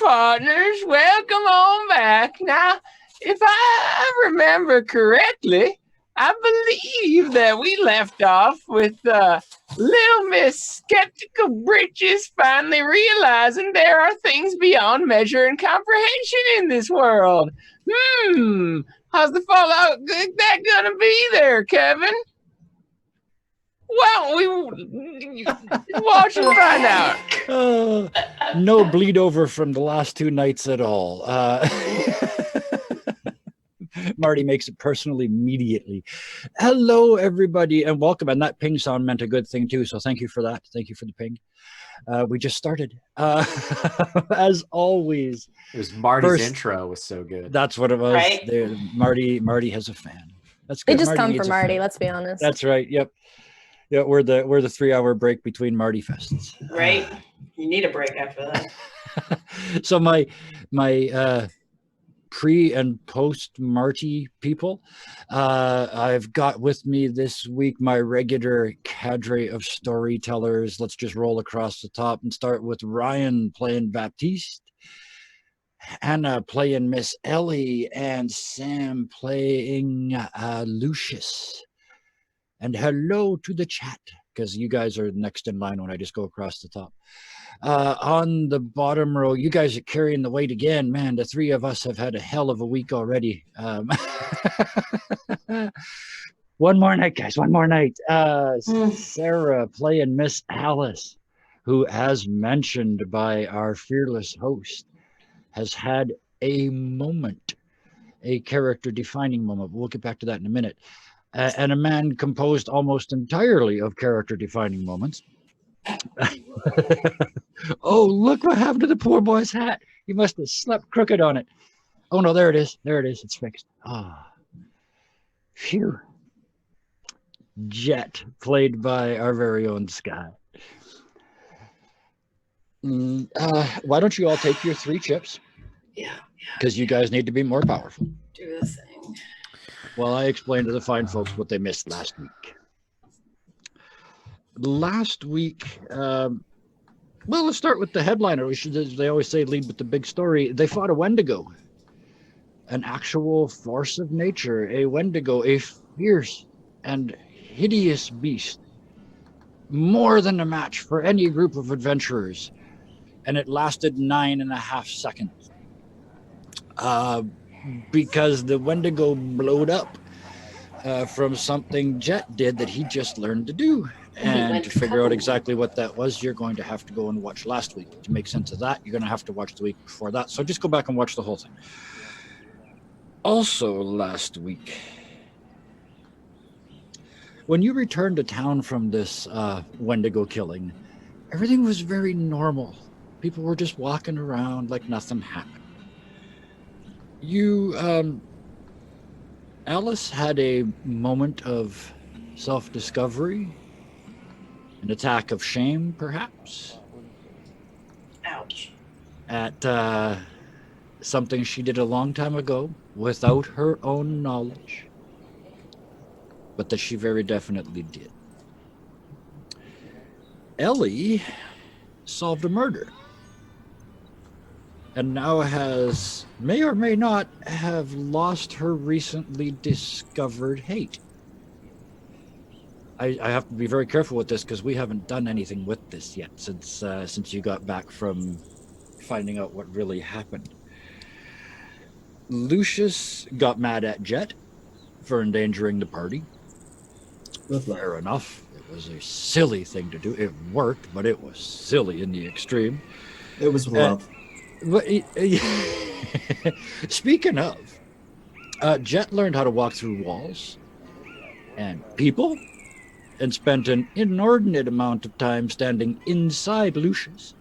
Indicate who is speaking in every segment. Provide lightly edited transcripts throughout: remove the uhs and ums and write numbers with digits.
Speaker 1: partners. Welcome on back. Now, if I remember correctly, I believe that we left off with Little Miss Skeptical Britches finally realizing there are things beyond measure and comprehension in this world. How's the fallout that gonna be there, Kevin? Well, we watch and find out.
Speaker 2: No bleed over from the last 2 nights at all. Marty makes it personal immediately. Hello, everybody, and welcome. And that ping sound meant a good thing, too, so thank you for that. Thank you for the ping. We just started. As always.
Speaker 3: It was Marty's intro was so good.
Speaker 2: That's what it was.
Speaker 4: Right?
Speaker 2: Marty has a fan. That's good.
Speaker 5: They just
Speaker 2: Marty
Speaker 5: come for Marty, let's be honest.
Speaker 2: That's right, yep. Yeah, we're the 3-hour break between Marty fests.
Speaker 4: Right. You need a break after that.
Speaker 2: So my pre and post Marty people, I've got with me this week my regular cadre of storytellers. Let's just roll across the top and start with Ryan playing Baptiste, Hannah playing Miss Ellie, and Sam playing Lucius. And hello to the chat, because you guys are next in line when I just go across the top. On the bottom row, you guys are carrying the weight again. Man, the 3 of us have had a hell of a week already. One more night, guys, one more night. Sarah playing Miss Alice, who, as mentioned by our fearless host, has had a moment, a character-defining moment. We'll get back to that in a minute. And a man composed almost entirely of character-defining moments. Oh, look what happened to the poor boy's hat. He must have slept crooked on it. Oh, no, there it is. There it is. It's fixed. Ah. Phew. Jett, played by our very own Sky. Why don't you all take your 3 chips?
Speaker 4: Yeah.
Speaker 2: Because you guys need to be more powerful.
Speaker 4: Do this thing.
Speaker 2: Well, I explained to the fine folks what they missed last week. Last week, well, let's start with the headliner. They always say lead with the big story. They fought a Wendigo, an actual force of nature, a Wendigo, a fierce and hideous beast, more than a match for any group of adventurers, and it lasted 9.5 seconds. Because the Wendigo blowed up from something Jett did that he just learned to do. And to figure out exactly what that was, you're going to have to go and watch last week. To make sense of that, you're going to have to watch the week before that. So just go back and watch the whole thing. Also last week, when you returned to town from this Wendigo killing, everything was very normal. People were just walking around like nothing happened. You, Alice had a moment of self-discovery, an attack of shame, perhaps.
Speaker 4: Ouch.
Speaker 2: At something she did a long time ago without her own knowledge, but that she very definitely did. Ellie solved a murder. And now may or may not have lost her recently discovered hate. I have to be very careful with this because we haven't done anything with this yet since you got back from finding out what really happened. Lucius got mad at Jett for endangering the party. Fair enough. It was a silly thing to do. It worked, but it was silly in the extreme.
Speaker 6: It was rough.
Speaker 2: Speaking of, Jett learned how to walk through walls and people and spent an inordinate amount of time standing inside Lucius.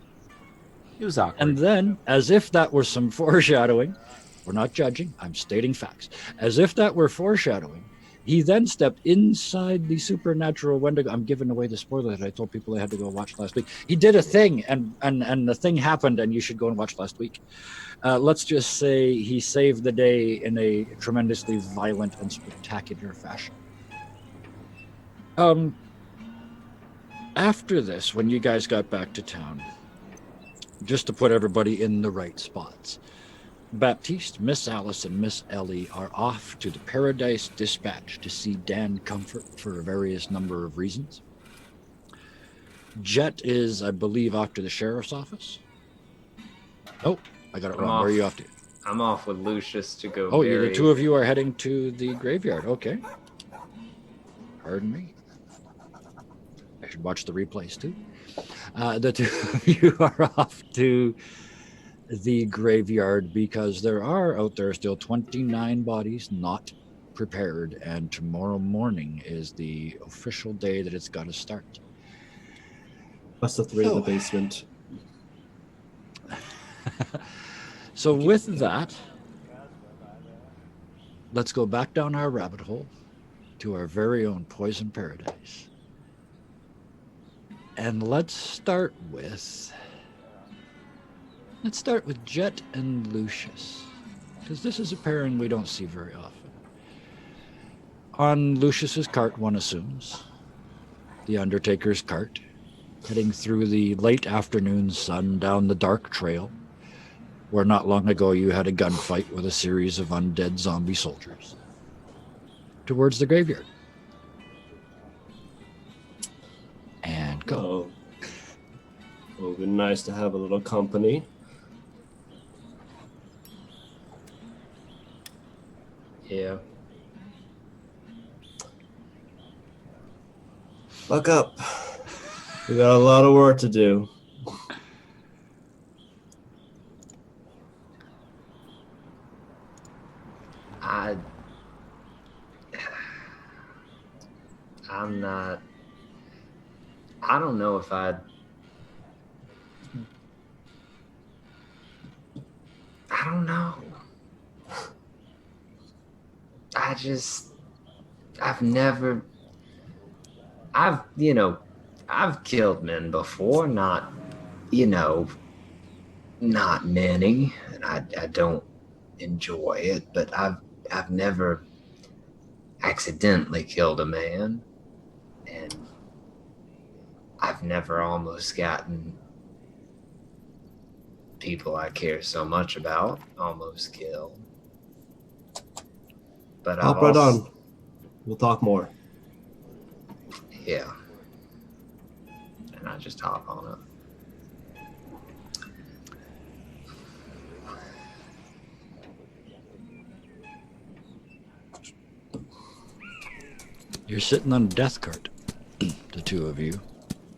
Speaker 3: It was awkward.
Speaker 2: And then, as if that were some foreshadowing, we're not judging, I'm stating facts. As if that were foreshadowing, he then stepped inside the supernatural Wendigo. I'm giving away the spoiler that I told people they had to go watch last week. He did a thing, and the thing happened, and you should go and watch last week. Let's just say he saved the day in a tremendously violent and spectacular fashion. After this, when you guys got back to town, just to put everybody in the right spots. Baptiste, Miss Alice, and Miss Ellie are off to the Paradise Dispatch to see Dan Comfort for a various number of reasons. Jett is, I believe, off to the sheriff's office. Oh, I got it wrong. Where are you off to?
Speaker 5: I'm off with Lucius to go.
Speaker 2: Oh, the two of you are heading to the graveyard. Okay. Pardon me. I should watch the replays too. The two of you are off to the graveyard because there are out there still 29 bodies not prepared, and tomorrow morning is the official day that it's got to start.
Speaker 6: Plus the three in the basement.
Speaker 2: So with that, let's go back down our rabbit hole to our very own Poison Paradise. And let's start with Jett and Lucius, because this is a pairing we don't see very often. On Lucius's cart, one assumes, the Undertaker's cart, heading through the late afternoon sun down the dark trail, where not long ago you had a gunfight with a series of undead zombie soldiers, towards the graveyard. And go.
Speaker 6: Oh. Well, it'd be nice to have a little company.
Speaker 5: Yeah.
Speaker 6: Buck up. We got a lot of work to do.
Speaker 5: I'm not. I don't know if I don't know. I've killed men before, not many, and I don't enjoy it, but I've never accidentally killed a man, and I've never almost gotten people I care so much about almost killed. But
Speaker 6: Hop right on. We'll talk more.
Speaker 5: Yeah. And I just hop on it.
Speaker 2: You're sitting on a death cart, the two of you,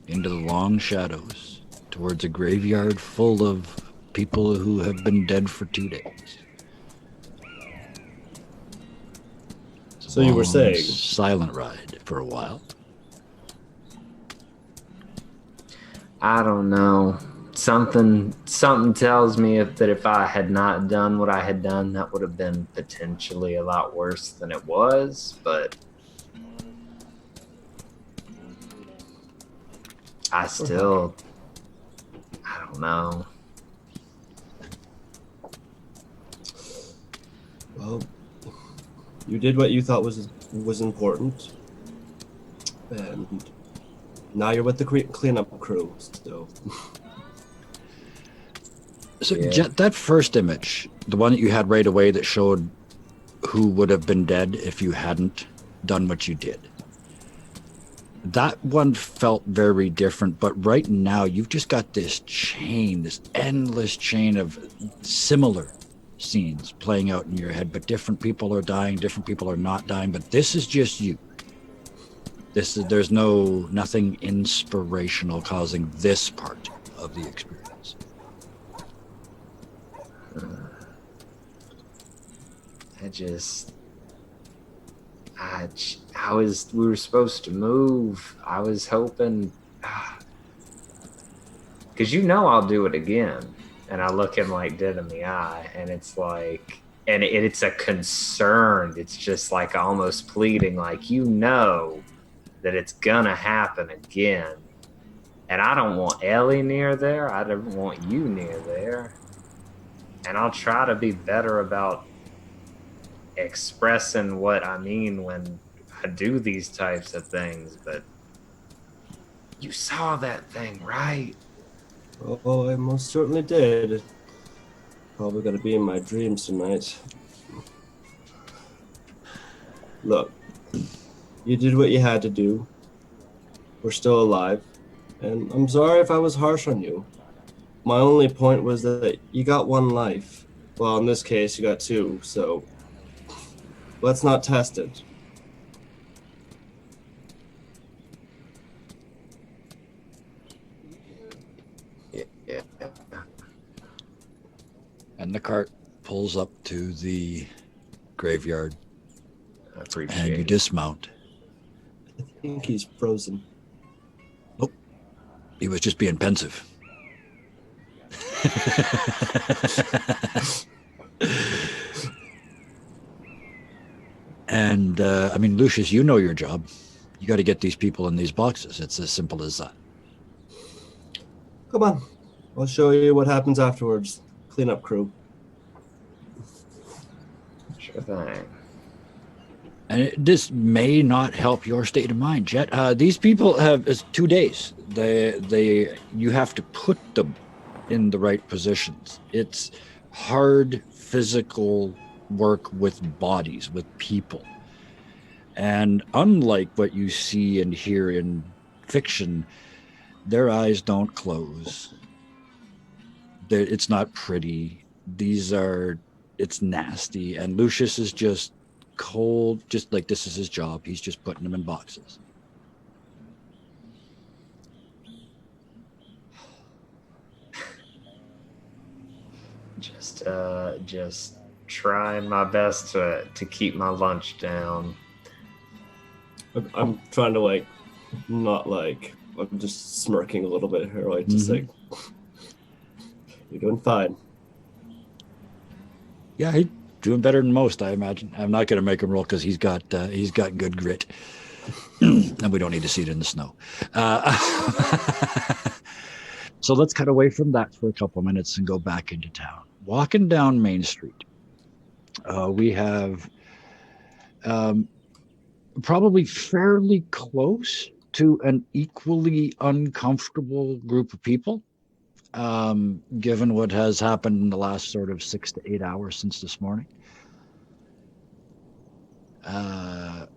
Speaker 2: into the long shadows, towards a graveyard full of people who have been dead for 2 days.
Speaker 6: So you were saying?
Speaker 2: Silent ride for a while.
Speaker 5: I don't know. Something tells me that if I had not done what I had done, that would have been potentially a lot worse than it was, but I don't know.
Speaker 6: Well, you did what you thought was important, and now you're with the cleanup crew still.
Speaker 2: So, yeah. Jett, that first image, the one that you had right away that showed who would have been dead if you hadn't done what you did, that one felt very different. But right now, you've just got this endless chain of similar scenes playing out in your head, but different people are dying, different people are not dying, but this is just you. There's nothing inspirational causing this part of the experience.
Speaker 5: We were supposed to move. I was hoping, because I'll do it again. And I look him like dead in the eye, and it's like, and it's a concern. It's just like almost pleading, like, that it's gonna happen again. And I don't want Ellie near there. I don't want you near there. And I'll try to be better about expressing what I mean when I do these types of things. But you saw that thing, right?
Speaker 6: Oh, I most certainly did. Probably gonna be in my dreams tonight. Look, you did what you had to do. We're still alive. And I'm sorry if I was harsh on you. My only point was that you got one life. Well, in this case, you got two, so let's not test it.
Speaker 5: Yeah.
Speaker 2: And the cart pulls up to the graveyard,
Speaker 5: I appreciate
Speaker 2: and you
Speaker 5: it.
Speaker 2: dismount.
Speaker 6: I think he's frozen.
Speaker 2: Nope. He was just being pensive. And, I mean, Lucius, you know your job. You got to get these people in these boxes. It's as simple as that.
Speaker 6: Come on. I'll show you what happens afterwards. Cleanup crew.
Speaker 5: Sure thing.
Speaker 2: And this may not help your state of mind, Jett. These people have it's 2 days. You have to put them in the right positions. It's hard physical work with bodies, with people. And unlike what you see and hear in fiction, their eyes don't close. It's not pretty. It's nasty. And Lucius is just cold, just like this is his job. He's just putting them in boxes.
Speaker 5: Just trying my best to keep my lunch down.
Speaker 6: I'm trying to I'm just smirking a little bit here, just like, you're doing fine.
Speaker 2: Yeah, he's doing better than most, I imagine. I'm not going to make him roll because he's got good grit, and we don't need to see it in the snow. So let's cut away from that for a couple of minutes and go back into town. Walking down Main Street, we have probably fairly close to an equally uncomfortable group of people, given what has happened in the last sort of 6 to 8 hours since this morning. At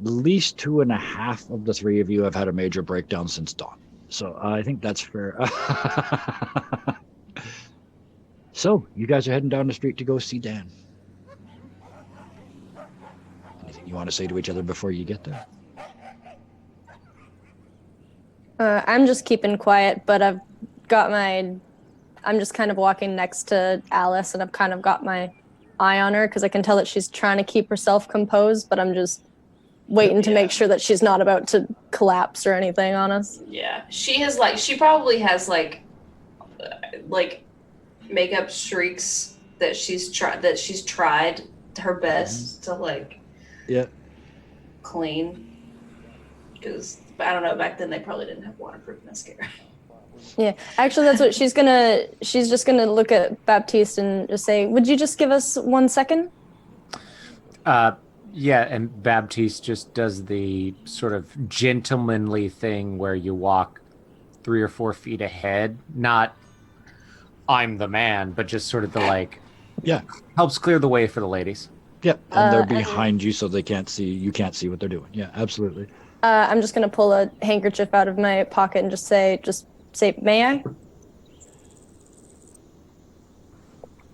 Speaker 2: least 2.5 of the 3 of you have had a major breakdown since dawn. So I think that's fair. So you guys are heading down the street to go see Dan. Anything you want to say to each other before you get there?
Speaker 7: I'm just keeping quiet, but I'm just kind of walking next to Alice, and I've kind of got my eye on her because I can tell that she's trying to keep herself composed, but I'm just waiting to make sure that she's not about to collapse or anything on us.
Speaker 4: Yeah, she probably has like makeup streaks that she's tried her best to clean, because I don't know, back then they probably didn't have waterproof mascara.
Speaker 7: Yeah, actually that's what she's just gonna look at Baptiste and just say, would you just give us 1 second?
Speaker 3: Yeah, and Baptiste just does the sort of gentlemanly thing where you walk 3 or 4 feet ahead, not I'm the man, but just sort of the helps clear the way for the ladies.
Speaker 2: Yep, and they're behind you, so you can't see what they're doing. Yeah, absolutely.
Speaker 7: I'm just gonna pull a handkerchief out of my pocket and just say, may I?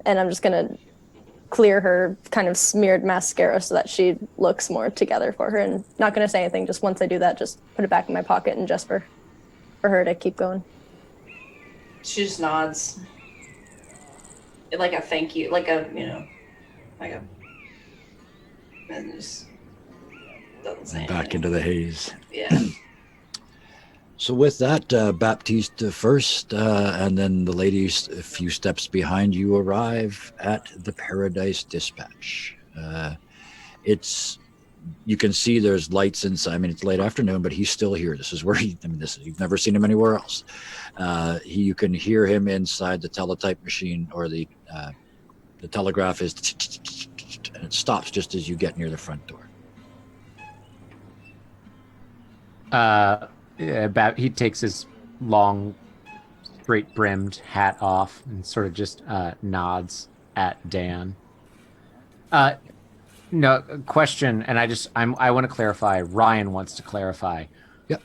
Speaker 7: And I'm just gonna clear her kind of smeared mascara so that she looks more together for her, and not gonna say anything. Just once I do that, just put it back in my pocket and just for her to keep going.
Speaker 4: She just nods. Like a thank you, and just doesn't say
Speaker 2: Back
Speaker 4: anything.
Speaker 2: into the haze.
Speaker 4: Yeah.
Speaker 2: So with that, Baptiste first, and then the ladies a few steps behind you arrive at the Paradise Dispatch. You can see there's lights inside. I mean, it's late afternoon, but he's still here. This is where you've never seen him anywhere else. You can hear him inside the teletype machine, or the telegraph is, and it stops just as you get near the front door.
Speaker 3: He takes his long, straight-brimmed hat off and sort of just nods at Dan. No question, and I want to clarify. Ryan wants to clarify.
Speaker 2: Yep.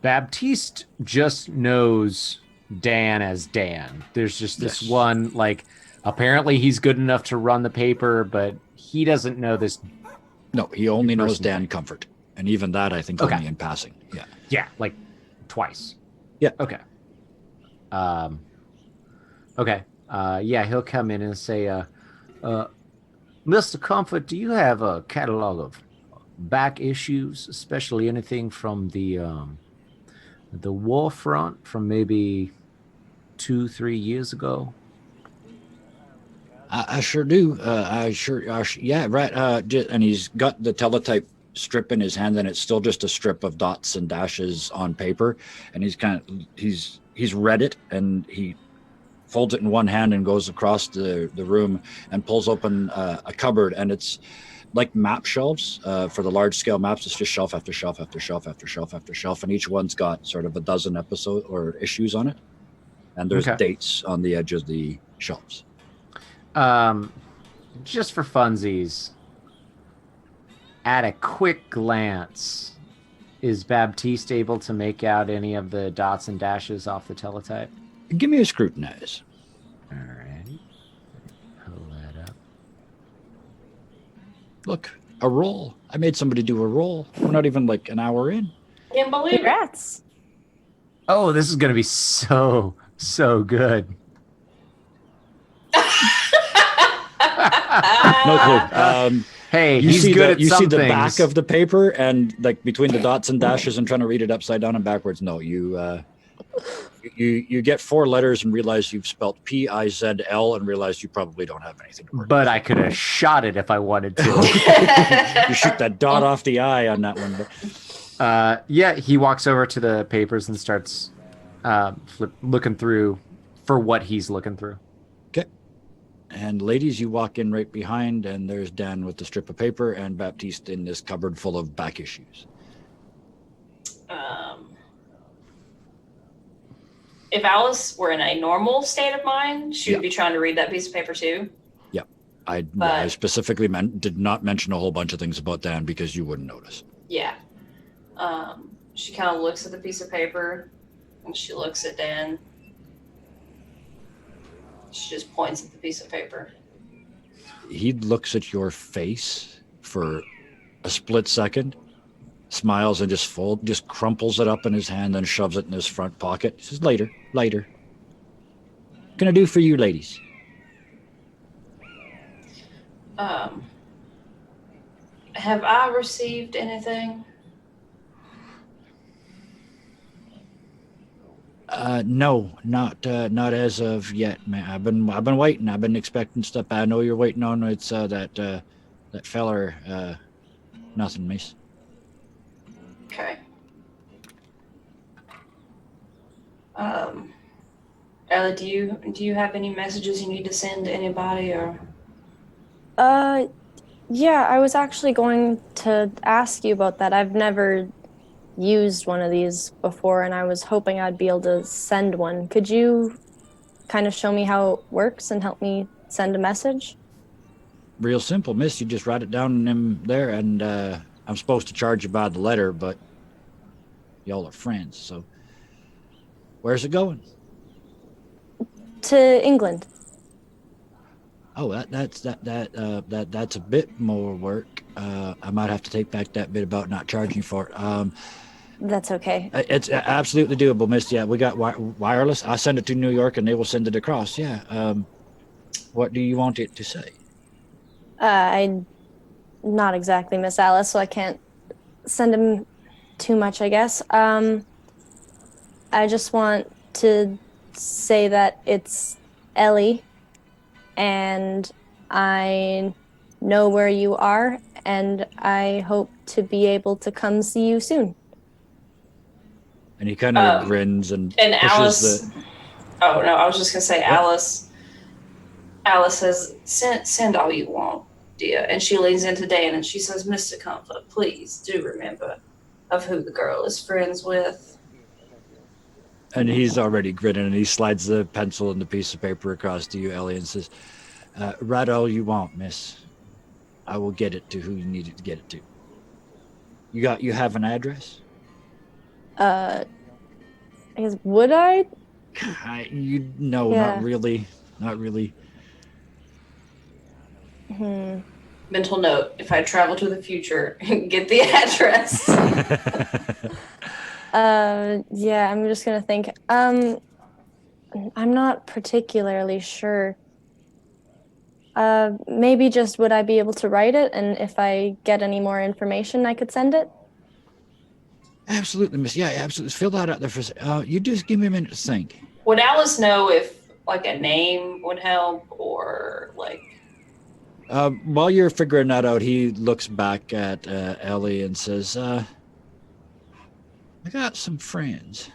Speaker 3: Baptiste just knows Dan as Dan. There's just this
Speaker 2: Yes.
Speaker 3: one, like, apparently he's good enough to run the paper, but he doesn't know this.
Speaker 2: No, he only knows
Speaker 3: Person.
Speaker 2: Dan Comfort. And even that, I think,
Speaker 3: Okay.
Speaker 2: only in passing. Yeah.
Speaker 3: Yeah, like twice.
Speaker 2: Yeah.
Speaker 3: Okay. Okay. Yeah, he'll come in and say, Mr. Comfort, do you have a catalog of back issues, especially anything from the war front from maybe 2-3 years ago?
Speaker 2: I sure do. Yeah, right. And he's got the teletype strip in his hand, and it's still just a strip of dots and dashes on paper. And he's read it, and he folds it in one hand and goes across the room and pulls open a cupboard, and it's like map shelves for the large scale maps. It's just shelf after shelf after shelf after shelf after shelf, and each one's got sort of a dozen episode or issues on it, and there's
Speaker 3: Okay.
Speaker 2: dates on the edge of the shelves.
Speaker 3: Just for funsies, at a quick glance, is Baptiste able to make out any of the dots and dashes off the teletype?
Speaker 2: Give me a scrutinize.
Speaker 3: All right. Pull that up.
Speaker 2: Look, a roll. I made somebody do a roll. We're not even like an hour in.
Speaker 4: Can't believe it.
Speaker 7: Congrats.
Speaker 3: Oh, this is going to be so good.
Speaker 2: No clue.
Speaker 3: Hey,
Speaker 2: You
Speaker 3: he's
Speaker 2: see
Speaker 3: good
Speaker 2: the,
Speaker 3: at
Speaker 2: you
Speaker 3: some
Speaker 2: see the
Speaker 3: things.
Speaker 2: back of the paper, and like between the dots and dashes and trying to read it upside down and backwards. No, you get 4 letters and realize you've spelled P-I-Z-L and realize you probably don't have anything to work
Speaker 3: But I could have shot it if I wanted to.
Speaker 2: with. You shoot that dot off the I on that one. But
Speaker 3: Yeah, he walks over to the papers and starts looking through for what he's looking through.
Speaker 2: And ladies, you walk in right behind, and there's Dan with the strip of paper and Baptiste in this cupboard full of back issues.
Speaker 4: If Alice were in a normal state of mind, she
Speaker 2: Yeah.
Speaker 4: would be trying to read that piece of paper too.
Speaker 2: I
Speaker 4: But-
Speaker 2: specifically did not mention a whole bunch of things about Dan because you wouldn't notice.
Speaker 4: Yeah. She kind of looks at the piece of paper and she looks at Dan. She just points at the piece of paper.
Speaker 2: He looks at your face for a split second, smiles, and just crumples it up in his hand and shoves it in his front pocket. He says, later. What can I do for you ladies?
Speaker 4: Have I received anything?
Speaker 2: No, not as of yet, man. I've been waiting. I've been expecting stuff. I know you're waiting on it's that feller. Nothing, miss.
Speaker 4: Okay. Ellie, do you have any messages you need to send to anybody or?
Speaker 7: Yeah, I was actually going to ask you about that. I've never used one of these before, and I was hoping I'd be able to send one. Could you kind of show me how it works and help me send a message?
Speaker 2: Real simple, miss. You just write it down in there, and I'm supposed to charge you by the letter, but y'all are friends, so where's it going?
Speaker 7: To England.
Speaker 2: Oh, that's a bit more work. I might have to take back that bit about not charging for it.
Speaker 7: That's okay.
Speaker 2: It's absolutely doable, miss. Yeah, we got wireless. I send it to New York, and they will send it across. Yeah. What do you want it to say?
Speaker 7: I'm not exactly Miss Alice, so I can't send him too much, I guess. I just want to say that it's Ellie, and I know where you are, and I hope to be able to come see you soon.
Speaker 2: And he kind of grins and
Speaker 4: And
Speaker 2: pushes
Speaker 4: Alice.
Speaker 2: the.
Speaker 4: Oh no, I was just gonna say Alice. Alice says, "Send all you want, dear." And she leans into Dan and she says, "Mr. Comfort, please do remember of who the girl is friends with."
Speaker 2: And he's already grinning, and he slides the pencil and the piece of paper across to you, Ellie, and says, write all you want, miss. I will get it to who you need it to get it to. You have an address?
Speaker 7: I guess, would I?
Speaker 2: No,
Speaker 7: Yeah.
Speaker 2: not really. Not really.
Speaker 4: Mental note: if I travel to the future, get the address.
Speaker 7: Yeah, I'm just gonna think. I'm not particularly sure. Maybe just would I be able to write it, and if I get any more information, I could send it?
Speaker 2: Absolutely, miss. Yeah, absolutely. Fill that out there for a second. You just give me a minute to think.
Speaker 4: Would Alice know if like a name would help, or like?
Speaker 2: While you're figuring that out, he looks back at Ellie and says, I got some friends.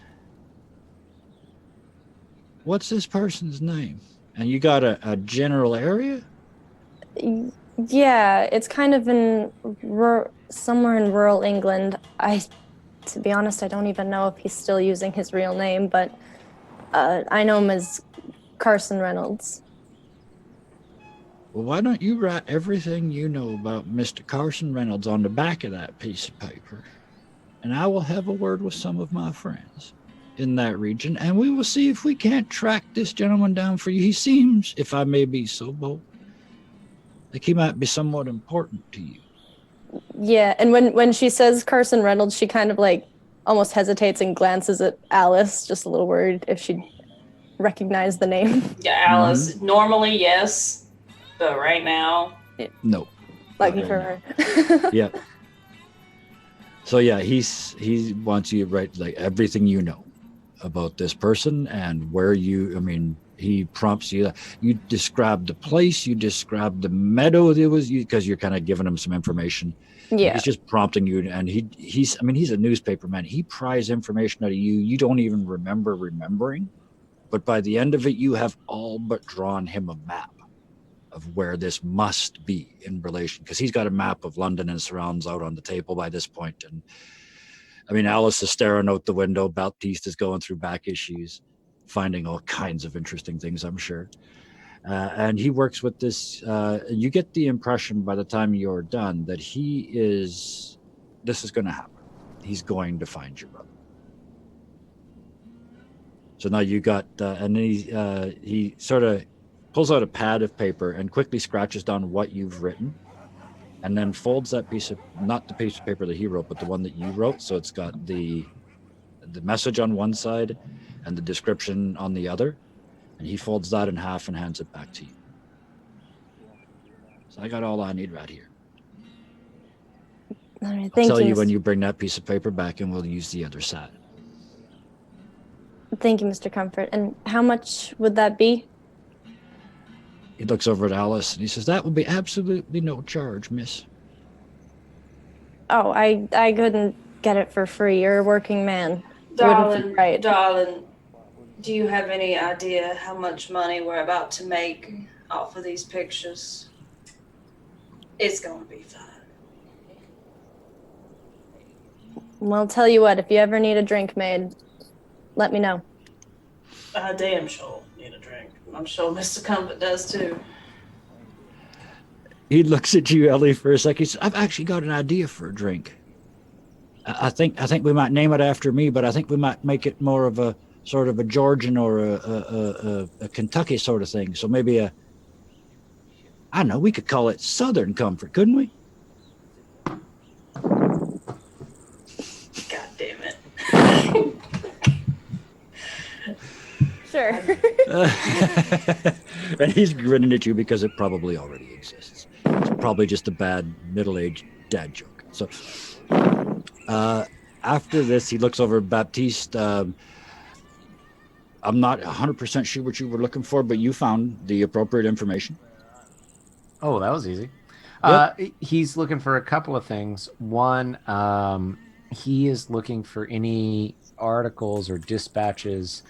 Speaker 2: What's this person's name? And you got a general area?
Speaker 7: Yeah, it's kind of in somewhere in rural England. To be honest, I don't even know if he's still using his real name, but I know him as Carson Reynolds.
Speaker 2: Well, why don't you write everything you know about Mr. Carson Reynolds on the back of that piece of paper, and I will have a word with some of my friends in that region, and we will see if we can't track this gentleman down for you. He seems, if I may be so bold, like he might be somewhat important to you.
Speaker 7: Yeah, and when she says Carson Reynolds, she kind of like almost hesitates and glances at Alice, just a little worried if she'd recognize the name.
Speaker 4: Yeah, Alice. Normally, yes, but right now,
Speaker 2: No.
Speaker 7: Lucky
Speaker 2: Not
Speaker 7: for
Speaker 2: right
Speaker 7: her.
Speaker 2: Yeah. So yeah, he wants you to write like everything you know about this person and where he prompts you. You describe the place, you describe the meadow that was you, because you're kind of giving him some information.
Speaker 7: Yeah.
Speaker 2: He's just prompting you, and he's a newspaper man. He pries information out of you you don't even remember remembering, but by the end of it, you have all but drawn him a map of where this must be in relation, because he's got a map of London and surrounds out on the table by this point. And Alice is staring out the window. Baptiste is going through back issues, finding all kinds of interesting things, I'm sure. And he works with this. You get the impression by the time you're done that this is going to happen. He's going to find your brother. So now you got, and then he sort of pulls out a pad of paper and quickly scratches down what you've written, and then folds that not the piece of paper that he wrote, but the one that you wrote. So it's got the message on one side and the description on the other. And he folds that in half and hands it back to you. So I got all I need right here.
Speaker 7: All right,
Speaker 2: I'll tell you when you bring that piece of paper back, and we'll use the other side.
Speaker 7: Thank you, Mr. Comfort. And how much would that be?
Speaker 2: He looks over at Alice and he says, that will be absolutely no charge, miss.
Speaker 7: Oh, I couldn't get it for free. You're a working man.
Speaker 4: darling,
Speaker 7: Right.
Speaker 4: darling, do you have any idea how much money we're about to make off of these pictures? It's gonna be fun.
Speaker 7: Well, tell you what, if you ever need a drink made, let me know.
Speaker 4: I damn sure need a drink. I'm sure Mr. Comfort does too.
Speaker 2: He looks at you, Ellie, for a second. He says, I've actually got an idea for a drink. I think we might name it after me, but I think we might make it more of a sort of a Georgian or a Kentucky sort of thing. So maybe I don't know, we could call it Southern Comfort, couldn't we?
Speaker 4: God damn it.
Speaker 7: Sure.
Speaker 2: And he's grinning at you because it probably already exists. It's probably just a bad middle-aged dad joke. So after this, he looks over at Baptiste. I'm not 100% sure what you were looking for, but you found the appropriate information.
Speaker 3: Oh, that was easy.
Speaker 2: Yep.
Speaker 3: He's looking for a couple of things. One, he is looking for any articles or dispatches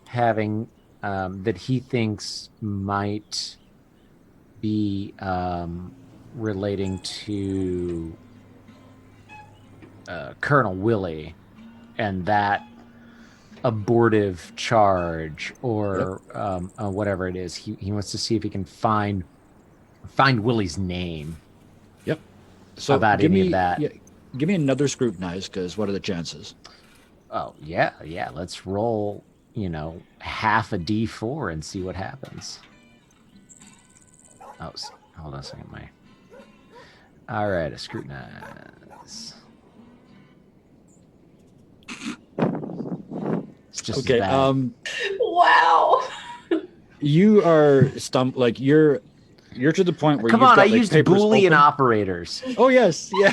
Speaker 3: having that he thinks might be relating to Colonel Willie and that abortive charge or whatever it is. He wants to see if he can find Willie's name.
Speaker 2: Yep. So
Speaker 3: about any of that.
Speaker 2: Yeah, give me another scrutinize, because what are the chances?
Speaker 3: Oh, yeah. Let's roll, half a D4 and see what happens. Oh, hold on a second, all right, a scrutinize. It's just
Speaker 2: okay.
Speaker 4: Wow.
Speaker 2: You are stumped. Like you're to the point where
Speaker 3: come
Speaker 2: you've
Speaker 3: on.
Speaker 2: got,
Speaker 3: I
Speaker 2: like,
Speaker 3: used
Speaker 2: papers
Speaker 3: Boolean
Speaker 2: open.
Speaker 3: operators.
Speaker 2: Oh yes, yeah.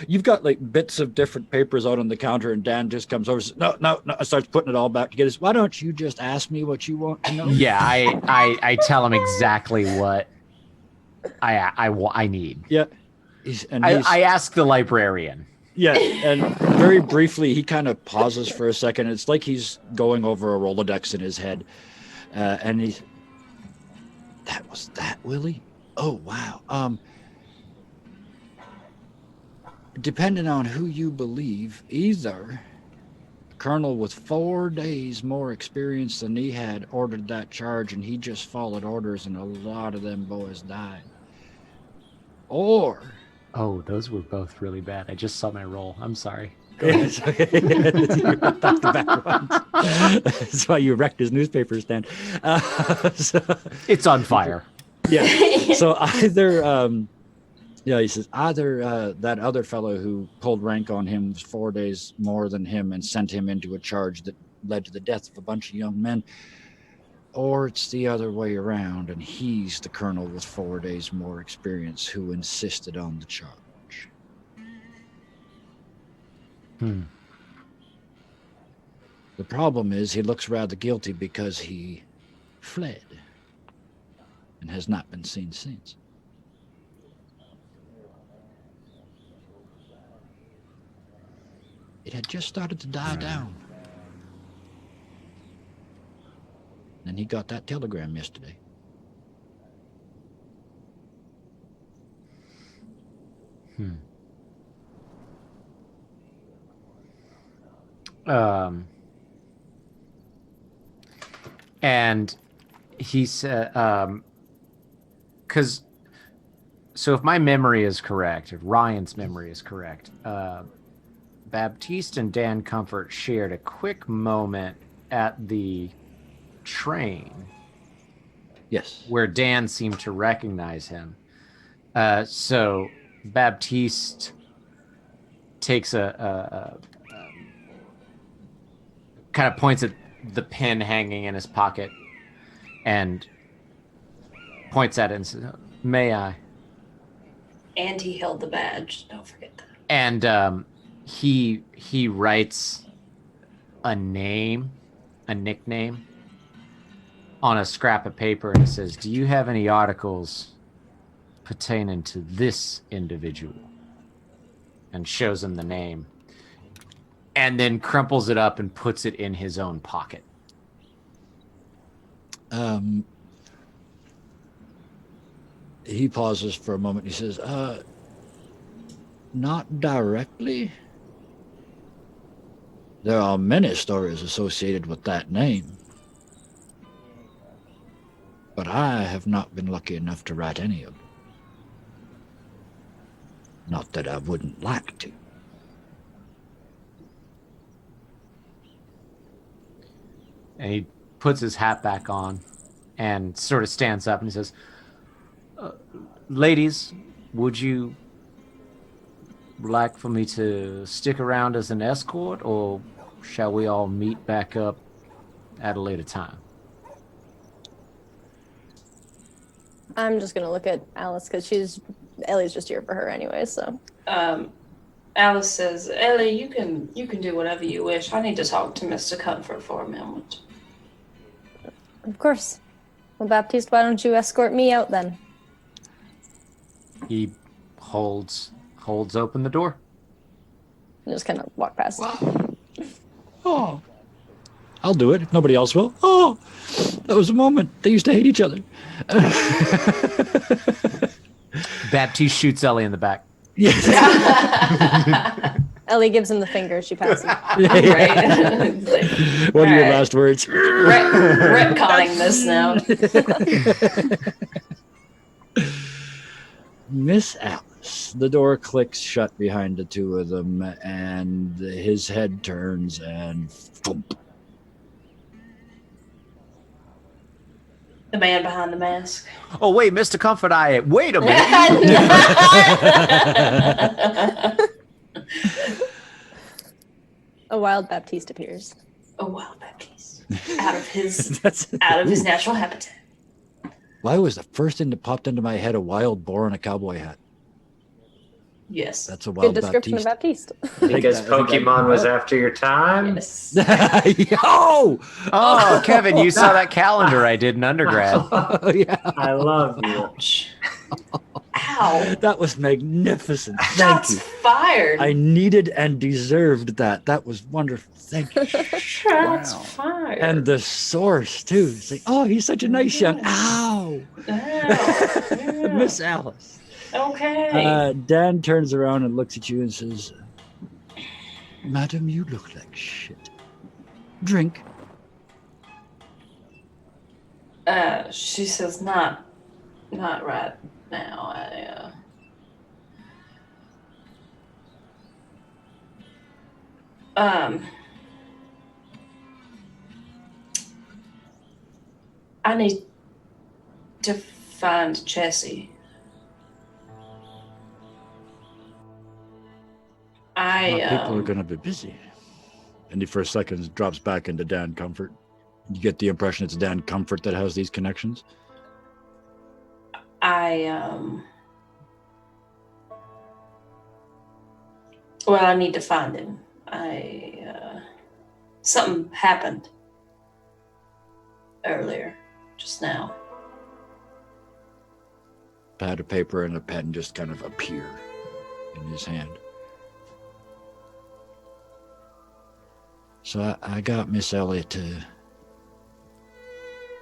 Speaker 2: You've got like bits of different papers out on the counter, and Dan just comes over. Says, no. Starts putting it all back together. Says, why don't you just ask me what you want to know?
Speaker 3: Yeah, I tell him exactly what I need.
Speaker 2: Yeah.
Speaker 3: I ask the librarian.
Speaker 2: Yeah, and very briefly, he kind of pauses for a second. It's like he's going over a Rolodex in his head, and he's. That was that, Willie? Oh wow. Depending on who you believe, either a colonel with 4 days more experience than he had ordered that charge, and he just followed orders, and a lot of them boys died, or.
Speaker 3: Oh, those were both really bad. I just saw my roll. I'm sorry.
Speaker 2: Yes, back-to-back ones. That's why you wrecked his newspaper stand.
Speaker 3: It's on fire.
Speaker 2: Yeah. So either, he says, either that other fellow who pulled rank on him was 4 days more than him and sent him into a charge that led to the death of a bunch of young men, or it's the other way around, and he's the colonel with 4 days more experience who insisted on the charge. The problem is he looks rather guilty because he fled and has not been seen since. It had just started to die down. Then he got that telegram yesterday.
Speaker 3: And he said, so if my memory is correct, if Ryan's memory is correct, Baptiste and Dan Comfort shared a quick moment at the train.
Speaker 2: Yes.
Speaker 3: Where Dan seemed to recognize him. So Baptiste takes a kind of points at the pin hanging in his pocket and points at it and says, "May I?"
Speaker 4: And he held the badge. Don't forget that.
Speaker 3: And he writes a nickname on a scrap of paper, and it says, "Do you have any articles pertaining to this individual?" And shows him the name. And then crumples it up and puts it in his own pocket.
Speaker 2: He pauses for a moment. He says, not directly. There are many stories associated with that name. But I have not been lucky enough to write any of them. Not that I wouldn't like to.
Speaker 3: And he puts his hat back on and sort of stands up and he says, "Ladies, would you like for me to stick around as an escort, or shall we all meet back up at a later time?"
Speaker 7: I'm just gonna look at Alice because Ellie's just here for her anyway. So
Speaker 4: Alice says, "Ellie, you can do whatever you wish. I need to talk to Mr. Comfort for a moment."
Speaker 7: Of course. Well, Baptiste, why don't you escort me out then?
Speaker 3: He holds open the door.
Speaker 7: And just kind of walk past.
Speaker 2: Oh, I'll do it if nobody else will. Oh, that was a moment. They used to hate each other.
Speaker 3: Baptiste shoots Ellie in the back.
Speaker 2: Yes.
Speaker 7: Ellie gives him the finger. She passes.
Speaker 4: Right? Like,
Speaker 2: What are your
Speaker 4: Alright.
Speaker 2: last words?
Speaker 4: Retconning this now.
Speaker 2: Miss Alice. The door clicks shut behind the two of them, and his head turns and thump.
Speaker 4: The man behind the mask.
Speaker 3: Oh wait, Mr. Comfort Eye. Wait a minute.
Speaker 7: A wild Baptiste appears.
Speaker 4: Oh wow, Baptiste. Out of his
Speaker 2: That's
Speaker 4: natural habitat.
Speaker 2: Why was the first thing that popped into my head a wild boar and a cowboy hat?
Speaker 4: Yes.
Speaker 2: That's a wild
Speaker 7: Good description
Speaker 2: Baptiste.
Speaker 7: of Baptiste.
Speaker 5: Because Pokemon was after your time.
Speaker 4: Yes.
Speaker 2: Oh!
Speaker 3: Oh, Kevin, you saw that calendar I did in undergrad.
Speaker 2: Oh, yeah.
Speaker 5: I love you.
Speaker 4: Ouch. Ow.
Speaker 2: That was magnificent. Thank
Speaker 4: Shots
Speaker 2: you.
Speaker 4: fired.
Speaker 2: I needed and deserved that. That was wonderful. Thank you.
Speaker 4: Shots fired.
Speaker 2: And the source, too. It's like, oh, he's such a nice young. Ow!
Speaker 4: Ow.
Speaker 2: Miss Alice.
Speaker 4: Okay.
Speaker 2: Dan turns around and looks at you and says, Madam, you look like shit. Drink.
Speaker 4: She says not right now. I need to find Chessie.
Speaker 2: People are going to be busy. And he for a second drops back into Dan Comfort. You get the impression it's Dan Comfort that has these connections?
Speaker 4: Well, I need to find him. Something happened earlier, just now.
Speaker 2: Pad of paper and a pen just kind of appear in his hand. So I got Miss Ellie to...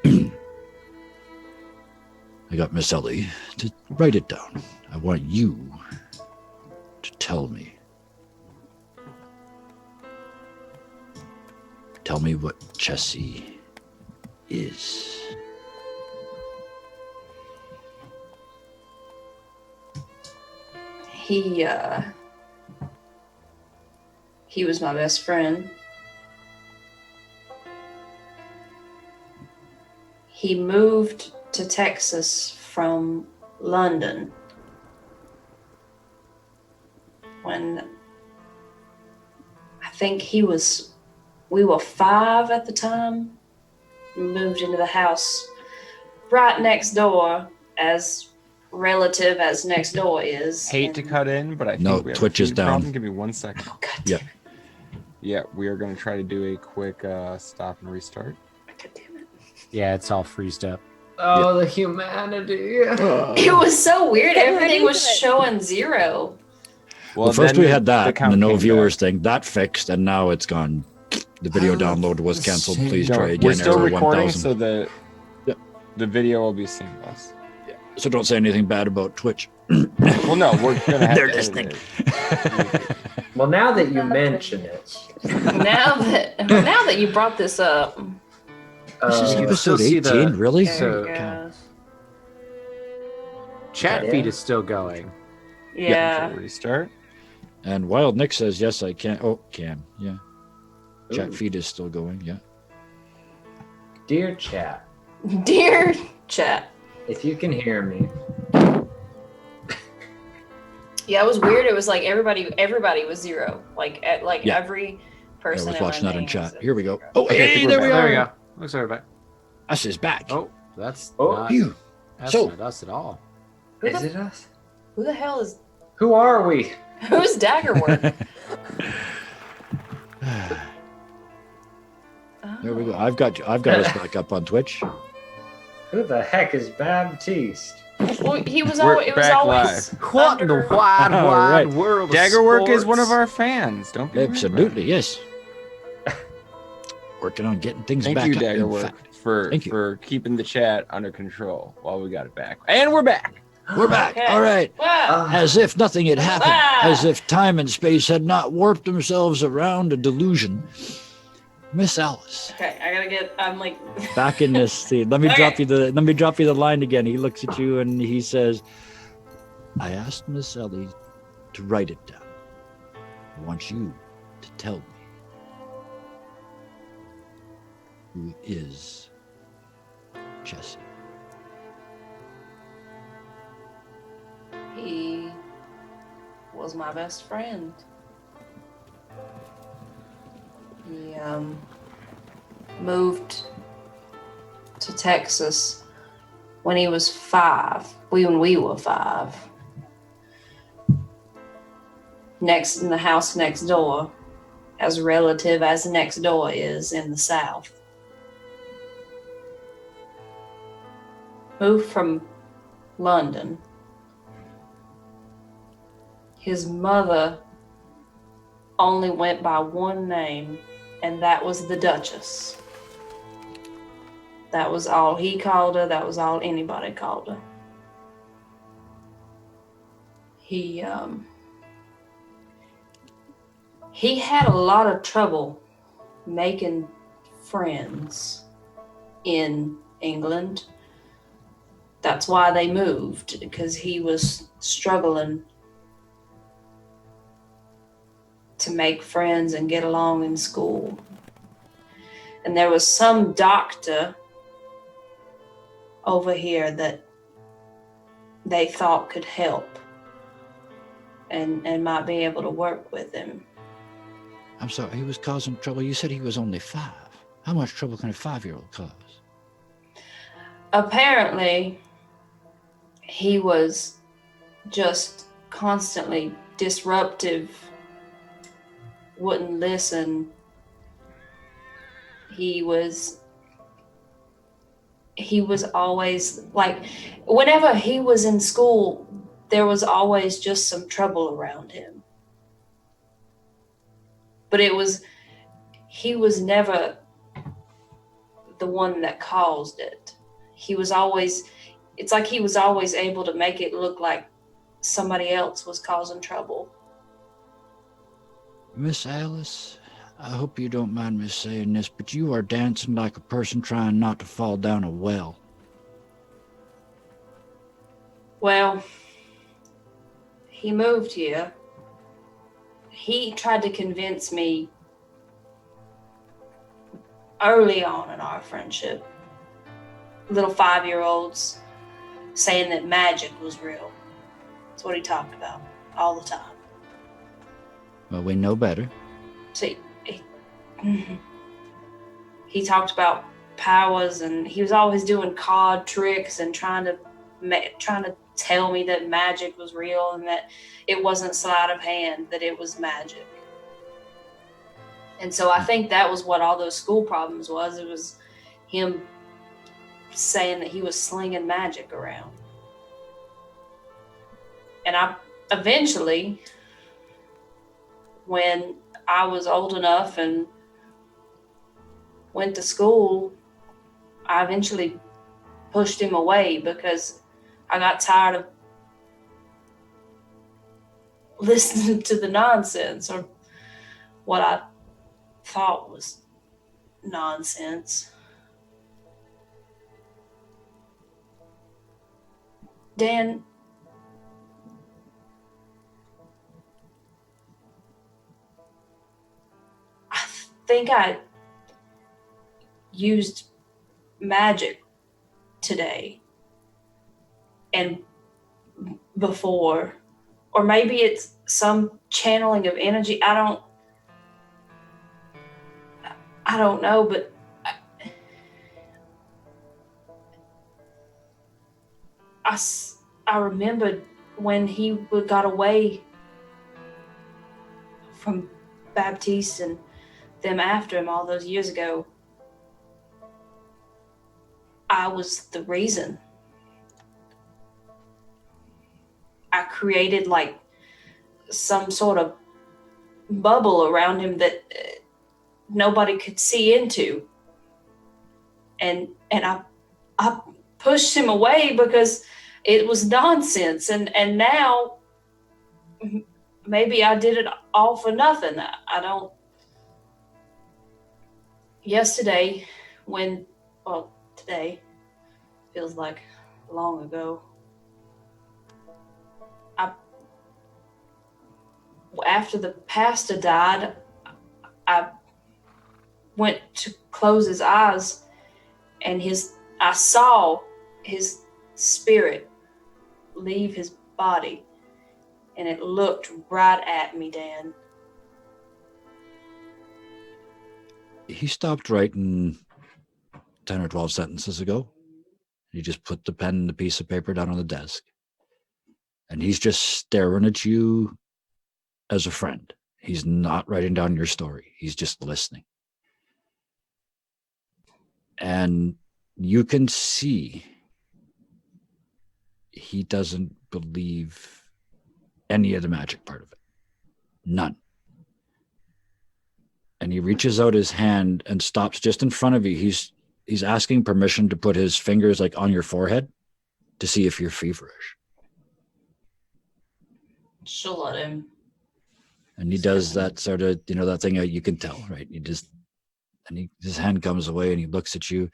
Speaker 2: I got Miss Ellie to write it down. I want you to tell me. Tell me what Chessie is.
Speaker 4: He was my best friend. He moved to Texas from London when I think we were 5 at the time. We moved into the house right next door, as relative as next door is.
Speaker 8: Hate to cut in, but I think
Speaker 2: No,
Speaker 8: we have
Speaker 2: Twitch
Speaker 8: a
Speaker 2: is
Speaker 8: feed
Speaker 2: down.
Speaker 8: problem. Give me 1 second.
Speaker 4: Oh, God
Speaker 2: Yep.
Speaker 4: damn it.
Speaker 8: Yeah, we are going to try to do a quick stop and restart.
Speaker 4: God damn it.
Speaker 3: Yeah, it's all freezed up.
Speaker 5: Oh, the humanity.
Speaker 4: It was so weird. Everything was showing 0.
Speaker 2: Well, first
Speaker 8: then
Speaker 2: we had that,
Speaker 8: count
Speaker 2: the no
Speaker 8: came
Speaker 2: viewers
Speaker 8: back.
Speaker 2: thing. That fixed, and now it's gone. The video download was canceled. Please
Speaker 8: No,
Speaker 2: try again.
Speaker 8: We're still
Speaker 2: Error
Speaker 8: recording,
Speaker 2: 1000.
Speaker 8: so the
Speaker 2: Yep.
Speaker 8: the video will be seamless.
Speaker 2: So don't say anything bad about Twitch.
Speaker 8: Well, no, we're gonna have
Speaker 2: They're
Speaker 8: to
Speaker 2: listening.
Speaker 8: edit it.
Speaker 5: Well, now that you mention it,
Speaker 4: Now that you brought this up,
Speaker 2: This is
Speaker 5: uh,
Speaker 3: you
Speaker 2: episode
Speaker 3: still see
Speaker 2: 18, really?
Speaker 4: there
Speaker 3: So-
Speaker 4: you go.
Speaker 3: Chat
Speaker 5: Yeah.
Speaker 3: feed is still going.
Speaker 4: Yeah.
Speaker 8: So restart.
Speaker 2: And Wild Nick says, yes, I can. Oh, can. Yeah. Chat
Speaker 5: Ooh.
Speaker 2: feed is still going. Yeah.
Speaker 5: dear chat,
Speaker 4: Dear chat.
Speaker 5: if you can hear me,
Speaker 4: Yeah, it was weird. It was like everybody was 0. Like
Speaker 2: Yeah.
Speaker 4: every
Speaker 2: I
Speaker 4: person.
Speaker 2: was
Speaker 4: in my
Speaker 2: watching that in
Speaker 4: thing
Speaker 2: chat.
Speaker 4: was
Speaker 2: Here we go.
Speaker 4: 0.
Speaker 2: Oh,
Speaker 3: Okay, I
Speaker 2: hey,
Speaker 3: think
Speaker 2: there
Speaker 3: we're
Speaker 2: we
Speaker 3: back.
Speaker 2: are.
Speaker 3: There we go. Looks like we're back.
Speaker 2: Us is back.
Speaker 3: Oh, that's
Speaker 5: Oh,
Speaker 3: not,
Speaker 2: you.
Speaker 3: that's
Speaker 2: So-
Speaker 3: not us at all.
Speaker 5: is it us?
Speaker 4: Who the hell is?
Speaker 5: Who are we?
Speaker 4: Who's Daggerworth?
Speaker 2: There we go. I've got us back up on Twitch.
Speaker 5: Who the heck is Baptiste?
Speaker 4: Well, he was
Speaker 8: We're
Speaker 4: always. It was
Speaker 8: back
Speaker 4: always.
Speaker 3: What in the
Speaker 4: under-
Speaker 3: wide,
Speaker 2: All
Speaker 3: wide
Speaker 2: right.
Speaker 3: world of
Speaker 8: Daggerwork is one of
Speaker 3: sports?
Speaker 8: our fans. Don't be rude about it.
Speaker 2: Absolutely, yes. Working on getting things
Speaker 8: Thank
Speaker 2: back
Speaker 8: you,
Speaker 2: up. in
Speaker 8: Daggerwork,
Speaker 2: fact.
Speaker 8: for
Speaker 2: Thank you.
Speaker 8: keeping the chat under control while we got it back. And we're back.
Speaker 2: We're back.
Speaker 4: Okay.
Speaker 2: All right.
Speaker 4: Wow.
Speaker 2: As if nothing had happened,
Speaker 4: Ah.
Speaker 2: as if time and space had not warped themselves around a delusion. Miss Alice,
Speaker 4: Okay, I gotta get. I'm like.
Speaker 2: back in this scene. Let me drop you the line again. He looks at you and he says, I asked Miss Ellie to write it down. I want you to tell me who is Jesse.
Speaker 4: He was my best friend. He moved to Texas when he was 5. When we were 5. Next in the house next door, as relative as next door is in the South. Moved from London. His mother only went by one name, and that was the Duchess. That was all he called her. That was all anybody called her. He had a lot of trouble making friends in England. That's why they moved, because he was struggling to make friends and get along in school. And there was some doctor over here that they thought could help and might be able to work with him.
Speaker 2: I'm sorry, he was causing trouble. You said he was only 5. How much trouble can a 5-year-old cause?
Speaker 4: Apparently, he was just constantly disruptive, wouldn't listen. He was always like, whenever he was in school, there was always just some trouble around him. But he was never the one that caused it. It's like he was always able to make it look like somebody else was causing trouble.
Speaker 2: Miss Alice, I hope you don't mind me saying this, but you are dancing like a person trying not to fall down a well.
Speaker 4: Well, he moved here. He tried to convince me early on in our friendship, little 5-year-olds, saying that magic was real. That's what he talked about all the time.
Speaker 2: Well, we know better.
Speaker 4: See, he talked about powers, and he was always doing card tricks and trying to tell me that magic was real and that it wasn't sleight of hand, that it was magic. And so I think that was what all those school problems was. It was him saying that he was slinging magic around. And I eventually, when I was old enough and went to school, I eventually pushed him away because I got tired of listening to the nonsense, or what I thought was nonsense. Dan, I think I used magic today and before, or maybe it's some channeling of energy. I don't know, but I remembered when he got away from Baptiste and them after him all those years ago. I was the reason. I created like some sort of bubble around him that nobody could see into. And I pushed him away because it was nonsense. And now maybe I did it all for nothing. I don't. Yesterday, today feels like long ago. After the pastor died, I went to close his eyes, and I saw his spirit leave his body, and it looked right at me, Dan.
Speaker 2: He stopped writing 10 or 12 sentences ago. He just put the pen and the piece of paper down on the desk. And he's just staring at you as a friend. He's not writing down your story. He's just listening. And you can see he doesn't believe any of the magic part of it. None. And he reaches out his hand and stops just in front of you. He's asking permission to put his fingers like on your forehead to see if you're feverish.
Speaker 4: She'll let him.
Speaker 2: And he does that sort of, that thing you can tell, right? His hand comes away and he looks at you.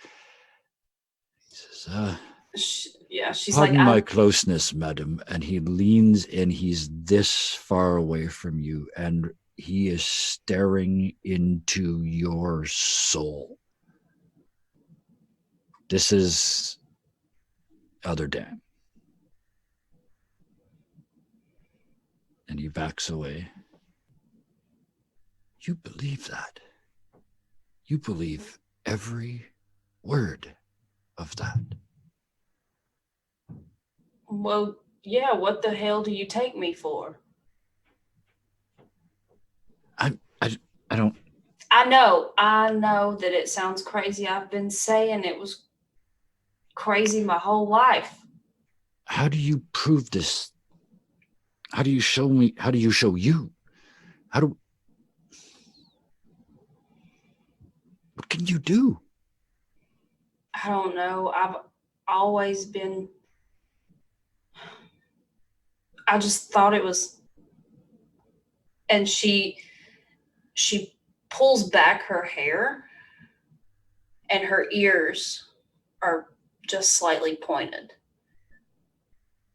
Speaker 2: He says,
Speaker 4: she's
Speaker 2: pardon
Speaker 4: like,
Speaker 2: my closeness, madam. And he leans in. He's this far away from you, and he is staring into your soul. This is other Dan. And he backs away. You believe that? You believe every word of that?
Speaker 4: Well, yeah, what the hell do you take me for?
Speaker 2: I don't.
Speaker 4: I know that it sounds crazy. I've been saying it was crazy my whole life.
Speaker 2: How do you prove this? How do you show me? How do you show you? What can you do?
Speaker 4: I don't know. I've always been. I just thought it was. And she pulls back her hair, and her ears are just slightly pointed.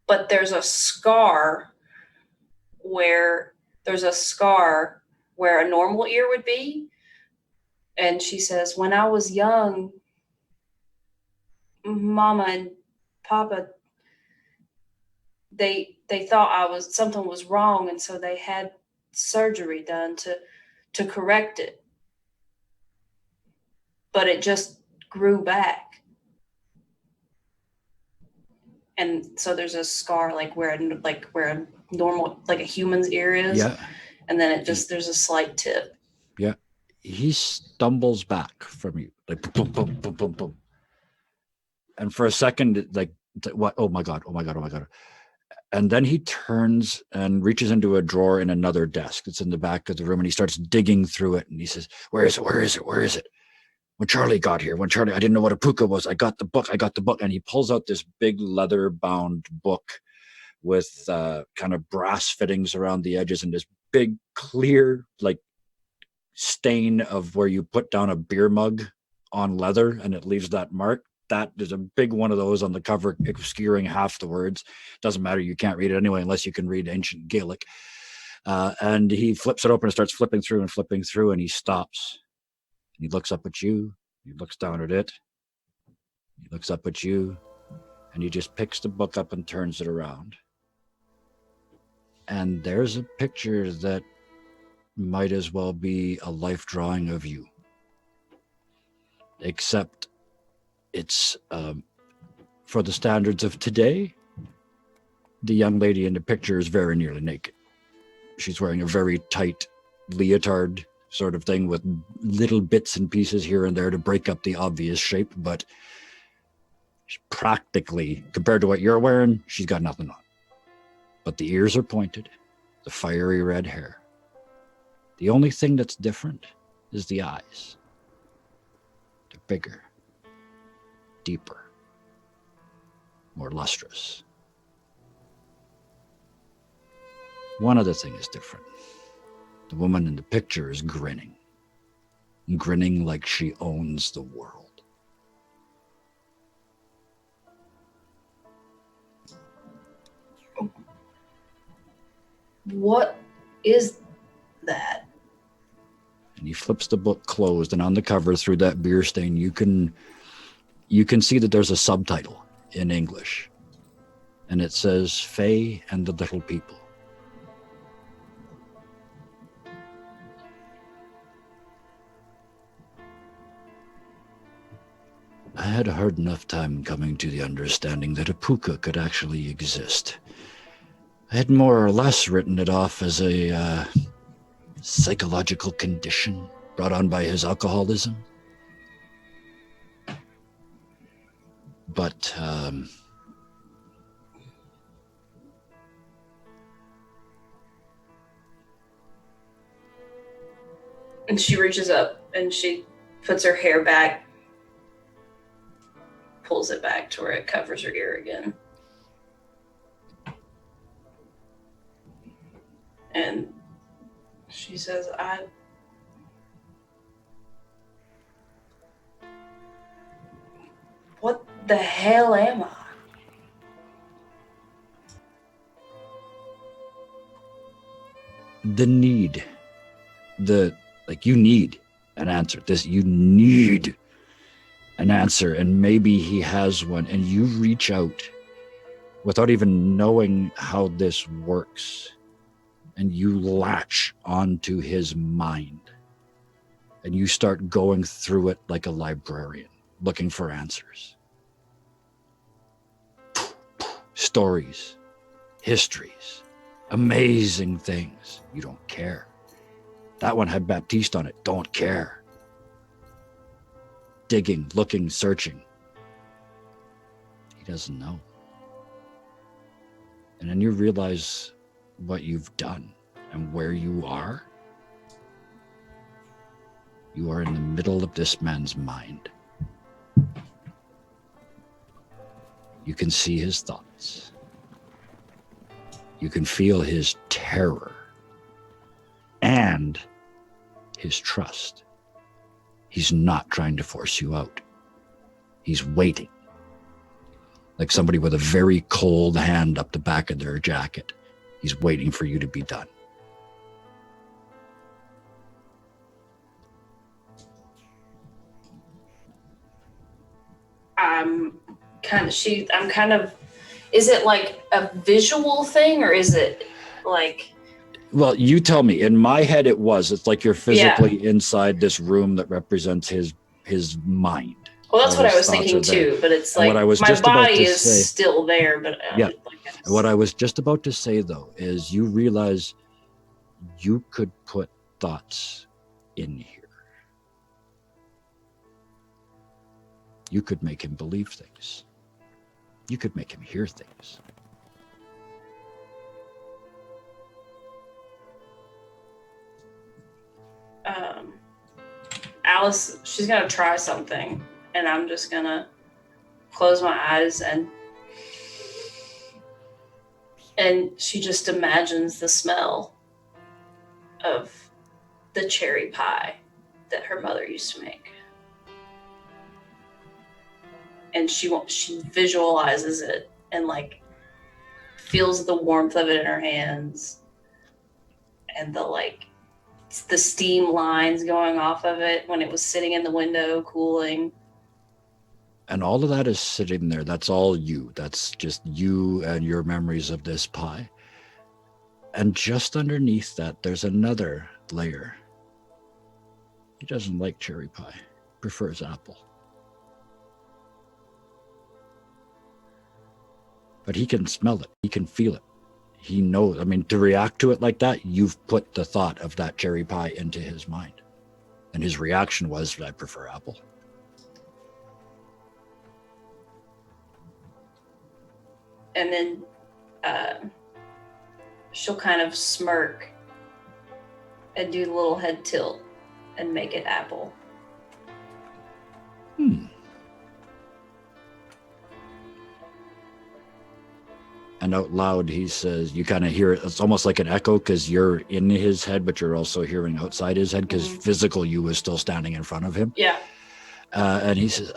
Speaker 4: But there's a scar where a normal ear would be. And she says, when I was young, Mama and Papa, they thought something was wrong, and so they had surgery done to correct it. But it just grew back. And so there's a scar where a normal, like a human's ear is.
Speaker 2: Yeah.
Speaker 4: And then there's a slight tip.
Speaker 2: Yeah. He stumbles back from you, like boom, boom, boom, boom, boom. And for a second, what? Oh my God. And then he turns and reaches into a drawer in another desk. It's in the back of the room, and he starts digging through it. And he says, where is it? When Charlie got here, I didn't know what a puka was. I got the book. And he pulls out this big leather-bound book with kind of brass fittings around the edges and this big, clear, stain of where you put down a beer mug on leather and it leaves that mark. There's a big one of those on the cover, obscuring half the words. Doesn't matter. You can't read it anyway, unless you can read ancient Gaelic. And he flips it open and starts flipping through, and he stops. He looks up at you. He looks down at it. He looks up at you, and he just picks the book up and turns it around. And there's a picture that might as well be a life drawing of you. Except it's, for the standards of today, the young lady in the picture is very nearly naked. She's wearing a very tight leotard sort of thing with little bits and pieces here and there to break up the obvious shape, but practically, compared to what you're wearing, she's got nothing on. But the ears are pointed, the fiery red hair. The only thing that's different is the eyes. They're bigger, deeper, more lustrous. One other thing is different. The woman in the picture is grinning like she owns the world.
Speaker 4: What is that?
Speaker 2: And he flips the book closed, and on the cover, through that beer stain, you can see that there's a subtitle in English, and it says Fae and the Little People. I had a hard enough time coming to the understanding that a puka could actually exist. I had more or less written it off as a psychological condition brought on by his alcoholism. But
Speaker 4: And she reaches up and she puts her hair back, pulls it back to where it covers her ear again. And she says, what the hell am I?
Speaker 2: the need, you need an answer. You need an answer, and maybe he has one, and you reach out without even knowing how this works, and you latch onto his mind, and you start going through it like a librarian, looking for answers. Stories, histories, amazing things. You don't care. That one had Baptiste on it. Don't care. Digging, looking, searching. He doesn't know. And then you realize what you've done and where you are. You are in the middle of this man's mind. You can see his thoughts. You can feel his terror and his trust. He's not trying to force you out. He's waiting. Like somebody with a very cold hand up the back of their jacket. He's waiting for you to be done.
Speaker 4: Is it like a visual thing, or is it like...
Speaker 2: Well, you tell me. In my head, it's like you're physically inside this room that represents his mind.
Speaker 4: Well, that's what I was thinking too, but it's like my body is still there, but
Speaker 2: what I was just about to say, though, is you realize you could put thoughts in here. You could make him believe things. You could make him hear things.
Speaker 4: Alice, she's gonna try something, and I'm just gonna close my eyes and she just imagines the smell of the cherry pie that her mother used to make. And she visualizes it and feels the warmth of it in her hands and the steam lines going off of it when it was sitting in the window cooling.
Speaker 2: And all of that is sitting there. That's all you. That's just you and your memories of this pie. And just underneath that, there's another layer. He doesn't like cherry pie. Prefers apple. But he can smell it. He can feel it. He knows. I mean, to react to it like that, you've put the thought of that cherry pie into his mind. And his reaction was, I prefer apple.
Speaker 4: And then she'll kind of smirk and do the little head tilt and make it apple.
Speaker 2: And out loud, he says, you kind of hear it. It's almost like an echo because you're in his head, but you're also hearing outside his head because physical you is still standing in front of him.
Speaker 4: Yeah.
Speaker 2: And he says,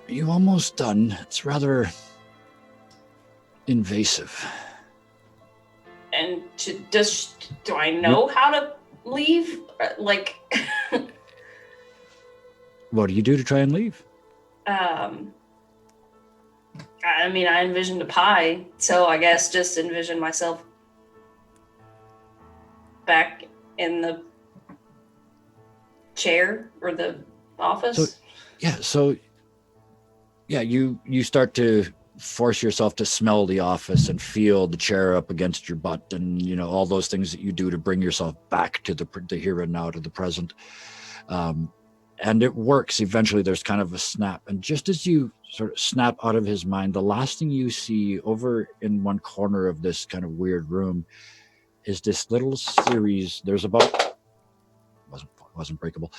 Speaker 2: you almost done. It's rather invasive.
Speaker 4: And do I know how to leave? Like,
Speaker 2: What do you do to try and leave?
Speaker 4: I mean, I envisioned a pie, so I guess just envision myself back in the chair or the office.
Speaker 2: So you start to force yourself to smell the office and feel the chair up against your butt, and you know all those things that you do to bring yourself back to the here and now, to the present. And it works. Eventually there's kind of a snap, and just as you sort of snap out of his mind, the last thing you see over in one corner of this kind of weird room is this little series. There's about wasn't breakable.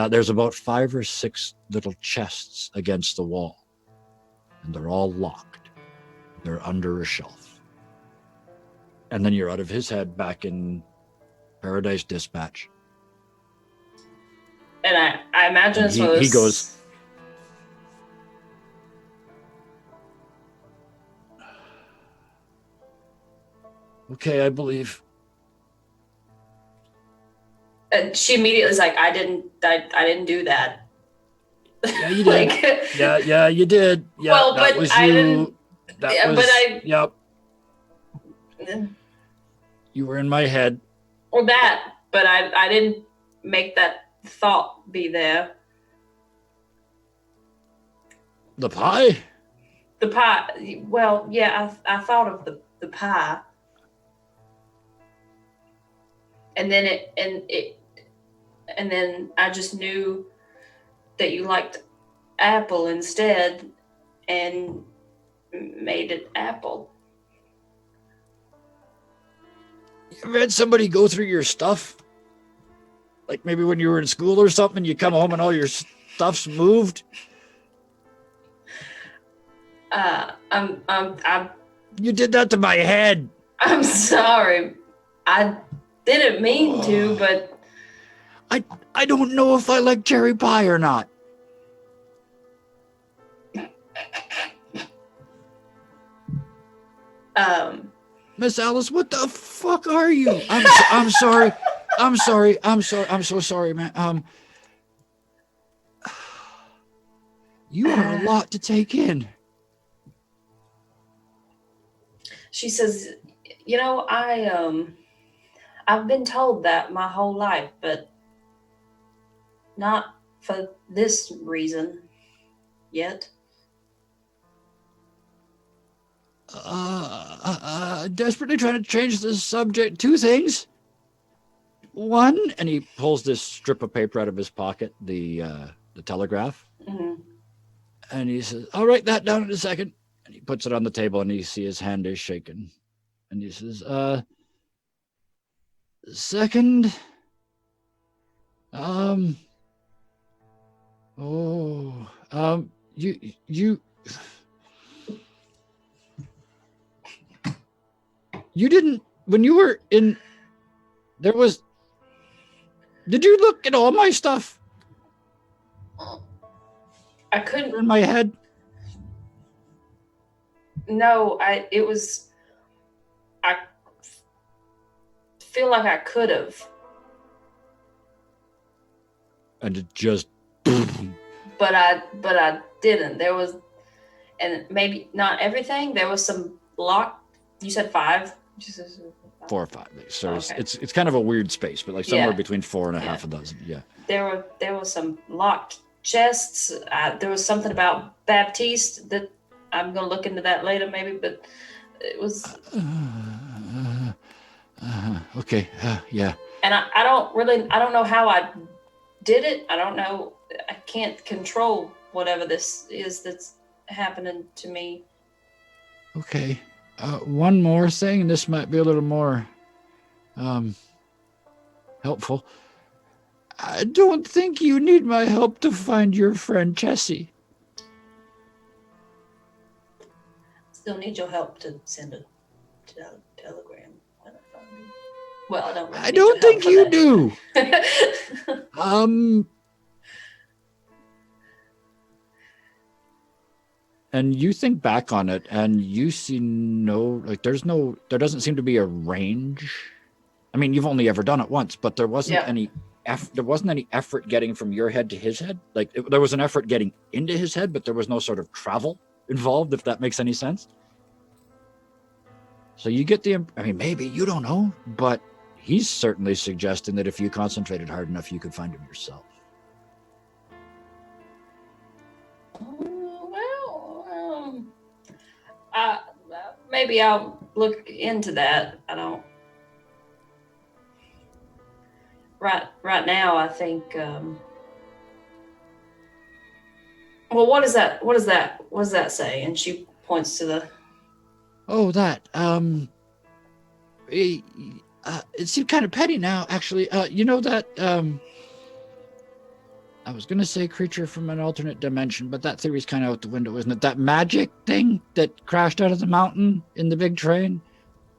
Speaker 2: There's about 5 or 6 little chests against the wall, and they're all locked. They're under a shelf. And then you're out of his head, back in Paradise Dispatch.
Speaker 4: And I imagine it's one of those...
Speaker 2: He goes, okay, I believe.
Speaker 4: And she immediately is like, I didn't do that.
Speaker 2: Yeah, you did.
Speaker 4: Like,
Speaker 2: yeah, you did. Yeah,
Speaker 4: well,
Speaker 2: that
Speaker 4: but
Speaker 2: was
Speaker 4: I
Speaker 2: you.
Speaker 4: didn't.
Speaker 2: That
Speaker 4: Yeah,
Speaker 2: was,
Speaker 4: but I.
Speaker 2: Yep. You were in my head.
Speaker 4: Well, that, but I didn't make that thought be there.
Speaker 2: The pie?
Speaker 4: The pie. Well, yeah, I thought of the pie. And then and then I just knew that you liked apple instead and made it apple.
Speaker 2: You ever had somebody go through your stuff? Like maybe when you were in school or something, you come home and all your stuff's moved? You did that to my head.
Speaker 4: I'm sorry. I didn't mean to, but
Speaker 2: I don't know if I like cherry pie or not. Miss Alice, what the fuck are you? I'm sorry. I'm so sorry, man. You are a lot to take in.
Speaker 4: She says, you know, I've been told that my whole life, but not for this reason yet.
Speaker 2: Desperately trying to change the subject. 2 things. One, and he pulls this strip of paper out of his pocket, the telegraph.
Speaker 4: Mm-hmm.
Speaker 2: And he says, I'll write that down in a second. And he puts it on the table, and you see his hand is shaking. And he says, second, you didn't, when you were in, did you look at all my stuff?
Speaker 4: I couldn't.
Speaker 2: In my head?
Speaker 4: No, I feel like I could have.
Speaker 2: And it just...
Speaker 4: But I didn't. There was, and maybe not everything. There was some locked. You said 5?
Speaker 2: 4 or 5. So
Speaker 4: okay.
Speaker 2: it's kind of a weird space, but like somewhere between 4 and a half a dozen. Yeah.
Speaker 4: There were some locked chests. There was something about Baptiste that I'm gonna look into that later, maybe. But it was.
Speaker 2: Okay. Yeah.
Speaker 4: And I don't know how I did it. I don't know. I can't control whatever this is that's happening to me.
Speaker 2: Okay. One more thing, and this might be a little more helpful. I don't think you need my help to find your friend Jessie.
Speaker 4: still need your help to send a telegram when I find him. Well, I don't. Really
Speaker 2: I don't think you do.
Speaker 4: do.
Speaker 2: And you think back on it, and you see there doesn't seem to be a range. I mean, you've only ever done it once, but there wasn't any effort getting from your head to his head. Like there was an effort getting into his head, but there was no sort of travel involved, if that makes any sense. So you get maybe, you don't know, but he's certainly suggesting that if you concentrated hard enough, you could find him yourself.
Speaker 4: Maybe I'll look into that. I don't. Right now, I think. Well, what does that say? And she points to the.
Speaker 2: Oh, that. It seemed kind of petty now, actually. You know that. I was going to say creature from an alternate dimension, but that theory's kind of out the window, isn't it? That magic thing that crashed out of the mountain in the big train?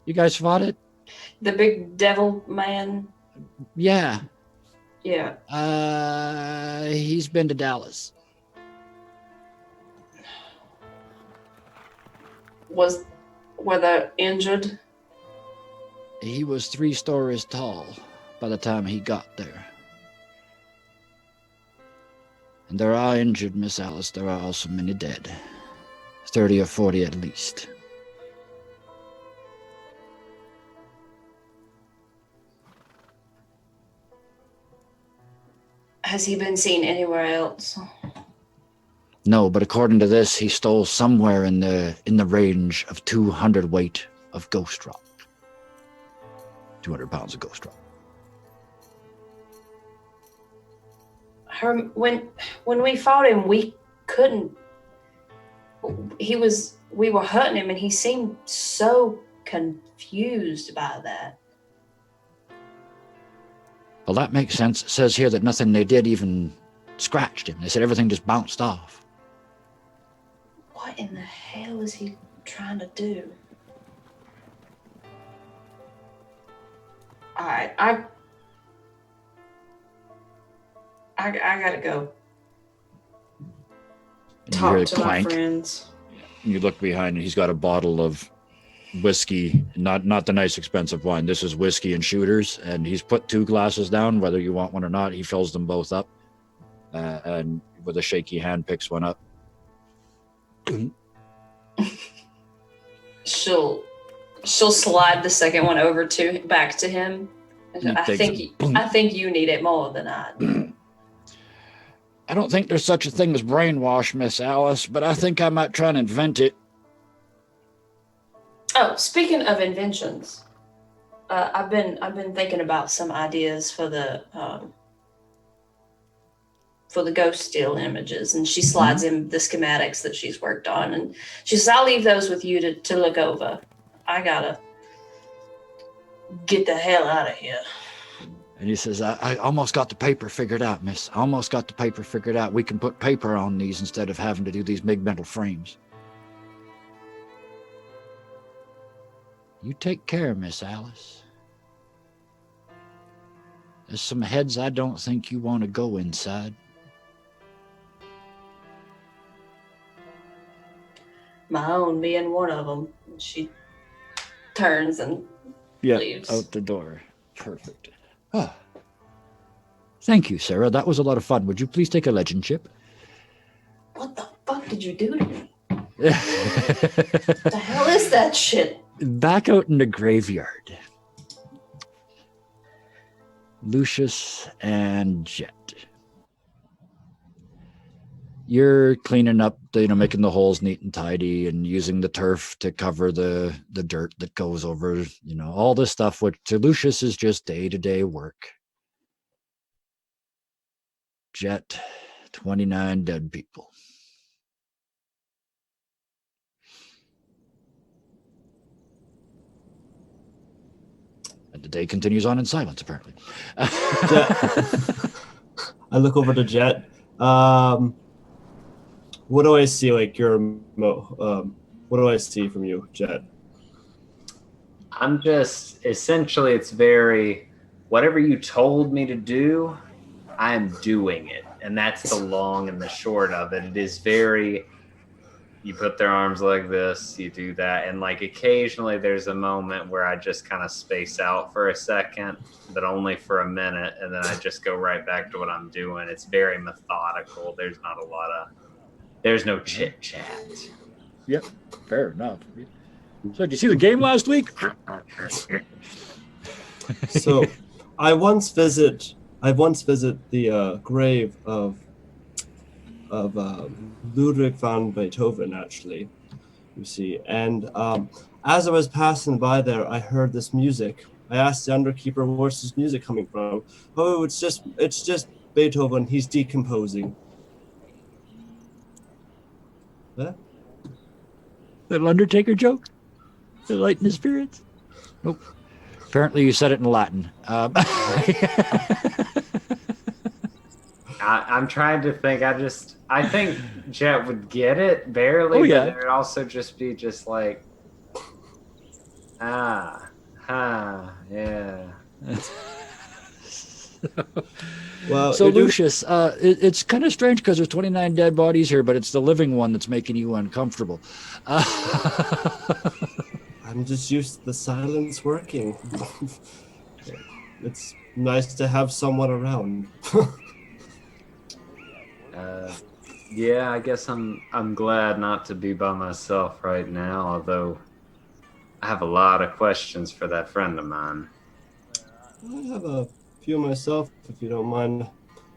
Speaker 2: You guys fought it?
Speaker 4: The big devil man?
Speaker 2: Yeah.
Speaker 4: Yeah.
Speaker 2: He's been to Dallas.
Speaker 4: Were they injured?
Speaker 2: He was 3 stories tall by the time he got there. And there are injured, Miss Alice. There are also many dead. 30 or 40 at least.
Speaker 4: Has he been seen anywhere else?
Speaker 2: No, but according to this, he stole somewhere in the range of 200 weight of ghost rock. 200 pounds of ghost rock.
Speaker 4: When we fought him, we couldn't. We were hurting him, and he seemed so confused by that.
Speaker 2: Well, that makes sense. It says here that nothing they did even scratched him. They said everything just bounced off.
Speaker 4: What in the hell is he trying to do? All right, I gotta go talk to my friends.
Speaker 2: You look behind, and he's got a bottle of whiskey, not the nice expensive wine. This is whiskey and shooters, and he's put 2 glasses down. Whether you want one or not, he fills them both up, and with a shaky hand picks one up.
Speaker 4: She'll slide the second one over back to him. I think you need it more than I do.
Speaker 2: I don't think there's such a thing as brainwash, Miss Alice, but I think I might try and invent it.
Speaker 4: Oh, speaking of inventions, I've been thinking about some ideas for the ghost still images, and she slides in the schematics that she's worked on, and she says, "I'll leave those with you to look over. I gotta get the hell out of here."
Speaker 2: And he says, I almost got the paper figured out, miss. Almost got the paper figured out. We can put paper on these instead of having to do these big metal frames. You take care, Miss Alice. There's some heads I don't think you want to go inside.
Speaker 4: My own being one of them. She turns and leaves.
Speaker 2: Out the door. Perfect. Oh. Thank you, Sarah. That was a lot of fun. Would you please take a legend chip?
Speaker 4: What the fuck did you do to me? What the hell is that shit?
Speaker 2: Back out in the graveyard. Lucius and Jett. You're cleaning up, making the holes neat and tidy and using the turf to cover the dirt that goes over, all this stuff, which to Lucius is just day-to-day work. Jett, 29 dead people. And the day continues on in silence, apparently.
Speaker 6: I look over to Jett. What do I see? Like what What do I see from you, Jett?
Speaker 5: I'm just essentially, it's very, whatever you told me to do, I'm doing it. And that's the long and the short of it. It is very, you put their arms like this, you do that. And like occasionally there's a moment where I just kind of space out for a second, but only for a minute. And then I just go right back to what I'm doing. It's very methodical. There's not a lot of, there's no chit chat.
Speaker 2: Yep, fair enough. So, did you see the game last week?
Speaker 6: So, I once visit the grave of Ludwig van Beethoven, actually. You see, and as I was passing by there, I heard this music. I asked the underkeeper, "Where's this music coming from?" "Oh, it's just Beethoven. He's decomposing." Huh?
Speaker 2: Little Undertaker joke? To lighten his spirits? Nope. Apparently you said it in Latin.
Speaker 5: I'm trying to think. I think Jett would get it barely,
Speaker 2: Oh, yeah.
Speaker 5: but it would also just be just like, yeah.
Speaker 6: Well,
Speaker 2: So Lucius, it's kind of strange because there's 29 dead bodies here, but it's the living one that's making you uncomfortable.
Speaker 6: I'm just used to the silence working. It's nice to have someone around.
Speaker 5: Yeah, I guess I'm glad not to be by myself right now, although I have a lot of questions for that friend of mine.
Speaker 6: I have a few myself, if you don't mind,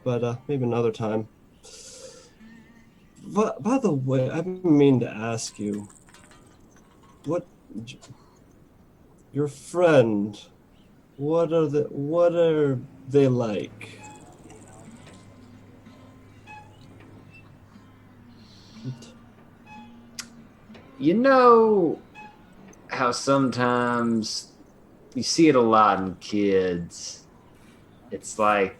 Speaker 6: but maybe another time. But, by the way, I mean to ask you, your friend, what are they like?
Speaker 5: You know how sometimes you see it a lot in kids. It's like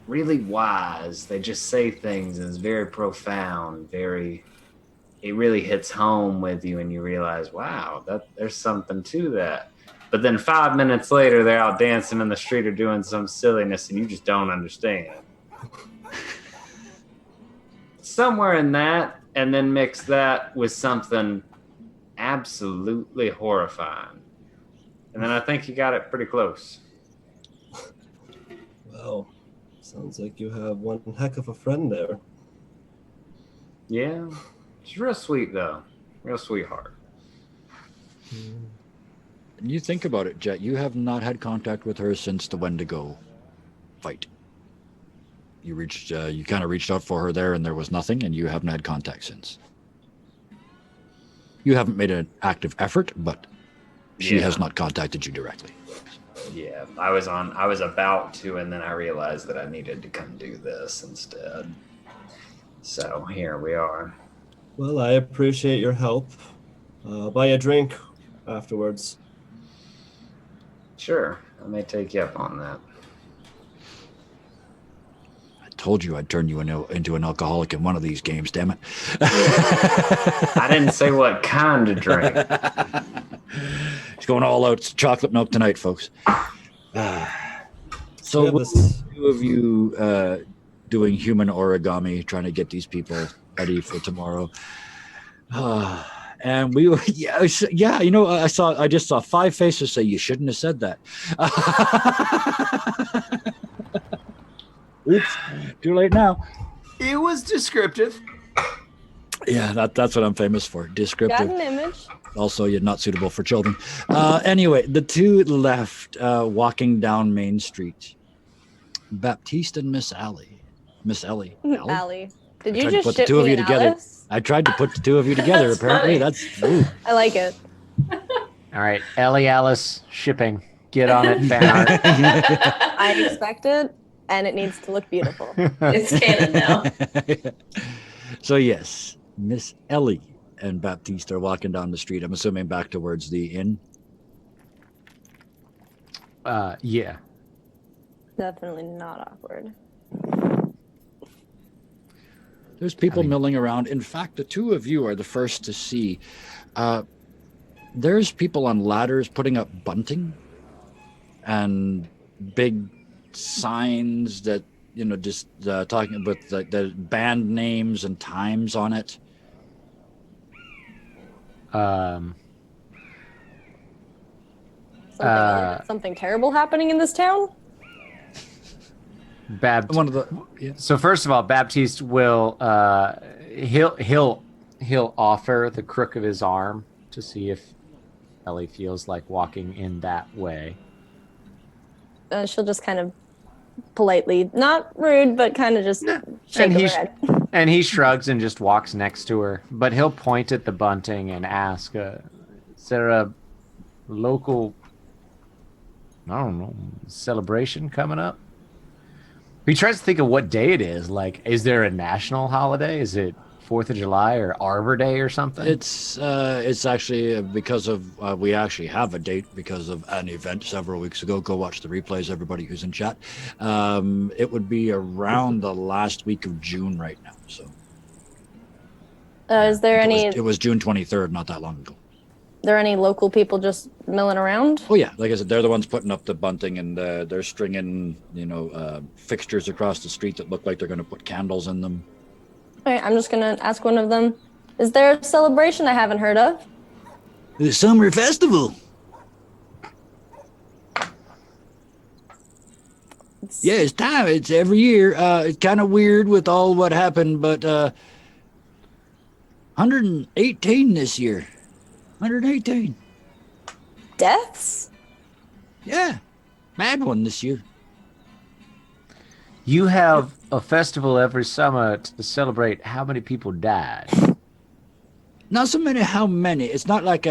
Speaker 5: really wise. They just say things and it's very profound, it really hits home with you and you realize, wow, there's something to that. But then 5 minutes later, they're out dancing in the street or doing some silliness and you just don't understand. Somewhere in that, and then mix that with something absolutely horrifying. And then I think you got it pretty close.
Speaker 6: Well, sounds like you have one heck of a friend there.
Speaker 5: Yeah, she's real sweet though. Real sweetheart.
Speaker 2: You think about it, Jett. You have not had contact with her since the Wendigo fight. You kind of reached out for her there, and there was nothing, and you haven't had contact since. You haven't made an active effort, but she has not contacted you directly.
Speaker 5: Yeah, I was about to, and then I realized that I needed to come do this instead. So here we are.
Speaker 6: Well, I appreciate your help. Buy a drink afterwards.
Speaker 5: Sure, I may take you up on that.
Speaker 2: I told you I'd turn you into an alcoholic in one of these games, damn it.
Speaker 5: I didn't say what kind of drink.
Speaker 2: He's going all out. It's chocolate milk tonight, folks. So with the two of you doing human origami, trying to get these people ready for tomorrow. And we were, you know, I just saw 5 faces say you shouldn't have said that. Oops, too late now.
Speaker 1: It was descriptive.
Speaker 2: Yeah, that's what I'm famous for. Descriptive.
Speaker 7: Got an image.
Speaker 2: Also, you're not suitable for children. Anyway, the two left walking down Main Street. Baptiste and Miss Ellie. Miss Ellie.
Speaker 7: Allie. Did
Speaker 2: I
Speaker 7: you
Speaker 2: tried to
Speaker 7: just
Speaker 2: put the
Speaker 7: ship
Speaker 2: two of
Speaker 7: me
Speaker 2: you
Speaker 7: and
Speaker 2: together.
Speaker 7: Alice?
Speaker 2: I tried to put the two of you together.
Speaker 4: That's
Speaker 2: Apparently,
Speaker 4: funny.
Speaker 7: I like it.
Speaker 3: All right, Ellie, Alice, shipping. Get on it, fan art.
Speaker 7: I expect it, and it needs to look beautiful.
Speaker 4: It's canon now.
Speaker 2: So yes, Miss Ellie and Baptiste are walking down the street. I'm assuming back towards the inn.
Speaker 3: Yeah.
Speaker 7: Definitely not awkward.
Speaker 2: There's people milling around. In fact, the two of you are the first to see. There's people on ladders putting up bunting and big signs that, just talking about the band names and times on it.
Speaker 7: Something terrible happening in this town?
Speaker 3: So first of all, Baptiste will he'll offer the crook of his arm to see if Ellie feels like walking in that way.
Speaker 7: She'll just kind of politely, not rude, but kind of just shake her head.
Speaker 3: And he shrugs and just walks next to her. But he'll point at the bunting and ask, is there a local, I don't know, celebration coming up? He tries to think of what day it is. Like, is there a national holiday? Is it 4th of July or Arbor Day or something?
Speaker 2: It's actually because of we actually have a date because of an event several weeks ago. Go watch the replays, everybody who's in chat. It would be around the last week of June right now. So,
Speaker 7: is there any?
Speaker 2: It was June 23rd, not that long ago.
Speaker 7: There any local people just milling around?
Speaker 2: Oh yeah, like I said, they're the ones putting up the bunting, and they're stringing, fixtures across the street that look like they're going to put candles in them.
Speaker 7: All right, I'm just going to ask one of them. Is there a celebration I haven't heard of?
Speaker 2: The summer festival. Yeah, it's time. It's every year. It's kind of weird with all what happened, but 118 this year. 118.
Speaker 7: Deaths?
Speaker 2: Yeah, bad one this year.
Speaker 3: You have a festival every summer to celebrate how many people died.
Speaker 2: Not so many how many. It's not like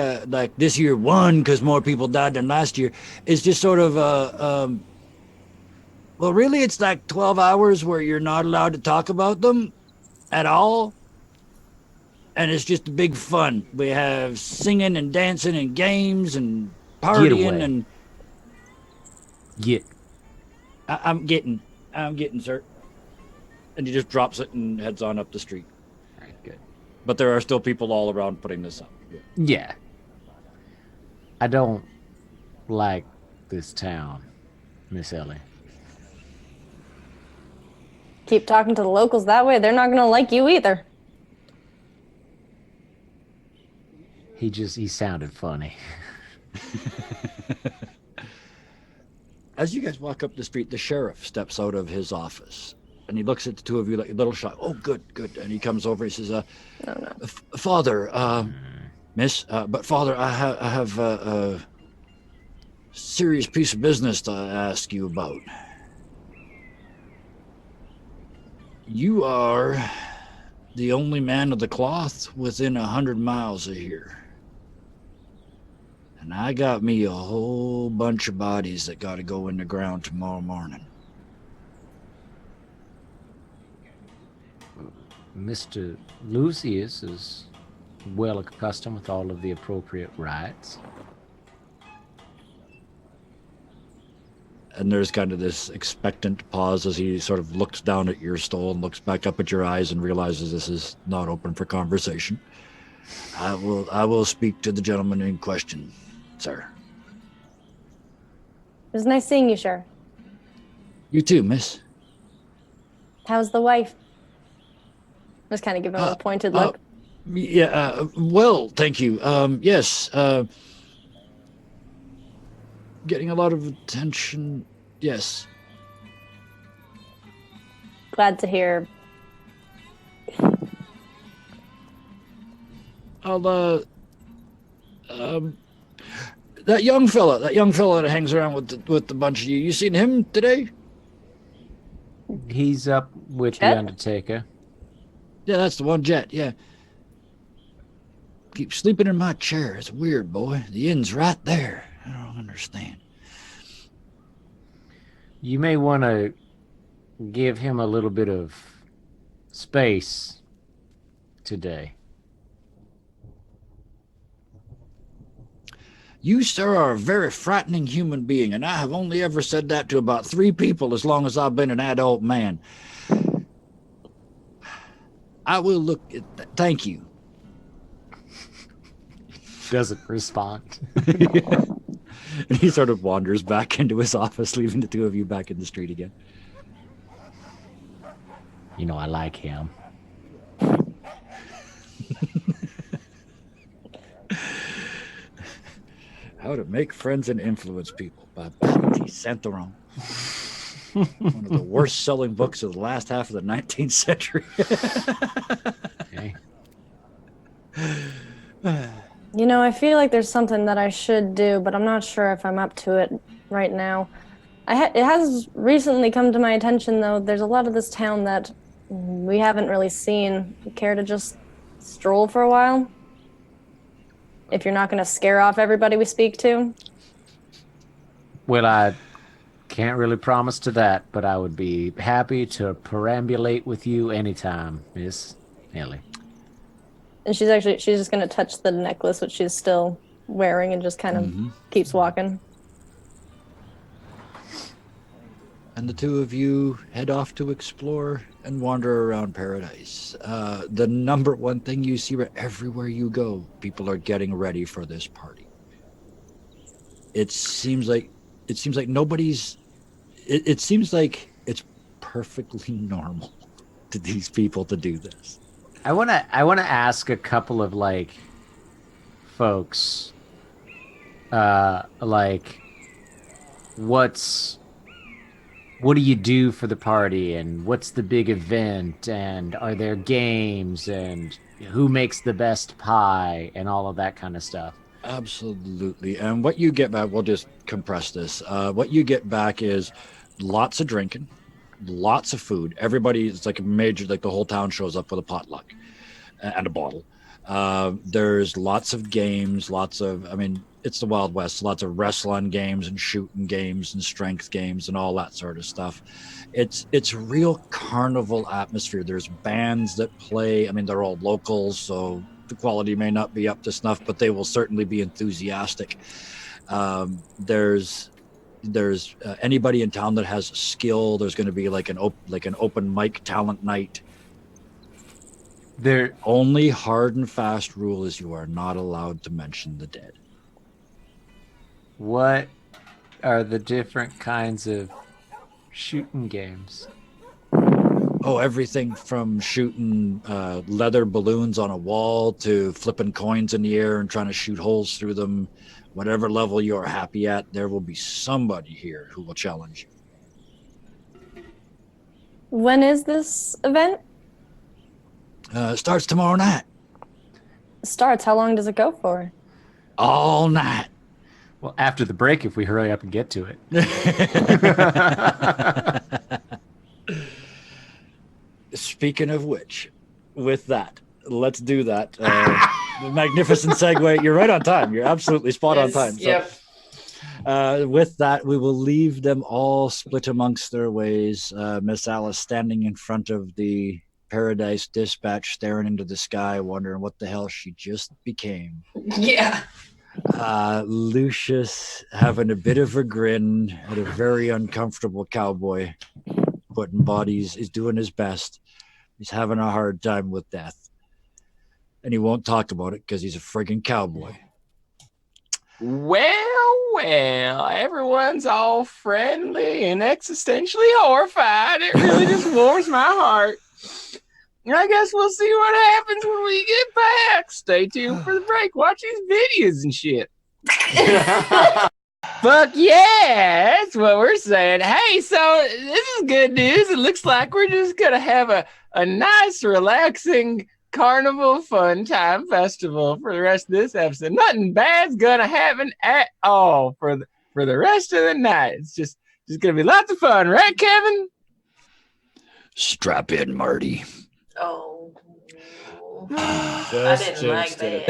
Speaker 2: this year one because more people died than last year. It's just sort of well, really, it's like 12 hours where you're not allowed to talk about them at all. And it's just a big fun. We have singing and dancing and games and partying and I'm getting, sir. And he just drops it and heads on up the street.
Speaker 3: All right, good.
Speaker 2: But there are still people all around putting this up.
Speaker 3: Yeah. I don't like this town, Miss Ellie.
Speaker 7: Keep talking to the locals that way. They're not going to like you either.
Speaker 3: He sounded funny.
Speaker 2: As you guys walk up the street, the sheriff steps out of his office and he looks at the two of you like a little shocked. Oh, good. And he comes over. He says,
Speaker 7: No.
Speaker 2: Father, miss, but Father, I have a serious piece of business to ask you about. You are the only man of the cloth within 100 miles of here. And I got me a whole bunch of bodies that got to go in the ground tomorrow morning.
Speaker 3: Mr. Lucius is well accustomed with all of the appropriate rites.
Speaker 2: And there's kind of this expectant pause as he sort of looks down at your stole and looks back up at your eyes and realizes this is not open for conversation. I will speak to the gentleman in question, sir.
Speaker 7: It was nice seeing you, Sheriff.
Speaker 2: You too, miss.
Speaker 7: How's the wife? Just kind of give him a pointed look.
Speaker 2: Well, thank you. Yes, getting a lot of attention. Yes.
Speaker 7: Glad to hear.
Speaker 2: I'll, that young fella that hangs around with the bunch of you. You seen him today?
Speaker 3: He's up with
Speaker 7: Jett?
Speaker 3: the Undertaker.
Speaker 2: Yeah, that's the one, Jett. Yeah. Keep sleeping in my chair. It's weird, boy. The end's right there. I don't understand.
Speaker 3: You may want to give him a little bit of space today.
Speaker 2: You, sir, are a very frightening human being, and I have only ever said that to about 3 people as long as I've been an adult man. I will look at that. Thank you.
Speaker 3: Doesn't respond.
Speaker 2: And he sort of wanders back into his office, leaving the two of you back in the street again.
Speaker 3: You know, I like him.
Speaker 2: How to Make Friends and Influence People by Baptiste and Ellie. One of the worst selling books of the last half of the 19th century.
Speaker 3: Okay.
Speaker 7: You know, I feel like there's something that I should do, but I'm not sure if I'm up to it right now. It has recently come to my attention, though, there's a lot of this town that we haven't really seen. Care to just stroll for a while? If you're not going to scare off everybody we speak to?
Speaker 3: Well, I can't really promise to that, but I would be happy to perambulate with you anytime, Miss Ellie.
Speaker 7: And she's just going to touch the necklace, which she's still wearing, and just kind of keeps walking.
Speaker 2: And the two of you head off to explore and wander around paradise. The number one thing you see everywhere you go, people are getting ready for this party. It seems like nobody's. It seems like it's perfectly normal to these people to do this.
Speaker 3: I wanna ask a couple of like folks, like what do you do for the party, and what's the big event, and are there games, and who makes the best pie, and all of that kind of stuff.
Speaker 2: Absolutely. And what you get back, we'll just compress this. What you get back is lots of drinking, lots of food. Everybody, it's like a major, like the whole town shows up with a potluck and a bottle. There's lots of games, it's the Wild West, lots of wrestling games and shooting games and strength games and all that sort of stuff. It's a real carnival atmosphere. There's bands that play. They're all locals, so the quality may not be up to snuff, but they will certainly be enthusiastic. There's anybody in town that has skill. There's going to be like an open mic talent night. Their only hard and fast rule is you are not allowed to mention the dead.
Speaker 3: What are the different kinds of shooting games?
Speaker 2: Oh, everything from shooting leather balloons on a wall to flipping coins in the air and trying to shoot holes through them. Whatever level you're happy at, there will be somebody here who will challenge you.
Speaker 7: When is this event?
Speaker 2: Starts tomorrow night.
Speaker 7: Starts? How long does it go for?
Speaker 2: All night.
Speaker 3: Well, after the break, if we hurry up and get to it.
Speaker 2: Speaking of which, with that, let's do that. Magnificent segue. You're right on time. You're absolutely spot on time. So, with that, we will leave them all split amongst their ways. Miss Alice standing in front of the Paradise Dispatch, staring into the sky, wondering what the hell she just became.
Speaker 4: Yeah.
Speaker 2: Lucius having a bit of a grin at a very uncomfortable cowboy putting bodies. He's doing his best. He's having a hard time with death, and he won't talk about it because he's a friggin' cowboy.
Speaker 1: Well, everyone's all friendly and existentially horrified. It really just warms my heart. I guess we'll see what happens when we get back. Stay tuned for the break. Watch these videos and shit. Fuck yeah, that's what we're saying. Hey, so this is good news. It looks like we're just going to have a nice, relaxing carnival fun time festival for the rest of this episode. Nothing bad's going to happen at all for the rest of the night. It's just going to be lots of fun. Right, Kevin?
Speaker 2: Strap in, Marty.
Speaker 4: Oh.
Speaker 6: I
Speaker 4: didn't like that.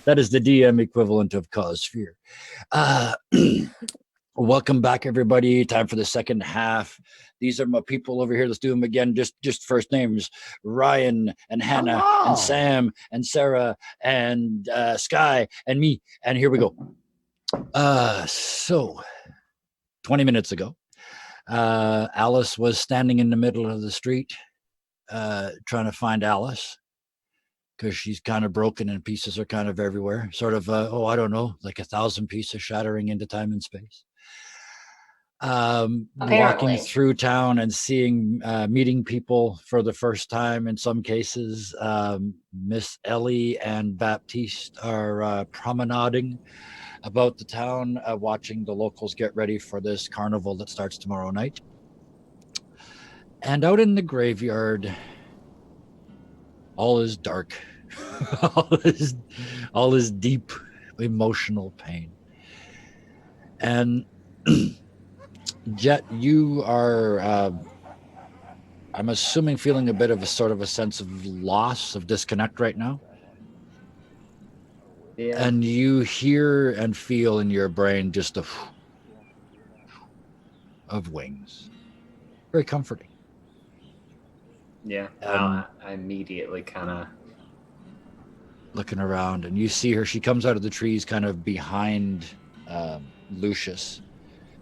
Speaker 2: That is the DM equivalent of cause fear. Welcome back, everybody. Time for the second half. These are my people over here. Let's do them again. Just first names: Ryan and Hannah and Sam and Sarah and Sky and me. And here we go. So 20 minutes ago, Alice was standing in the middle of the street trying to find Alice because she's kind of broken and pieces are kind of everywhere. Sort of, I don't know, like 1,000 pieces shattering into time and space. Walking through town and seeing, meeting people for the first time in some cases. Miss Ellie and Baptiste are promenading about the town, watching the locals get ready for this carnival that starts tomorrow night. And out in the graveyard, all is dark. all is deep emotional pain. And Jett, you are, I'm assuming, feeling a bit of a sort of a sense of loss, of disconnect right now.
Speaker 5: Yeah.
Speaker 2: And you hear and feel in your brain just a of wings. Very comforting.
Speaker 5: Yeah. I immediately kind of
Speaker 2: looking around, and you see her. She comes out of the trees kind of behind Lucius,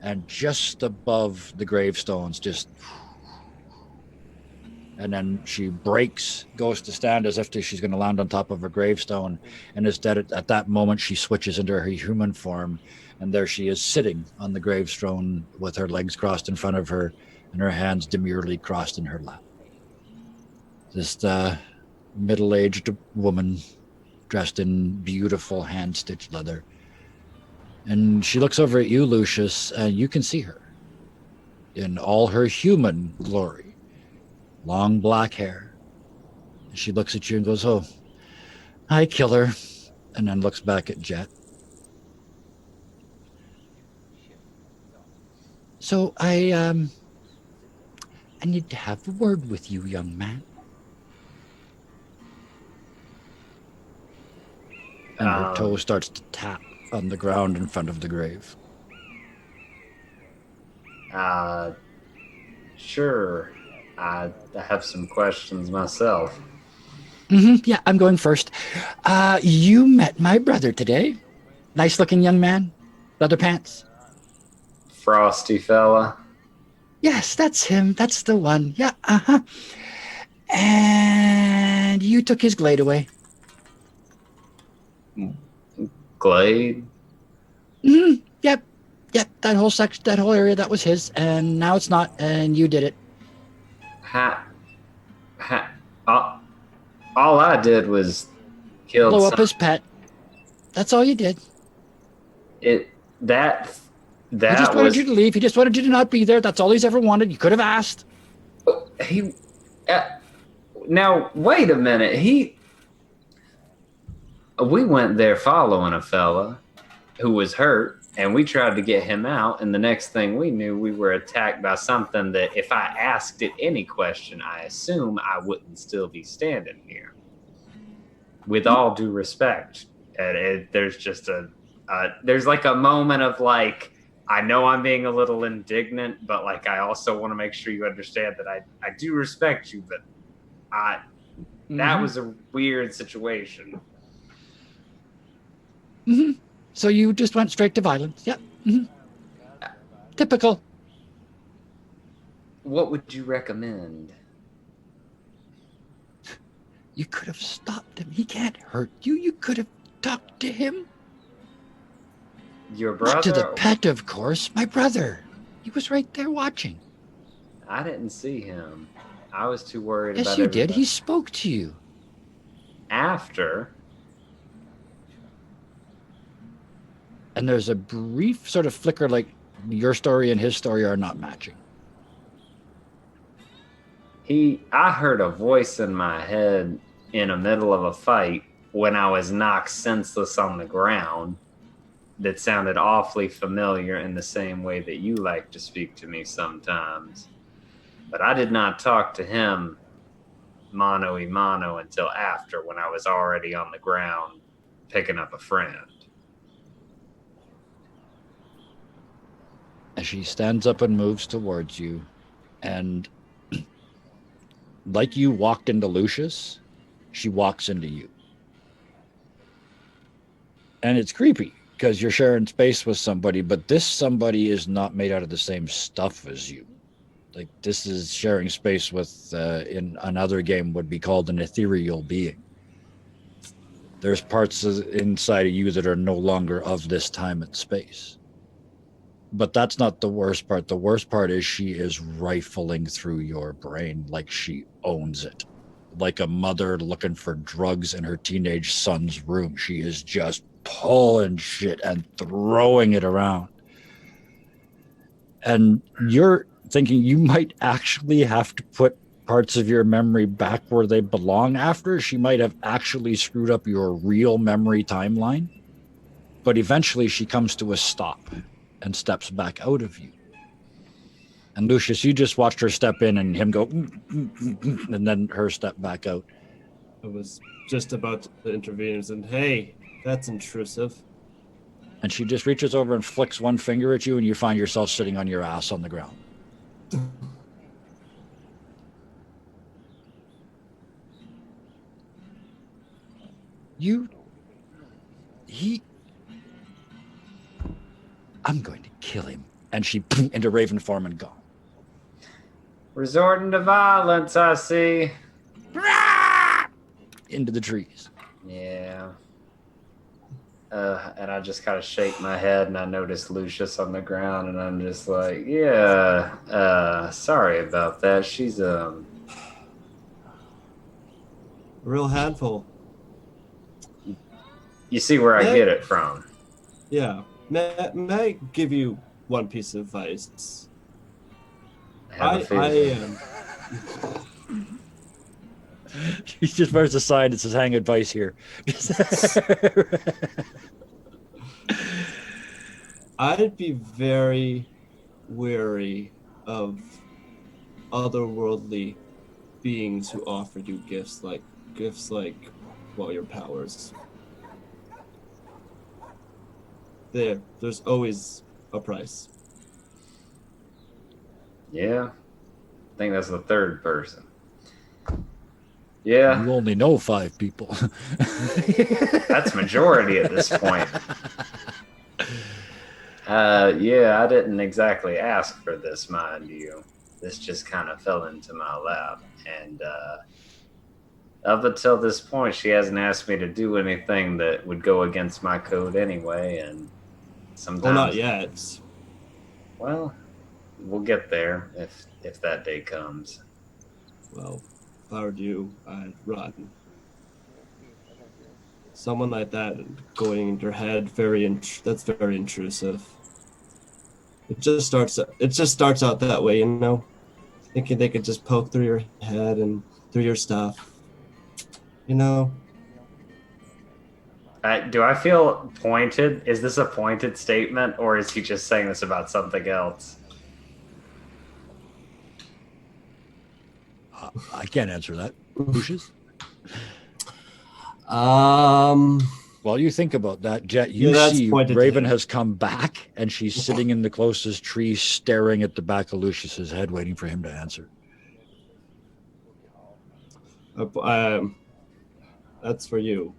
Speaker 2: and just above the gravestones, just, and then she breaks, goes to stand as if she's going to land on top of a gravestone, and instead at that moment she switches into her human form, and there she is sitting on the gravestone with her legs crossed in front of her and her hands demurely crossed in her lap. This middle-aged woman dressed in beautiful hand-stitched leather. And she looks over at you, Lucius, and you can see her in all her human glory. Long black hair. And she looks at you and goes, "Oh, hi, killer," and then looks back at Jett. "So I need to have a word with you, young man." And her toe starts to tap on the ground in front of the grave.
Speaker 5: Sure. I have some questions myself.
Speaker 2: Yeah, I'm going first. You met my brother today. Nice looking young man. Leather pants.
Speaker 5: Frosty fella.
Speaker 2: Yes, that's him. That's the one. Yeah, uh-huh. And you took his glade away.
Speaker 5: Glade?
Speaker 2: Yep, that whole section, that whole area, that was his, and now it's not, and you did it.
Speaker 5: All I did was kill.
Speaker 2: Blow up his pet. That's all you did.
Speaker 5: That
Speaker 2: he just wanted you to leave. He just wanted you to not be there. That's all he's ever wanted. You could have asked.
Speaker 5: Now wait a minute. We went there following a fella who was hurt, and we tried to get him out, and the next thing we knew, we were attacked by something that if I asked it any question, I assume I wouldn't still be standing here. With all due respect, there's just there's like a moment of like, I know I'm being a little indignant, but like I also want to make sure you understand that I do respect you, but that was a weird situation.
Speaker 2: So you just went straight to violence. Yep. Typical.
Speaker 5: What would you recommend?
Speaker 2: You could have stopped him. He can't hurt you. You could have talked to him.
Speaker 5: Your brother?
Speaker 2: Not to the pet, of course. My brother. He was right there watching.
Speaker 5: I didn't see him. I was too worried about
Speaker 2: Yes, you did. He spoke to you.
Speaker 5: After?
Speaker 2: And there's a brief sort of flicker, like your story and his story are not matching.
Speaker 5: I heard a voice in my head in the middle of a fight when I was knocked senseless on the ground that sounded awfully familiar in the same way that you like to speak to me sometimes. But I did not talk to him mano-a-mano until after, when I was already on the ground picking up a friend.
Speaker 2: As she stands up and moves towards you, and like you walked into Lucius, she walks into you. And it's creepy because you're sharing space with somebody, but this somebody is not made out of the same stuff as you. Like, this is sharing space with, in another game would be called an ethereal being. There's parts inside of you that are no longer of this time and space. But that's not the worst part. The worst part is she is rifling through your brain like she owns it. Like a mother looking for drugs in her teenage son's room. She is just pulling shit and throwing it around. And you're thinking you might actually have to put parts of your memory back where they belong after. She might have actually screwed up your real memory timeline. But eventually she comes to a stop and steps back out of you. And Lucius, you just watched her step in and him go, and then her step back out.
Speaker 6: I was just about to intervene and said, hey, that's intrusive.
Speaker 2: And she just reaches over and flicks one finger at you, and you find yourself sitting on your ass on the ground. I'm going to kill him. And she into Raven form and gone.
Speaker 5: Resorting to violence, I see.
Speaker 2: Into the trees.
Speaker 5: Yeah. And I just kind of shake my head, and I notice Lucius on the ground, and I'm just like, yeah, sorry about that. She's
Speaker 6: a real handful.
Speaker 5: You see where I get it from.
Speaker 6: Yeah. May I give you one piece of advice?
Speaker 2: He just wears a sign that says hang advice here.
Speaker 6: I'd be very wary of otherworldly beings who offer you gifts like well, your powers. There's always a price.
Speaker 5: Yeah. I think that's the third person. Yeah.
Speaker 2: You only know 5 people.
Speaker 5: That's majority at this point. Yeah, I didn't exactly ask for this, mind you. This just kind of fell into my lap. And up until this point, she hasn't asked me to do anything that would go against my code anyway. And sometimes...
Speaker 6: Well, not yet.
Speaker 5: Well, we'll get there if that day comes.
Speaker 6: Well, if I were you, I'd run. Someone like that going into your head, that's very intrusive. It just starts out that way, you know? Thinking they could just poke through your head and through your stuff. You know?
Speaker 5: Do I feel pointed? Is this a pointed statement, or is he just saying this about something else?
Speaker 2: I can't answer that. Lucius? While you think about that, Jett, you see Raven has come back, and she's sitting in the closest tree, staring at the back of Lucius's head, waiting for him to answer.
Speaker 6: That's for you.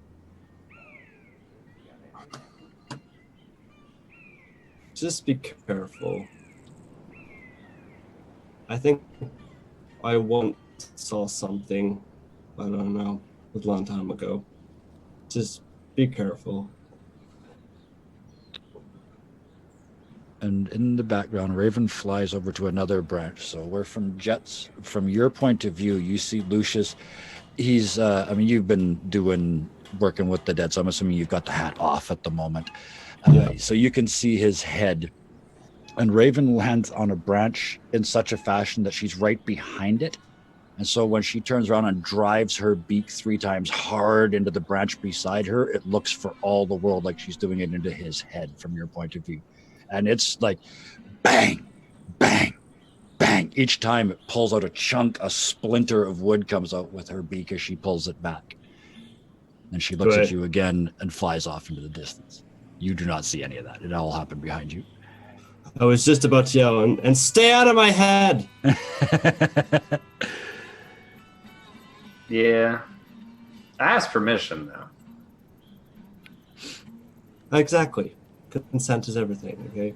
Speaker 6: Just be careful. I think I once saw something, I don't know, a long time ago. Just be careful.
Speaker 2: And in the background, Raven flies over to another branch. So we're from your point of view, you see Lucius. He's, you've been working with the dead, so I'm assuming you've got the hat off at the moment.
Speaker 6: Yeah.
Speaker 2: So you can see his head. And Raven lands on a branch in such a fashion that she's right behind it. And so when she turns around and drives her beak 3 times hard into the branch beside her, it looks for all the world like she's doing it into his head from your point of view. And it's like bang, bang, bang. Each time it pulls out a splinter of wood comes out with her beak as she pulls it back. And she looks at you again and flies off into the distance. You do not see any of that. It all happened behind you.
Speaker 6: I was just about to yell, and stay out of my head!
Speaker 5: Yeah. I asked permission, though.
Speaker 6: Exactly. Consent is everything, okay?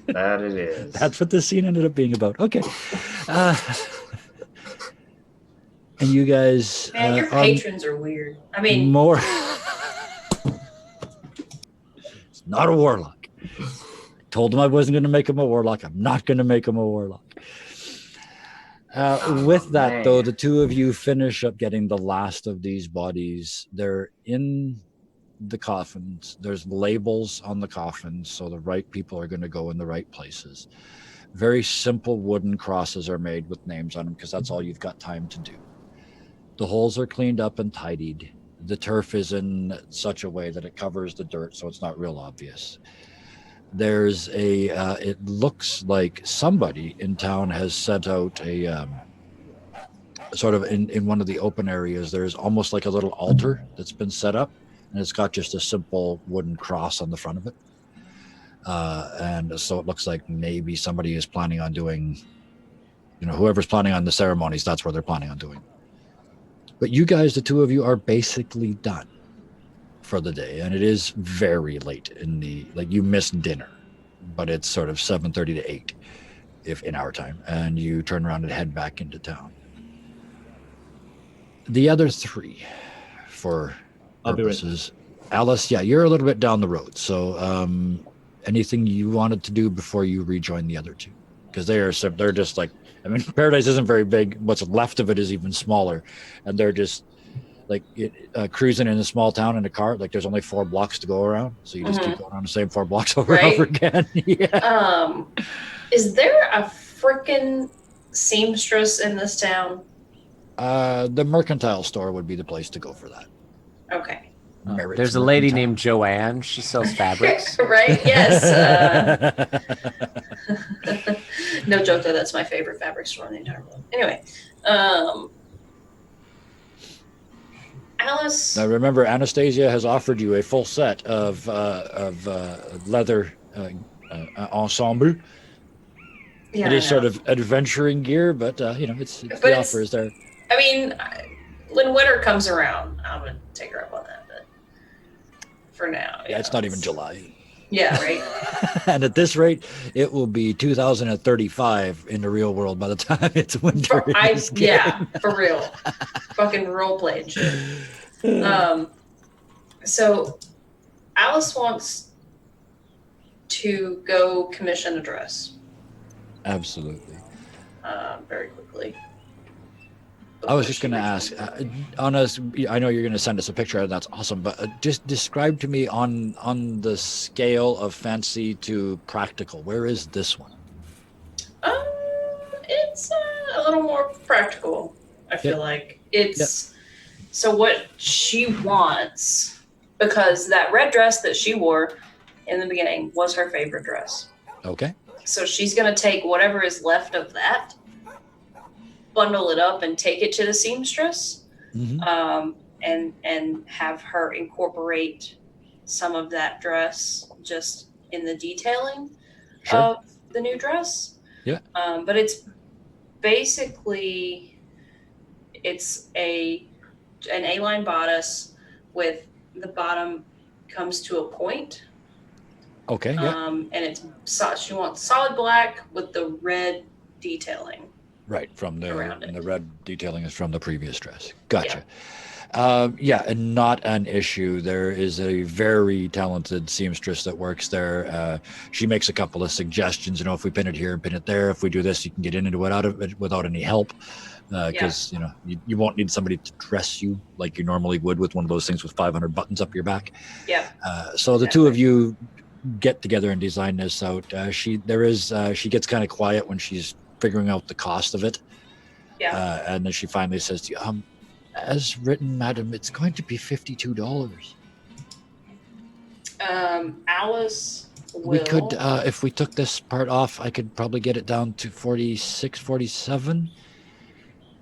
Speaker 5: That it is.
Speaker 2: That's what this scene ended up being about. Okay. And you guys
Speaker 4: Man, your patrons are weird. I mean,
Speaker 2: more. It's not a warlock. I told him I wasn't going to make him a warlock. I'm not going to make him a warlock. With that, though, the two of you finish up getting the last of these bodies. They're in the coffins. There's labels on the coffins, so the right people are going to go in the right places. Very simple wooden crosses are made with names on them because that's all you've got time to do. The holes are cleaned up and tidied. The turf is in such a way that it covers the dirt, so it's not real obvious. There's it looks like somebody in town has set out a sort of in one of the open areas. There's almost like a little altar that's been set up, and it's got just a simple wooden cross on the front of it. And so it looks like maybe somebody is planning on doing, whoever's planning on the ceremonies, that's where they're planning on doing. But you guys, the two of you, are basically done for the day, and it is very late in you missed dinner, but it's sort of 7:30 to 8 if in our time, and you turn around and head back into town. The other three, for purposes, Alice, yeah, you're a little bit down the road, so anything you wanted to do before you rejoin the other two? Because they're just like, Paradise isn't very big. What's left of it is even smaller, and they're just cruising in a small town in a car. Like there's only 4 blocks to go around, so you just keep going on the same 4 blocks over and over again. Yeah.
Speaker 4: Is there a freaking seamstress in this town?
Speaker 2: The mercantile store would be the place to go for that.
Speaker 4: Okay.
Speaker 3: There's a lady named Joanne. She sells fabrics.
Speaker 4: Right? Yes. No joke, though. That's my favorite fabric store in the entire world. Anyway, Alice.
Speaker 2: Now remember, Anastasia has offered you a full set of leather ensemble.
Speaker 4: Yeah,
Speaker 2: it is sort of adventuring gear, but the offer is there.
Speaker 4: I mean, when winter comes around, I'm gonna take her up on that. But for now,
Speaker 2: yeah, it's not even July.
Speaker 4: Yeah, right.
Speaker 2: And at this rate, it will be 2035 in the real world by the time it's winter.
Speaker 4: Yeah, for real. Fucking role playing shit. So Alice wants to go commission a dress.
Speaker 2: Absolutely.
Speaker 4: Very quickly.
Speaker 2: I was just going to ask, I know you're going to send us a picture, that's awesome, but just describe to me on the scale of fancy to practical, where is this one?
Speaker 4: It's a little more practical, I feel like. It's so what she wants, because that red dress that she wore in the beginning was her favorite dress.
Speaker 2: Okay.
Speaker 4: So she's going to take whatever is left of that, bundle it up and take it to the seamstress, and have her incorporate some of that dress just in the detailing of the new dress. Yeah. But it's basically an A-line bodice with the bottom comes to a point.
Speaker 2: Okay. Yeah.
Speaker 4: And she wants solid black with the red detailing.
Speaker 2: Right, and the red detailing is from the previous dress. Gotcha. Yeah. And not an issue. There is a very talented seamstress that works there. She makes a couple of suggestions. If we pin it here and pin it there, if we do this, you can get in and out of it without any help. Because you won't need somebody to dress you like you normally would with one of those things with 500 buttons up your back.
Speaker 4: Yeah.
Speaker 2: So the two of you get together and design this out. She gets kind of quiet when she's figuring out the cost of it. Yeah. And then she finally says to you, as written, madam, it's going to be $52.
Speaker 4: Alice will...
Speaker 2: We could, if we took this part off, I could probably get it down to 46, 47.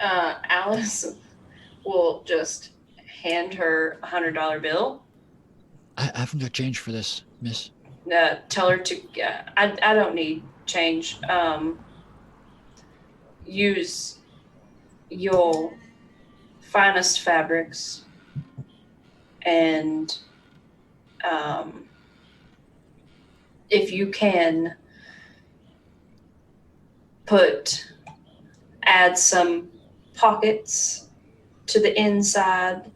Speaker 4: Alice will just hand her $100 bill.
Speaker 2: I haven't got change for this, miss.
Speaker 4: Tell her to... I don't need change. Use your finest fabrics and if you can add some pockets to the inside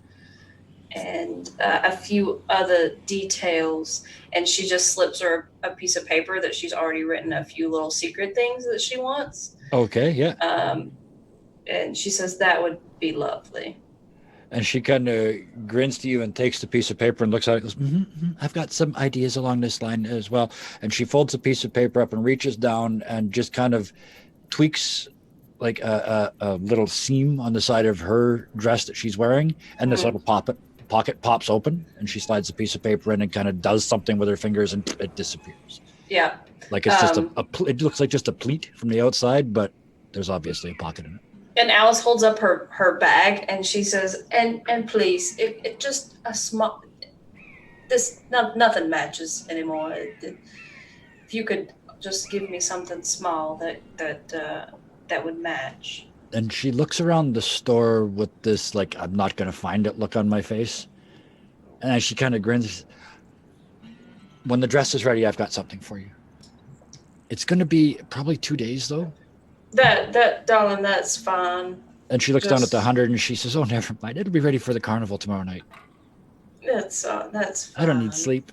Speaker 4: and a few other details. And she just slips her a piece of paper that she's already written a few little secret things that she wants.
Speaker 2: Okay, yeah.
Speaker 4: And she says that would be lovely.
Speaker 2: And she kind of grins to you and takes the piece of paper and looks at it and goes, I've got some ideas along this line as well. And she folds a piece of paper up and reaches down and just kind of tweaks like a little seam on the side of her dress that she's wearing. And this little pocket pops open and she slides a piece of paper in and kind of does something with her fingers and it disappears.
Speaker 4: Yeah.
Speaker 2: Like it's just it looks like just a pleat from the outside, but there's obviously a pocket in it.
Speaker 4: And Alice holds up her bag and she says, and please, it just a small, nothing matches anymore. If you could just give me something small that would match.
Speaker 2: And she looks around the store with this, like, I'm not going to find it look on my face. And she kind of grins. When the dress is ready, I've got something for you. It's going to be probably 2 days, though.
Speaker 4: That darling, that's fine.
Speaker 2: And she looks down at the 100 and she says, oh, never mind. It'll be ready for the carnival tomorrow night.
Speaker 4: That's fine.
Speaker 2: I don't need sleep.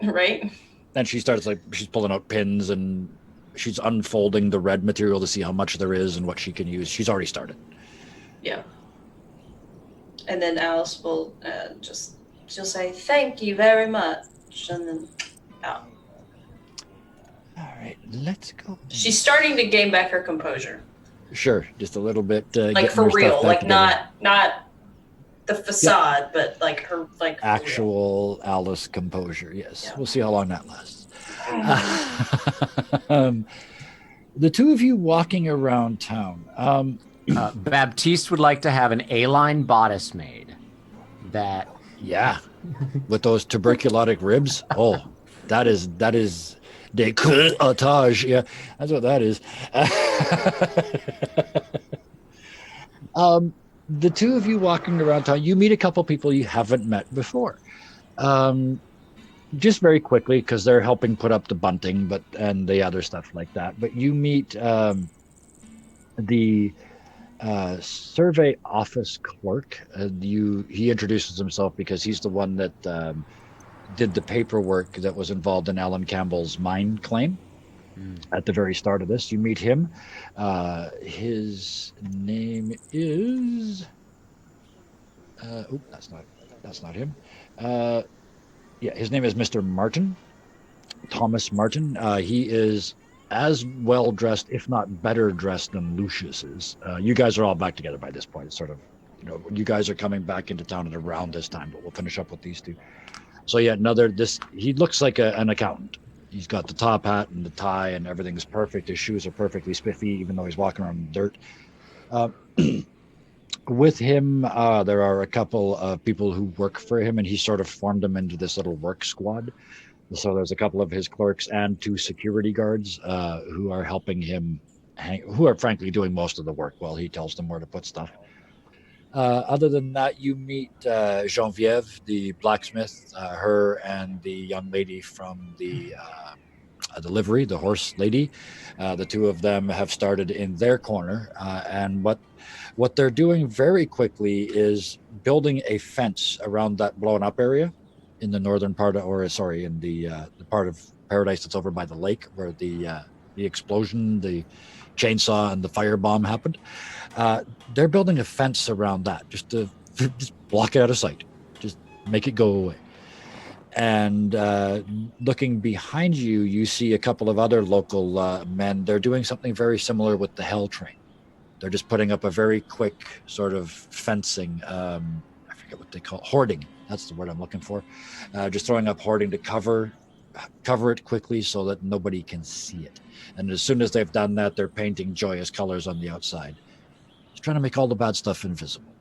Speaker 4: Right?
Speaker 2: And she starts, like, she's pulling out pins and she's unfolding the red material to see how much there is and what she can use. She's already started.
Speaker 4: Yeah. And then Alice will she'll say, thank you very much. And then out.
Speaker 2: All right, let's go.
Speaker 4: She's starting to gain back her composure.
Speaker 2: Sure, just a little bit.
Speaker 4: Like for real, like not the facade, but like her
Speaker 2: actual Alice composure. Yes,
Speaker 4: yeah.
Speaker 2: We'll see how long that lasts. The two of you walking around town.
Speaker 3: Baptiste would like to have an A-line bodice made.
Speaker 2: Yeah, with those tuberculotic ribs. Oh, that is décolletage. Yeah, that's what that is. The two of you walking around town, you meet a couple people you haven't met before. Just very quickly, because they're helping put up the bunting, and the other stuff like that. But you meet the survey office clerk. He introduces himself because he's the one that did the paperwork that was involved in Alan Campbell's mine claim at the very start of this. You meet him. His name is that's not him. His name is Mr. Martin, Thomas Martin. He is as well dressed, if not better dressed, than Lucius is. You guys are all back together by this point. It's sort of, you guys are coming back into town at around this time, but we'll finish up with these two. So yeah, he looks like an accountant. He's got the top hat and the tie and everything's perfect. His shoes are perfectly spiffy, even though he's walking around in dirt. With him, there are a couple of people who work for him, and he sort of formed them into this little work squad. So there's a couple of his clerks and 2 security guards who are helping him, who are frankly doing most of the work while he tells them where to put stuff. Other than that, you meet Geneviève, the blacksmith, her and the young lady from the livery, the horse lady. The two of them have started in their corner, and what they're doing very quickly is building a fence around that blown up area in the northern part in the part of Paradise that's over by the lake where the explosion, the chainsaw and the firebomb happened. They're building a fence around that just to block it out of sight, just make it go away. And looking behind you, you see a couple of other local men. They're doing something very similar with the Hell Train. They're just putting up a very quick sort of fencing. I forget what they call it. Hoarding. That's the word I'm looking for. Just throwing up hoarding to cover it quickly so that nobody can see it. And as soon as they've done that, they're painting joyous colors on the outside. Just trying to make all the bad stuff invisible.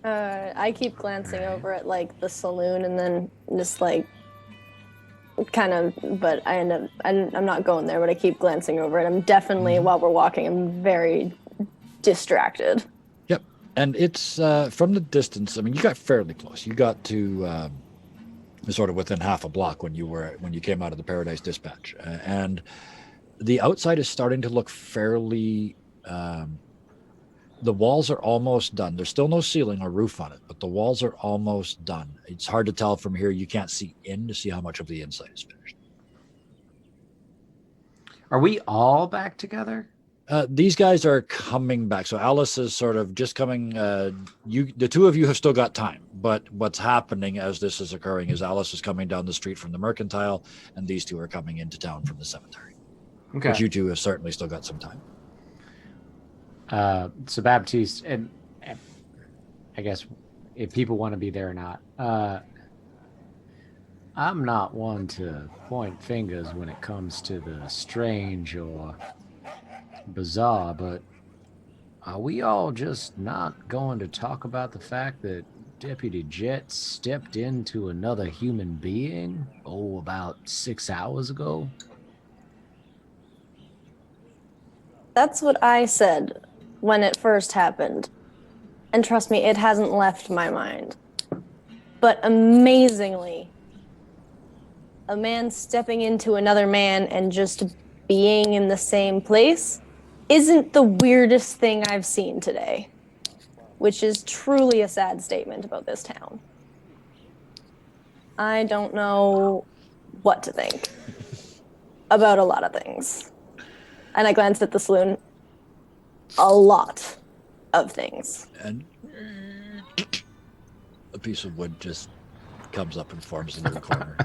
Speaker 7: I keep glancing over at like the saloon and then just like kind of, but I'm not going there, but I keep glancing over it. I'm definitely, while we're walking, I'm very distracted.
Speaker 2: Yep. And it's from the distance. I mean, you got fairly close. You got to sort of within half a block when you came out of the Paradise Dispatch, and the outside is starting to look fairly. The walls are almost done. There's still no ceiling or roof on it, but the walls are almost done. It's hard to tell from here. You can't see in to see how much of the inside is finished.
Speaker 3: Are we all back together?
Speaker 2: These guys are coming back. So Alice is sort of just coming. The two of you have still got time, but what's happening as this is occurring is Alice is coming down the street from the Mercantile, and these two are coming into town from the cemetery.
Speaker 3: Okay.
Speaker 2: But you two have certainly still got some time.
Speaker 3: So Baptiste, and I guess if people want to be there or not, I'm not one to point fingers when it comes to the strange or bizarre, but are we all just not going to talk about the fact that Deputy Jett stepped into another human being, about 6 hours ago?
Speaker 7: That's what I said when it first happened. And trust me, it hasn't left my mind. But amazingly, a man stepping into another man and just being in the same place isn't the weirdest thing I've seen today, which is truly a sad statement about this town. I don't know what to think about a lot of things. And I glanced at the saloon. A lot of things.
Speaker 2: And a piece of wood just comes up and forms into the corner.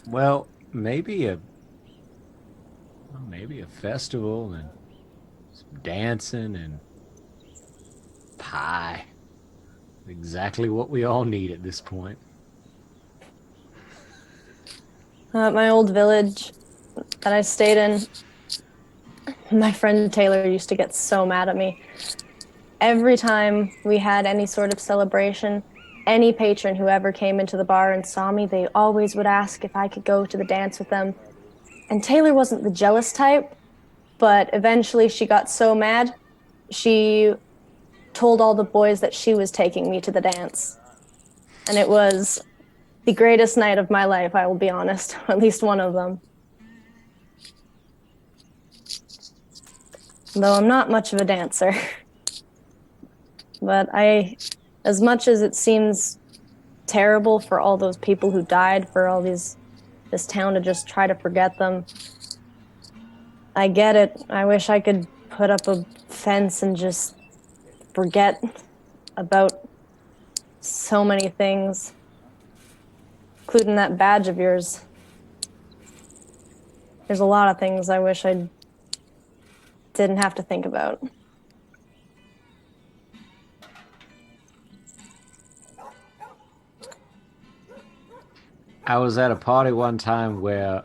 Speaker 3: Well, maybe a festival and some dancing and pie. Exactly what we all need at this point.
Speaker 7: My old village that I stayed in, my friend Taylor used to get so mad at me. Every time we had any sort of celebration, any patron who ever came into the bar and saw me, they always would ask if I could go to the dance with them. And Taylor wasn't the jealous type, but eventually she got so mad, she told all the boys that she was taking me to the dance. And it was the greatest night of my life, I will be honest, at least one of them. Though I'm not much of a dancer. But as much as it seems terrible for all those people who died, for all this town to just try to forget them, I get it. I wish I could put up a fence and just forget about so many things, including that badge of yours. There's a lot of things I wish I didn't have to think about.
Speaker 3: I was at a party one time where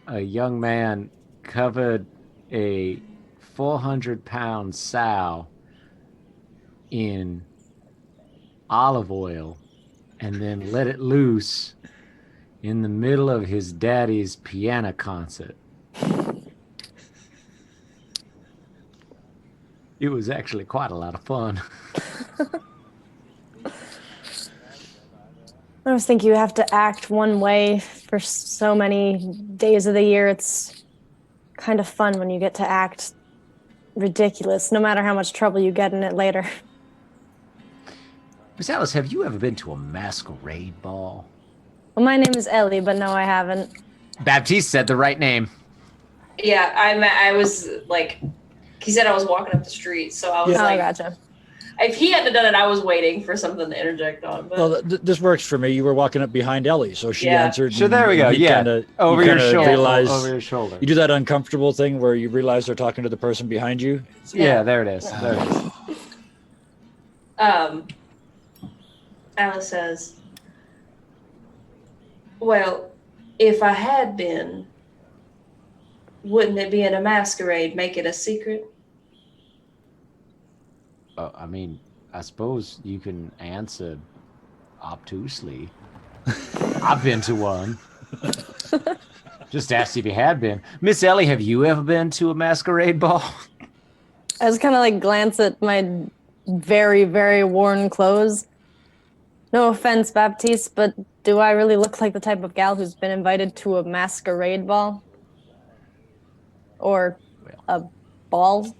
Speaker 3: a young man covered a 400-pound sow in olive oil and then let it loose in the middle of his daddy's piano concert. It was actually quite a lot of fun.
Speaker 7: I always think you have to act one way for so many days of the year. It's kind of fun when you get to act ridiculous, no matter how much trouble you get in it later.
Speaker 3: Miss Alice, have you ever been to a masquerade ball?
Speaker 7: Well, my name is Ellie, but no, I haven't.
Speaker 3: Baptiste said the right name.
Speaker 4: Yeah, I was like, he said I was walking up the street, so I was like,
Speaker 7: gotcha.
Speaker 4: If he hadn't done it, I was waiting for something to interject on. But
Speaker 2: Well, this works for me. You were walking up behind Ellie, so she
Speaker 4: Yeah.
Speaker 2: answered.
Speaker 3: So there we go.
Speaker 2: and you
Speaker 3: Yeah,
Speaker 2: kinda-
Speaker 3: over
Speaker 2: you
Speaker 3: your
Speaker 2: kinda
Speaker 3: shoulder.
Speaker 2: realize-
Speaker 3: Over your shoulder.
Speaker 2: You do that uncomfortable thing where you realize they're talking to the person behind you.
Speaker 3: Yeah, there it is. There it is.
Speaker 4: Alice says, well, if I had been, wouldn't it be in a masquerade, make it a secret?
Speaker 3: I mean, I suppose you can answer obtusely. I've been to one. Just asked if you had been. Miss Ellie, have you ever been to a masquerade ball?
Speaker 7: I just kind of like glance at my very, very worn clothes. No offense, Baptiste, but do I really look like the type of gal who's been invited to a masquerade ball? Or a ball?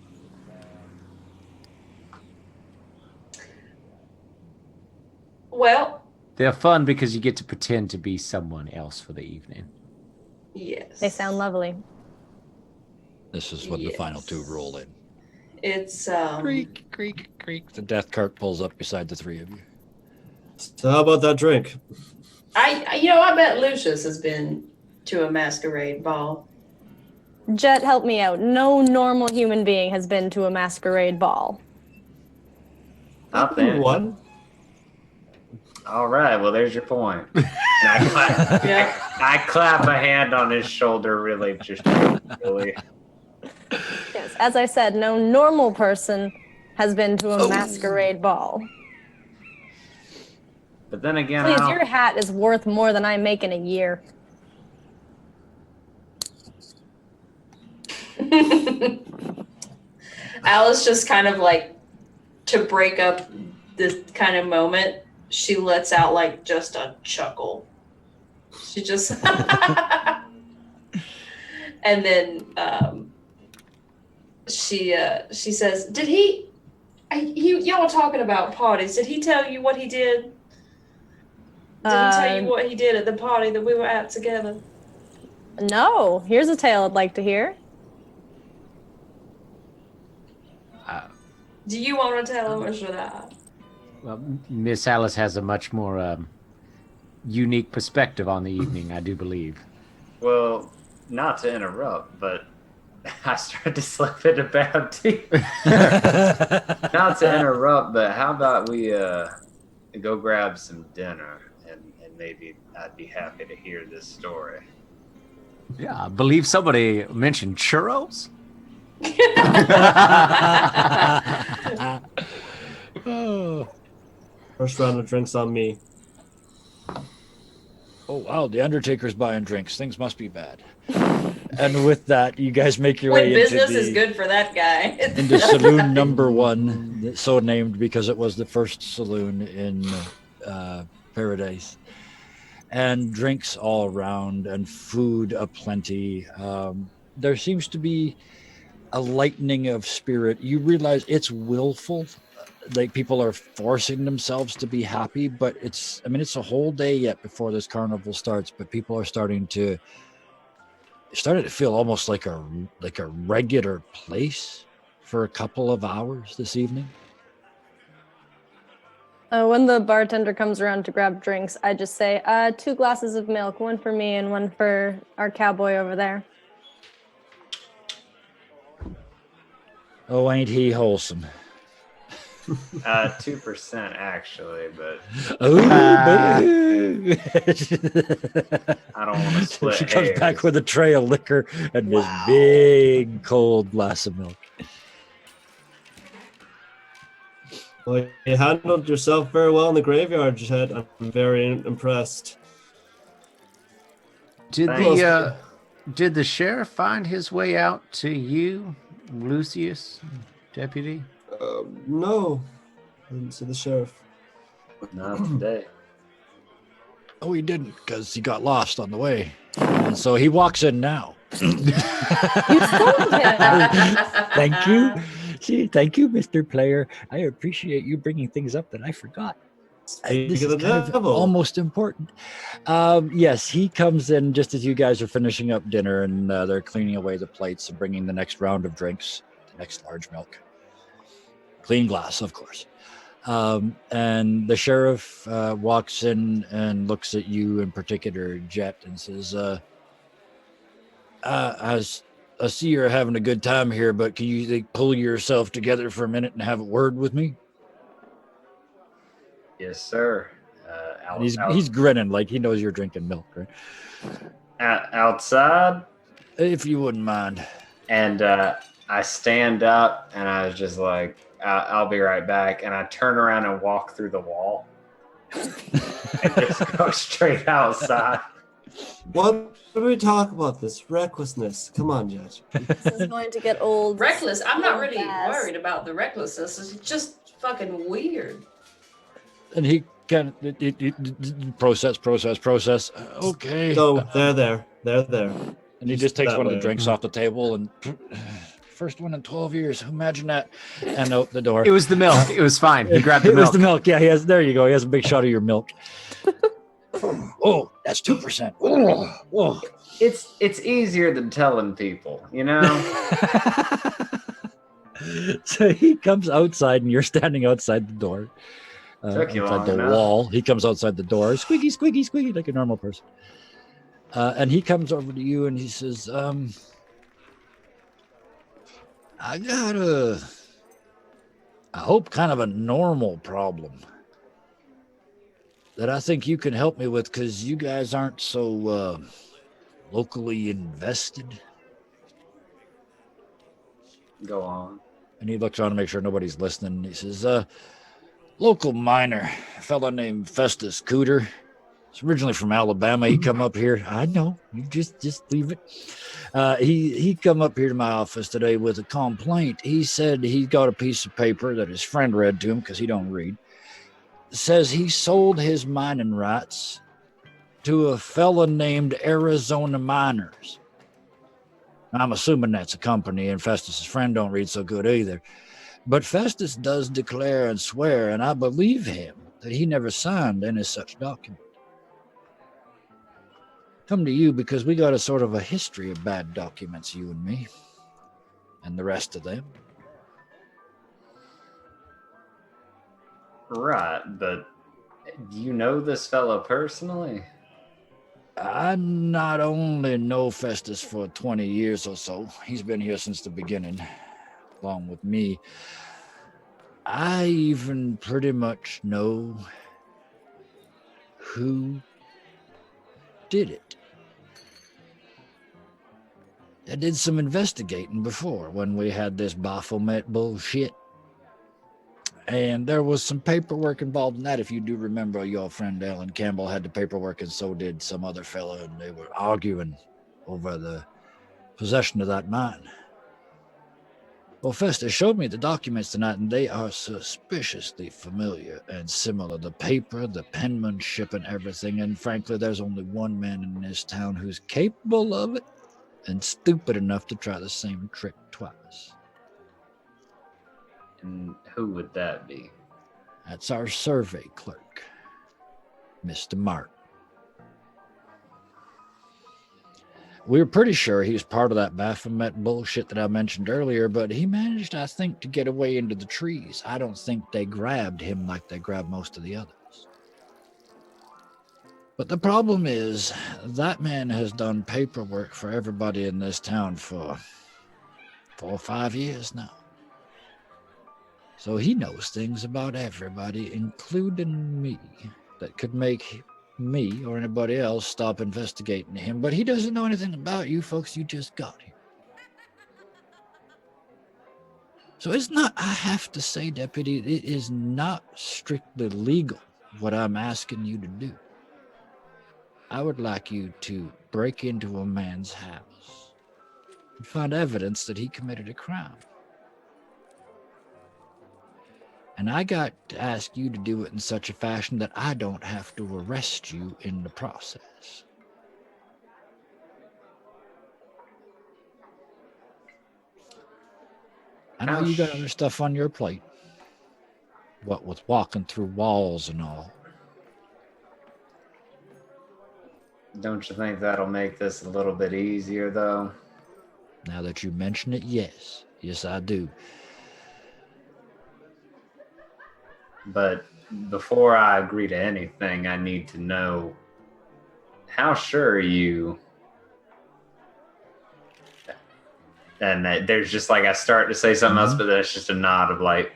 Speaker 4: Well,
Speaker 3: They're fun because you get to pretend to be someone else for the evening.
Speaker 4: yes.
Speaker 7: They sound lovely.
Speaker 2: This is when the final two roll in.
Speaker 4: It's
Speaker 2: Creak, creak, creak. The death cart pulls up beside the three of you.
Speaker 6: So how about that drink?
Speaker 4: I bet Lucius has been to a masquerade ball.
Speaker 7: Jett, help me out. No normal human being has been to a masquerade ball.
Speaker 5: Not then.
Speaker 6: One.
Speaker 5: All right. Well, there's your point. And I clap a hand on his shoulder, really, just really.
Speaker 7: Yes, as I said, no normal person has been to a masquerade ball.
Speaker 5: But then again,
Speaker 7: Please, your hat is worth more than I make in a year.
Speaker 4: Alice just kind of like, to break up this kind of moment, she lets out like just a chuckle. She just and then she says, "Did y'all were talking about parties. Did he tell you what he did? Did he tell you what he did at the party that we were at together?"
Speaker 7: No. Here's a tale I'd like to hear.
Speaker 4: Do you want to tell him or should I?
Speaker 3: Well, Miss Alice has a much more unique perspective on the evening, I do believe.
Speaker 5: Well, not to interrupt, but I started to slip into Baptiste. Not to interrupt, but how about we go grab some dinner and maybe I'd be happy to hear this story.
Speaker 3: Yeah, I believe somebody mentioned churros.
Speaker 2: Oh.
Speaker 6: First round of drinks on me.
Speaker 2: Oh, wow. The Undertaker's buying drinks. Things must be bad. And with that, you guys make your way
Speaker 4: When
Speaker 2: into
Speaker 4: business is good for that guy.
Speaker 2: into saloon number 1, so named because it was the first saloon in Paradise. And drinks all around and food aplenty. There seems to be a lightening of spirit. You realize it's willful. Like people are forcing themselves to be happy, but it's a whole day yet before this carnival starts, but people are starting to feel almost like a regular place for a couple of hours this evening.
Speaker 7: When the bartender comes around to grab drinks, I just say, 2 glasses of milk, 1 for me and 1 for our cowboy over there.
Speaker 2: Oh, ain't he wholesome?
Speaker 5: 2% actually, but
Speaker 2: I
Speaker 5: don't want to split
Speaker 2: She comes
Speaker 5: hairs.
Speaker 2: back with a tray of liquor and this big cold glass of milk.
Speaker 6: Well, you handled yourself very well in the graveyard, Jett. I'm very impressed.
Speaker 3: Did
Speaker 5: Thanks.
Speaker 3: did the sheriff find his way out to you, Lucius, deputy?
Speaker 6: No, I didn't see the sheriff.
Speaker 5: Not today.
Speaker 2: Oh, he didn't, because he got lost on the way. And so he walks in now.
Speaker 7: You summoned him!
Speaker 2: Thank you. See, thank you, Mr. Player. I appreciate you bringing things up that I forgot. This is
Speaker 6: of the
Speaker 2: kind of
Speaker 6: devil.
Speaker 2: almost important. Yes, he comes in just as you guys are finishing up dinner, and they're cleaning away the plates and bringing the next round of drinks, the next large milk. Clean glass, of course. And the sheriff walks in and looks at you in particular, Jett, and says, I see you're having a good time here, but can you pull yourself together for a minute and have a word with me?
Speaker 5: Yes, sir.
Speaker 2: And he's grinning like he knows you're drinking milk, right?
Speaker 5: Outside,
Speaker 2: If you wouldn't mind.
Speaker 5: and I stand up, and I was just like, "I'll be right back." And I turn around and walk through the wall, and just go straight outside.
Speaker 6: Why do we talk about this? Recklessness. Come on, Jett.
Speaker 7: This is going to get old.
Speaker 4: Reckless. I'm not really
Speaker 7: fast.
Speaker 4: worried about the recklessness. It's just fucking weird.
Speaker 2: And he kind of process. Okay.
Speaker 6: No, they're there. They're there.
Speaker 2: And he just takes
Speaker 6: that
Speaker 2: one of
Speaker 6: way.
Speaker 2: the drinks off the table and first one in 12 years. Imagine that. And out the door.
Speaker 3: It was the milk. It was fine. He grabbed the
Speaker 2: It
Speaker 3: milk.
Speaker 2: was the milk. Yeah, he has. There you go. He has a big shot of your milk. Oh, that's 2%. Oh.
Speaker 5: It's easier than telling people, you know?
Speaker 2: So he comes outside, and you're standing outside the door.
Speaker 5: Took you
Speaker 2: outside
Speaker 5: long
Speaker 2: the
Speaker 5: enough.
Speaker 2: wall. He comes outside the door, squeaky, squeaky, squeaky, like a normal person. And he comes over to you and he says, I got I hope kind of a normal problem that I think you can help me with, because you guys aren't so locally invested.
Speaker 5: Go on.
Speaker 2: And he looks around to make sure nobody's listening. He says, local miner, a fella named Festus Cooter. He's originally from Alabama. He come up here. I know. You just leave it. He come up here to my office today with a complaint. He said he got a piece of paper that his friend read to him because he don't read. Says he sold his mining rights to a fella named Arizona Miners. I'm assuming that's a company, and Festus's friend don't read so good either. But Festus does declare and swear, and I believe him, that he never signed any such document. Come to you because we got a sort of a history of bad documents, you and me, and the rest of them.
Speaker 5: Right, but do you know this fellow personally?
Speaker 2: I not only know Festus for 20 years or so, he's been here since the beginning, along with me. I even pretty much know who did it. I did some investigating before when we had this Baphomet bullshit. And there was some paperwork involved in that. If you do remember, your friend Alan Campbell had the paperwork, and so did some other fella, and they were arguing over the possession of that mine. Well, Festus showed me the documents tonight, and they are suspiciously familiar and similar. The paper, the penmanship, and everything. And frankly, there's only one man in this town who's capable of it and stupid enough to try the same trick twice.
Speaker 5: And who would that be?
Speaker 2: That's our survey clerk, Mr. Martin. We were pretty sure he was part of that Baphomet bullshit that I mentioned earlier, but he managed, I think, to get away into the trees. I don't think they grabbed him like they grabbed most of the others. But the problem is, that man has done paperwork for everybody in this town for 4 or 5 years now. So he knows things about everybody, including me, that could make me or anybody else stop investigating him. But he doesn't know anything about you folks. You just got here. So it's not, I have to say, Deputy, it is not strictly legal what I'm asking you to do. I would like you to break into a man's house and find evidence that he committed a crime. And I got to ask you to do it in such a fashion that I don't have to arrest you in the process. I know you got other stuff on your plate. What with walking through walls and all.
Speaker 5: Don't you think that'll make this a little bit easier, though?
Speaker 2: Now that you mention it, yes. Yes, I do.
Speaker 5: But before I agree to anything, I need to know, how sure are you? And there's just like, I start to say something else, but then it's just a nod of like.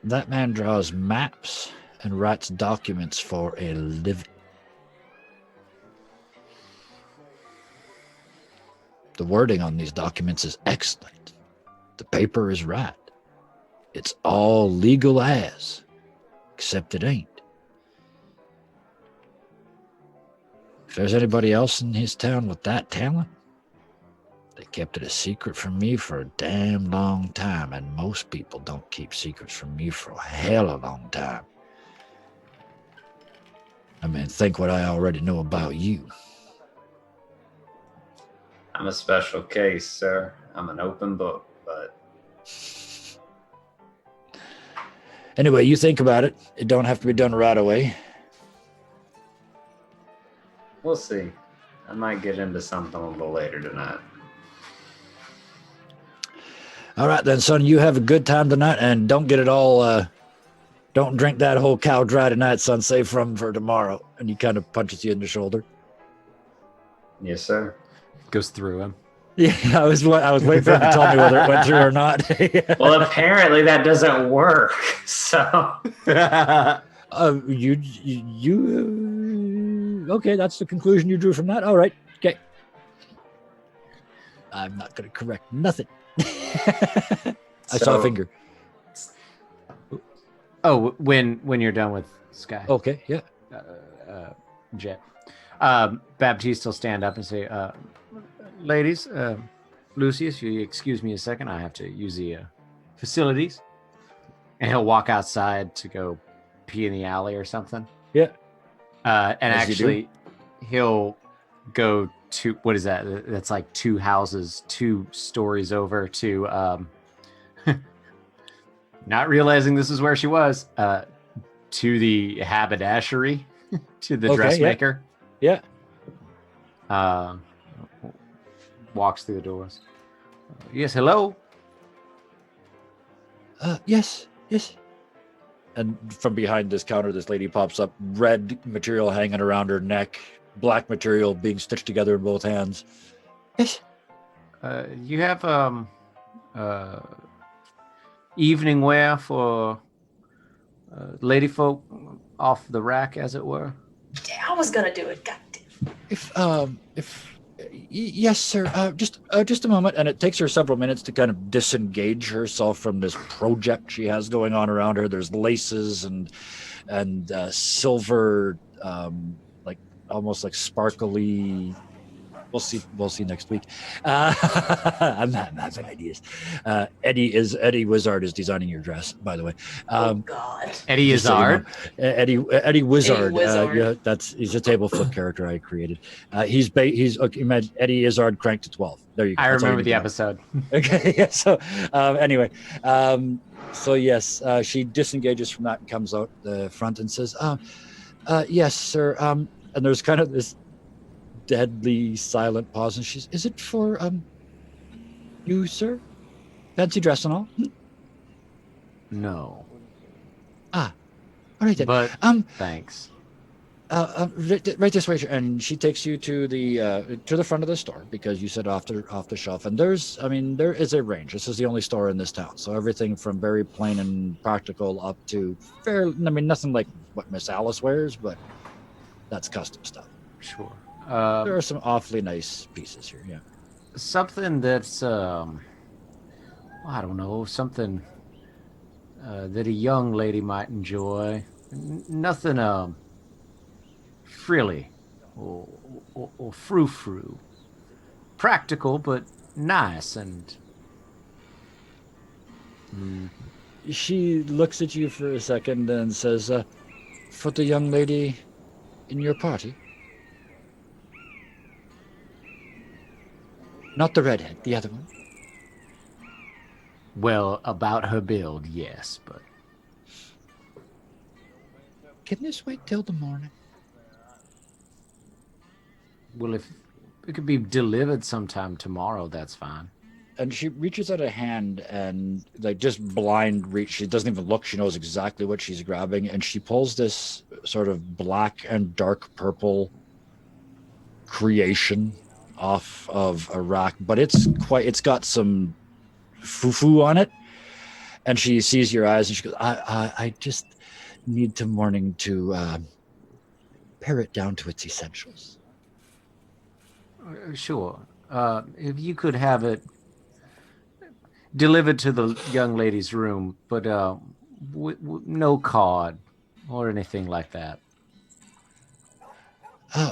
Speaker 2: That man draws maps and writes documents for a living. The wording on these documents is excellent. The paper is right. It's all legal as, except it ain't. there's anybody else in his town with that talent, they kept it a secret from me for a damn long time, and most people don't keep secrets from me for a hell of a long time. I mean, think what I already know about you.
Speaker 5: I'm a special case, sir. I'm an open book, but...
Speaker 2: Anyway, you think about it. It don't have to be done right away.
Speaker 5: We'll see. I might get into something a little later tonight.
Speaker 2: All right, then, son, you have a good time tonight, and don't get it all, don't drink that whole cow dry tonight, son. Save from for tomorrow. And he kind of punches you in the shoulder.
Speaker 5: Yes, sir.
Speaker 3: Goes through him.
Speaker 2: Yeah, I was waiting for him to tell me whether it went through or not.
Speaker 5: Well, apparently that doesn't work, so...
Speaker 2: Okay, that's the conclusion you drew from that. All right, okay. I'm not going to correct nothing. I saw a finger.
Speaker 3: Oh, when you're done with Sky.
Speaker 2: Okay, yeah.
Speaker 3: Jett. Baptiste will stand up and say, ladies, Lucius, you excuse me a second. I have to use the facilities. And he'll walk outside to go pee in the alley or something.
Speaker 2: Yeah.
Speaker 3: And
Speaker 2: As
Speaker 3: actually, he'll go to, what is that? That's like 2 houses, 2 stories over to, not realizing this is where she was, to the haberdashery, to the dressmaker.
Speaker 2: Yeah.
Speaker 3: Walks through the doors. Yes, hello?
Speaker 2: Yes. And from behind this counter, this lady pops up, red material hanging around her neck, black material being stitched together in both hands. Yes.
Speaker 3: You have evening wear for lady folk off the rack, as it were?
Speaker 4: Yeah, I was gonna do it. God damn.
Speaker 2: Yes, sir. Just a moment, and it takes her several minutes to kind of disengage herself from this project she has going on around her. There's laces and silver, like almost like sparkly. We'll see next week. I'm having ideas. Eddie Wizard is designing your dress, by the way.
Speaker 4: Oh God.
Speaker 3: Eddie Izzard.
Speaker 2: Eddie Wizard.
Speaker 4: Wizard.
Speaker 2: Yeah, he's a table flip character I created. He's okay, imagine Eddie Izzard cranked to 12. There you go.
Speaker 3: I remember the episode.
Speaker 2: Okay. Yeah. So anyway, so yes, she disengages from that and comes out the front and says, "Yes, sir." And there's kind of this deadly silent pause, and she's, "Is it for you, sir? Fancy dress and all?"
Speaker 3: No.
Speaker 2: All right then.
Speaker 3: But thanks.
Speaker 2: Right this way, and she takes you to the front of the store, because you said off the shelf, and there is a range. This is the only store in this town, so everything from very plain and practical up to nothing like what Miss Alice wears, but that's custom stuff.
Speaker 3: Sure.
Speaker 2: There are some awfully nice pieces here. Yeah.
Speaker 3: Something that's I don't know, something that a young lady might enjoy. Nothing frilly or frou-frou. Practical, but nice. And
Speaker 2: She looks at you for a second and says, "For the young lady in your party?" Not the redhead, the other one.
Speaker 3: Well, about her build, yes, but
Speaker 2: Can this wait till the morning?
Speaker 3: well, if it could be delivered sometime tomorrow, that's fine.
Speaker 2: And she reaches out a hand and like just blind reach. She doesn't even look. She knows exactly what she's grabbing. And she pulls this sort of black and dark purple creation off of a rack, but it's got some foo-foo on it. And she sees your eyes and she goes, I just need to morning to pare it down to its essentials.
Speaker 3: Sure. If you could have it delivered to the young lady's room, but no card or anything like that.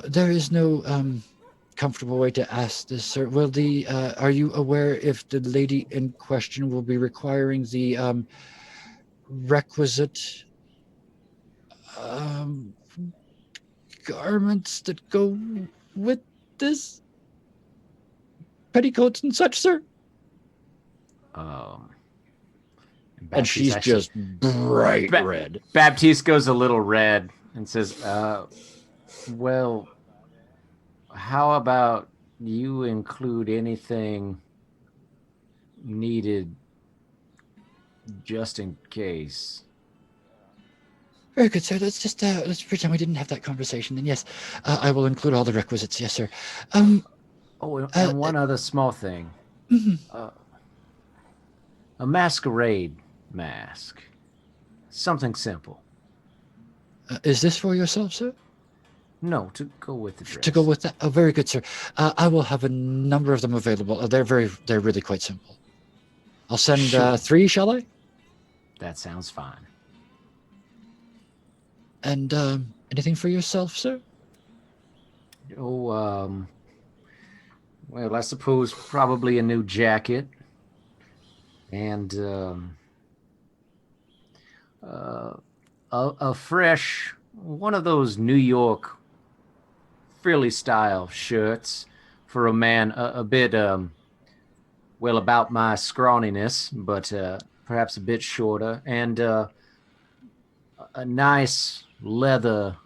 Speaker 2: There is no comfortable way to ask this, sir. Will the are you aware if the lady in question will be requiring the requisite garments that go with this? Petticoats and such, sir? And she's just bright red.
Speaker 3: Baptiste goes a little red and says, well, how about you include anything needed just in case?
Speaker 2: Very good, sir. Let's pretend we didn't have that conversation. And yes, I will include all the requisites. Yes, sir.
Speaker 3: And one other small thing.
Speaker 2: Mm-hmm.
Speaker 3: A masquerade mask. Something simple.
Speaker 2: Is this for yourself, sir?
Speaker 3: No, to go with the dress.
Speaker 2: To go with that? Oh, very good, sir. I will have a number of them available. They're really quite simple. I'll send 3, shall I?
Speaker 3: That sounds fine.
Speaker 2: And anything for yourself, sir?
Speaker 3: Oh, well, I suppose probably a new jacket and a fresh one of those New York frilly style shirts for a man a bit well about my scrawniness, but perhaps a bit shorter, and a nice leather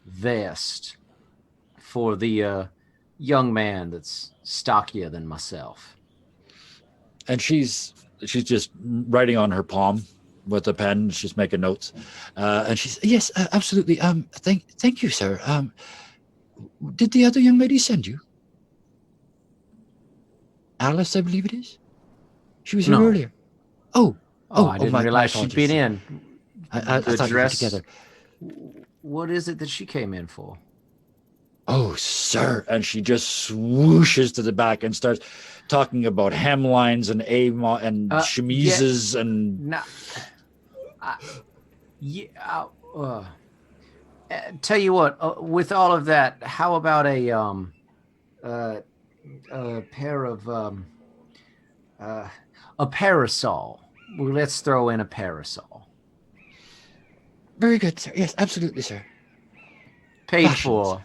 Speaker 3: vest for the young man that's stockier than myself.
Speaker 2: And she's just writing on her palm with a pen. She's making notes, and she's yes, absolutely. Thank you, sir. Did the other young lady send you? Alice, I believe it is. She was here earlier.
Speaker 3: I didn't realize she'd been in.
Speaker 2: I thought you were together.
Speaker 3: What is it that she came in for?
Speaker 2: Oh, sir. And she just swooshes to the back and starts talking about hemlines and chemises and...
Speaker 3: tell you what, with all of that, how about a pair of... a parasol. Well, let's throw in a parasol.
Speaker 2: Very good, sir. Yes, absolutely, sir.
Speaker 3: Paid for.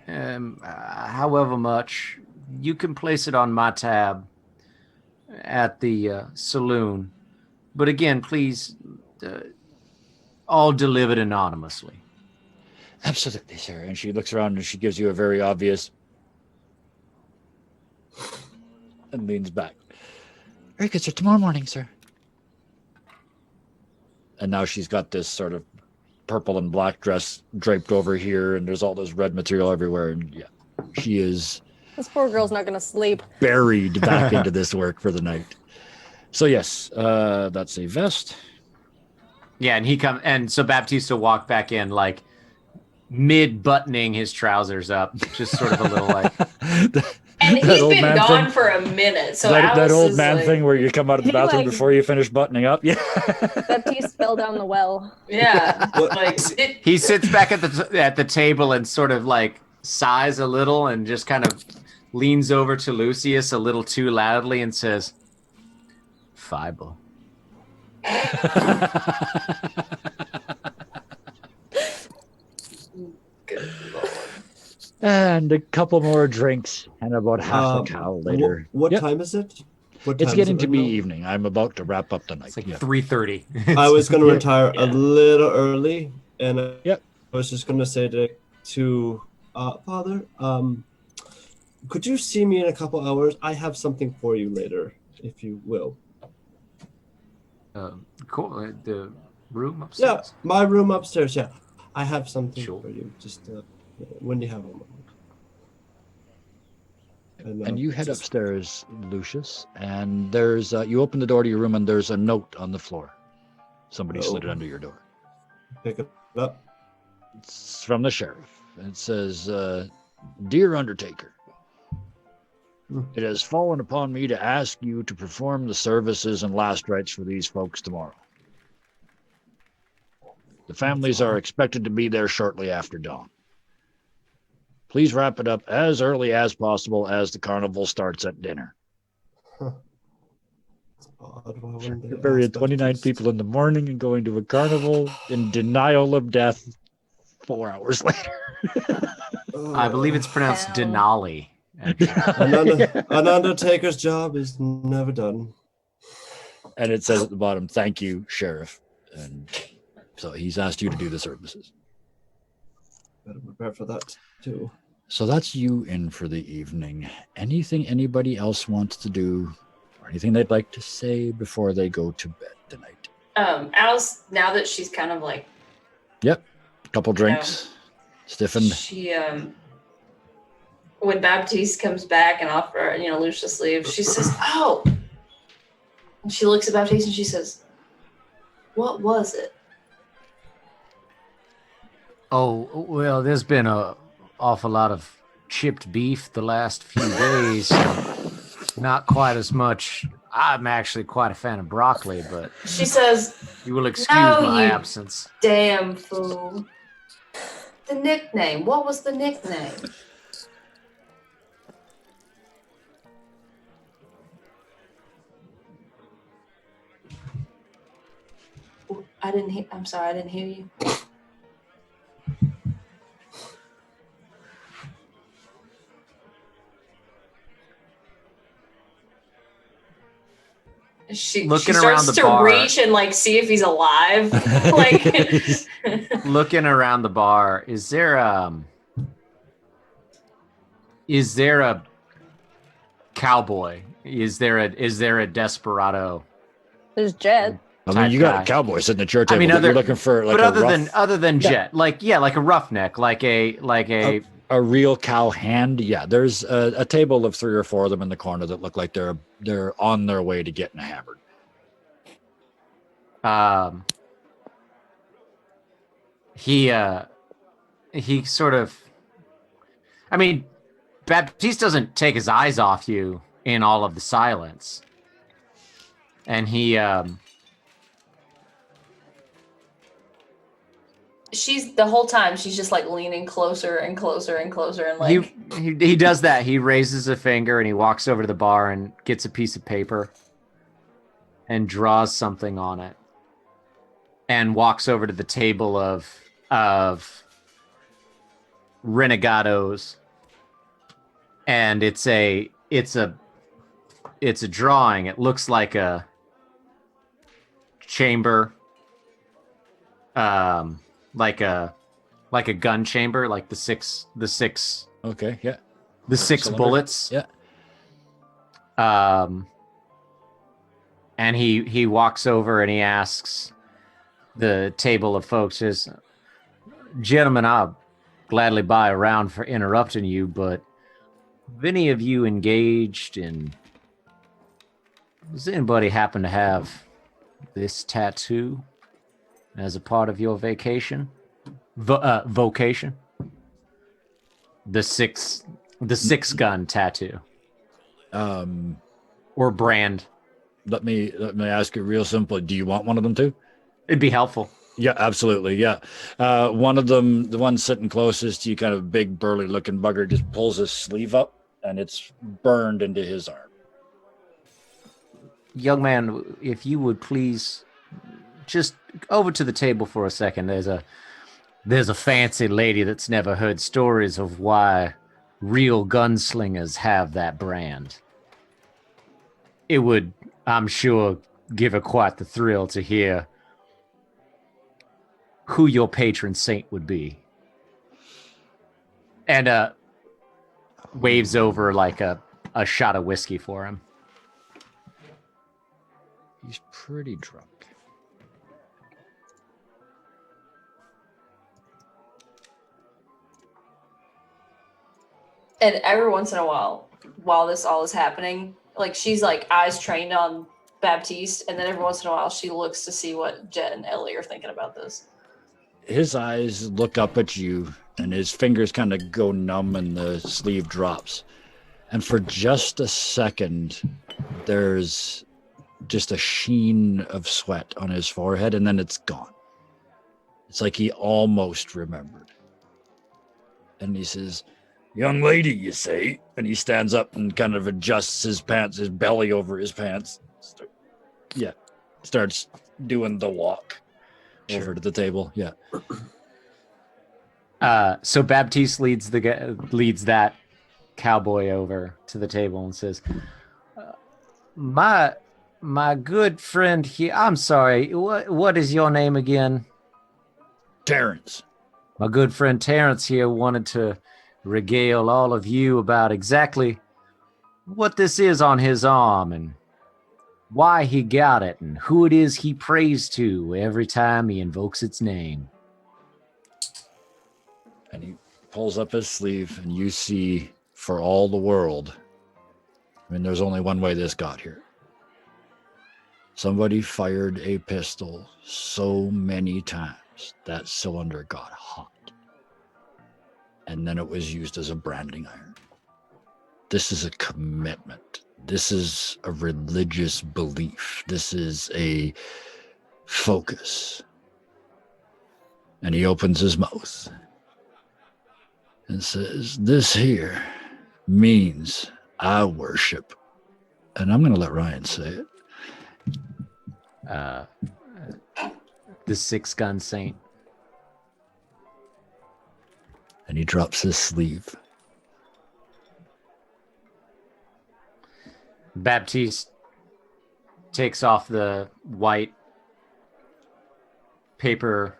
Speaker 3: However much, you can place it on my tab at the saloon. But again, please, all delivered anonymously.
Speaker 2: Absolutely, sir. And she looks around and she gives you a very obvious and leans back. Very good, sir. Tomorrow morning, sir. And now she's got this sort of purple and black dress draped over here, and there's all this red material everywhere. And yeah, she is...
Speaker 7: This poor girl's not going to sleep.
Speaker 2: Buried back into this work for the night. So yes, that's a vest.
Speaker 3: Yeah, and so Baptiste will walk back in like mid-buttoning his trousers up, just sort of a little like...
Speaker 4: And he's been gone for a minute, so
Speaker 2: that old man thing where you come out of the bathroom before you finish buttoning up. Yeah,
Speaker 7: Baptiste fell down the well.
Speaker 4: Yeah,
Speaker 3: he sits back at the table and sort of like sighs a little and just kind of leans over to Lucius a little too loudly and says, "Fiber."
Speaker 4: Good Lord.
Speaker 2: And a couple more drinks, and about half a cow later.
Speaker 6: What time is it?
Speaker 2: It's getting to be evening. I'm about to wrap up the night.
Speaker 3: It's like 3:30.
Speaker 6: I was going to retire a little early, and I was just going to say to Father, could you see me in a couple hours? I have something for you later, if you will.
Speaker 3: Cool. The room upstairs?
Speaker 6: Yeah, my room upstairs, yeah. I have something for you. Just... when you have a moment.
Speaker 2: And you head upstairs, Lucius, and there's you open the door to your room and there's a note on the floor. Somebody slid it under your door.
Speaker 6: Pick it up.
Speaker 2: It's from the sheriff. It says, "Dear Undertaker, it has fallen upon me to ask you to perform the services and last rites for these folks tomorrow. The families are expected to be there shortly after dawn. Please wrap it up as early as possible as the carnival starts at dinner.
Speaker 6: Huh. It's odd. Why wouldn't they
Speaker 2: You're burying
Speaker 6: ask
Speaker 2: 29
Speaker 6: Baptiste?
Speaker 2: people in the morning and going to a carnival in denial of death 4 hours later.
Speaker 3: I believe it's pronounced
Speaker 7: Ow.
Speaker 3: Denali.
Speaker 6: An undertaker's job is never done.
Speaker 2: And it says at the bottom, "Thank you, Sheriff." And so he's asked you to do the services.
Speaker 6: Better prepare for that too.
Speaker 2: So that's you in for the evening. Anything anybody else wants to do, or anything they'd like to say before they go to bed tonight?
Speaker 4: Alice, now that she's kind of like,
Speaker 2: Yep. Couple drinks. Stiffened.
Speaker 4: she when Baptiste comes back and offer, Lucius leaves, she says, "Oh," and she looks at Baptiste and she says, "What was it?"
Speaker 3: Oh, well, there's been an awful lot of chipped beef the last few days. Not quite as much. I'm actually quite a fan of broccoli, but
Speaker 4: She says,
Speaker 3: you will excuse
Speaker 4: "No,
Speaker 3: my
Speaker 4: you
Speaker 3: absence."
Speaker 4: damn fool. The nickname. What was the nickname? I'm sorry, I didn't hear you. She
Speaker 3: Looking
Speaker 4: starts
Speaker 3: around the
Speaker 4: to
Speaker 3: bar.
Speaker 4: reach and see if he's alive. Like,
Speaker 3: Looking around the bar, is there a cowboy? Is there a desperado?
Speaker 7: There's Jett.
Speaker 2: I mean, you got
Speaker 3: guy.
Speaker 2: a cowboy sitting at your table.
Speaker 3: I mean,
Speaker 2: but you're looking for like
Speaker 3: but
Speaker 2: a
Speaker 3: other
Speaker 2: rough,
Speaker 3: than
Speaker 2: Yeah.
Speaker 3: Jett, like a roughneck, like a
Speaker 2: a real cow hand. Yeah, there's a table of 3 or 4 of them in the corner that look like they're on their way to getting hammered.
Speaker 3: He sort of, I mean, Baptiste doesn't take his eyes off you in all of the silence, and
Speaker 4: she's the whole time she's just leaning closer and closer and closer and
Speaker 3: he does that. He raises a finger and he walks over to the bar and gets a piece of paper and draws something on it, and walks over to the table of renegados, and it's a drawing. It looks like a chamber, like a gun chamber, like the six
Speaker 2: Okay, yeah.
Speaker 3: the 6
Speaker 2: Cylinder.
Speaker 3: bullets.
Speaker 2: Yeah.
Speaker 3: And he walks over and he asks the table of folks, says, "Gentlemen, I'll gladly buy a round for interrupting you, but have any of you engaged in... Does anybody happen to have this tattoo as a part of your vacation? Vocation? The six gun tattoo. Or brand.
Speaker 2: Let me ask you real simply. Do you want one of them too?
Speaker 3: It'd be helpful.
Speaker 2: Yeah, absolutely. Yeah. One of them, the one sitting closest to you, kind of big, burly looking bugger, just pulls his sleeve up and it's burned into his arm.
Speaker 3: Young man, if you would please just over to the table for a second. There's a fancy lady that's never heard stories of why real gunslingers have that brand. It would, I'm sure, give her quite the thrill to hear who your patron saint would be." And waves over like a shot of whiskey for him.
Speaker 2: He's pretty drunk.
Speaker 4: And every once in a while this all is happening, she's eyes trained on Baptiste, and then every once in a while she looks to see what Jett and Ellie are thinking about this.
Speaker 2: His eyes look up at you and his fingers kind of go numb and the sleeve drops. And for just a second, there's just a sheen of sweat on his forehead, and then it's gone. It's like he almost remembered. And he says, Young lady, you say? And he stands up and kind of adjusts his pants, his belly over his pants. Starts doing the walk over to the table. Yeah.
Speaker 3: So Baptiste leads that cowboy over to the table and says, my good friend here, I'm sorry, what is your name again?
Speaker 2: Terrence.
Speaker 3: My good friend Terrence here wanted to regale all of you about exactly what this is on his arm and why he got it and who it is he prays to every time he invokes its name.
Speaker 2: And he pulls up his sleeve, and you see, for all the world, I mean, there's only one way this got here. Somebody fired a pistol so many times that cylinder got hot. And then it was used as a branding iron. This is a commitment. This is a religious belief. This is a focus. And he opens his mouth and says, this here means I worship. And I'm going to let Ryan say it.
Speaker 3: The six-gun saint.
Speaker 2: And he drops his sleeve.
Speaker 3: Baptiste takes off the white paper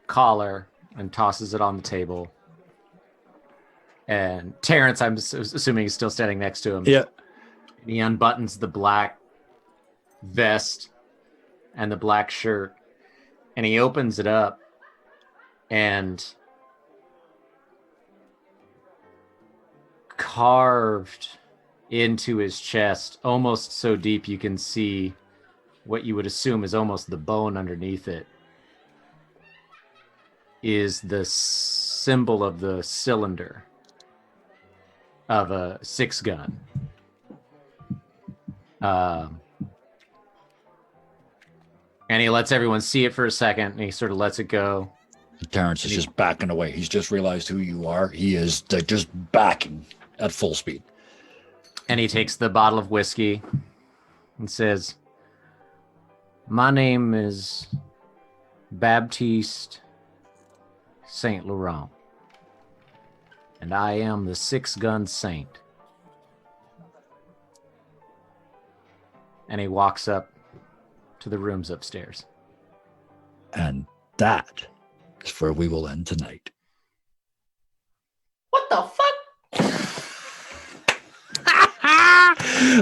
Speaker 3: collar and tosses it on the table. And Terrence, I'm assuming, is still standing next to him.
Speaker 2: Yeah.
Speaker 3: And he unbuttons the black vest and the black shirt. And he opens it up. And carved into his chest, almost so deep you can see what you would assume is almost the bone underneath it, is the symbol of the cylinder of a six-gun. And he lets everyone see it for a second, and he sort of lets it go.
Speaker 2: Terrence is just backing away. He's just realized who you are. He is just backing at full speed.
Speaker 3: And he takes the bottle of whiskey and says, my name is Baptiste Saint Laurent, and I am the six-gun saint. And he walks up to the rooms upstairs.
Speaker 2: And that is where we will end tonight.
Speaker 4: What the fuck?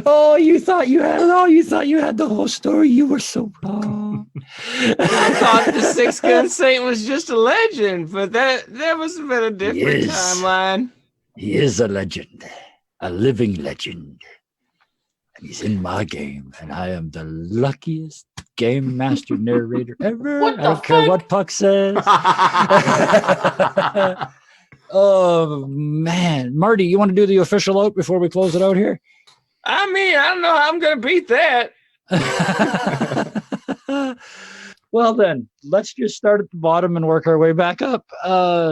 Speaker 2: Oh, you thought you had the whole story. You were so wrong.
Speaker 1: I thought the six-gun saint was just a legend, but that must have been a different timeline.
Speaker 2: He is a legend, a living legend. And he's in my game, and I am the luckiest game master narrator ever. I don't care what Puck says. Oh, man. Marty, you want to do the official out before we close it out here?
Speaker 1: I mean, I don't know how I'm going to beat that.
Speaker 2: Well, then, let's just start at the bottom and work our way back up.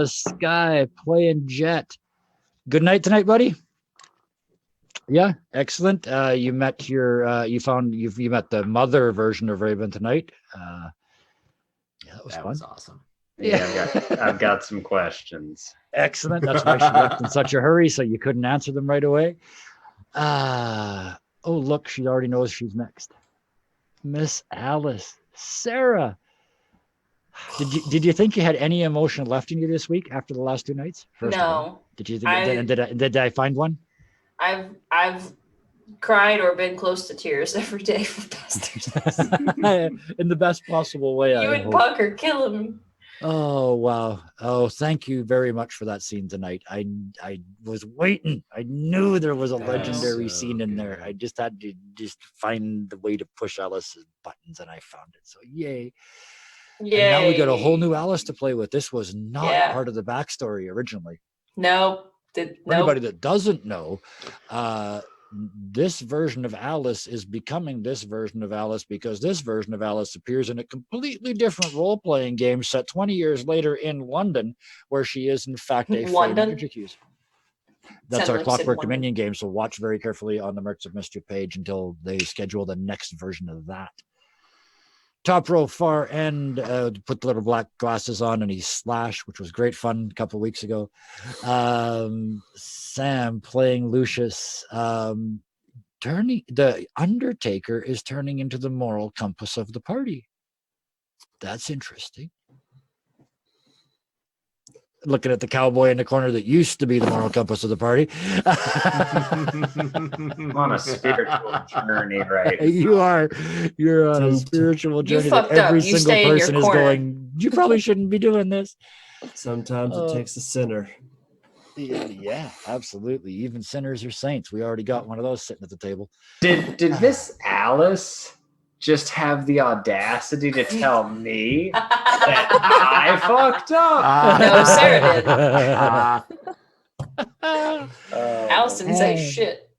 Speaker 2: Sky playing Jett. Good night tonight, buddy. Yeah, excellent. You met you met the mother version of Raven tonight. Yeah, that was fun.
Speaker 3: Awesome.
Speaker 5: Yeah, I've got some questions.
Speaker 2: Excellent. That's why she left in such a hurry, so you couldn't answer them right away. Oh, look, she already knows she's next. Miss Alice. Sarah. Did you think you had any emotion left in you this week after the last two nights?
Speaker 4: No.
Speaker 2: Did you think did I find one?
Speaker 4: I've cried or been close to tears every day for the past 2 days.
Speaker 2: In the best possible way.
Speaker 4: You and Puck are killing me.
Speaker 2: Oh, wow. Oh, thank you very much for that scene tonight. I was waiting. I knew there was a legendary scene in there. I just had to find the way to push Alice's buttons, and I found it. So yay. Yay. And now we got a whole new Alice to play with. This was not part of the backstory originally.
Speaker 4: Nope.
Speaker 2: For anybody that doesn't know, this version of Alice is becoming this version of Alice because this version of Alice appears in a completely different role-playing game set 20 years later in London, where she is in fact a failed magic user. That's
Speaker 4: Sounded
Speaker 2: our
Speaker 4: like you said
Speaker 2: Clockwork
Speaker 4: one.
Speaker 2: Dominion game, so watch very carefully on the Mercs of Mischief page until they schedule the next version of that. Top row, far end, put the little black glasses on and he slash, which was great fun a couple of weeks ago. Sam playing Lucius. The Undertaker is turning into the moral compass of the party. That's interesting. Looking at the cowboy in the corner that used to be the moral compass of the party.
Speaker 5: I'm on a spiritual journey right now.
Speaker 2: You're on a spiritual journey that
Speaker 4: fucked up.
Speaker 2: every
Speaker 4: You
Speaker 2: single
Speaker 4: stay in your
Speaker 2: person is
Speaker 4: corner.
Speaker 2: going, you probably shouldn't be doing this.
Speaker 6: Sometimes it takes a sinner.
Speaker 2: Yeah, absolutely. Even sinners are saints. We already got one of those sitting at the table.
Speaker 5: Did Miss Alice just have the audacity to tell me that I fucked up?
Speaker 4: No, Sarah did.
Speaker 5: Oh,
Speaker 4: Alice didn't say
Speaker 2: Hey.
Speaker 4: shit.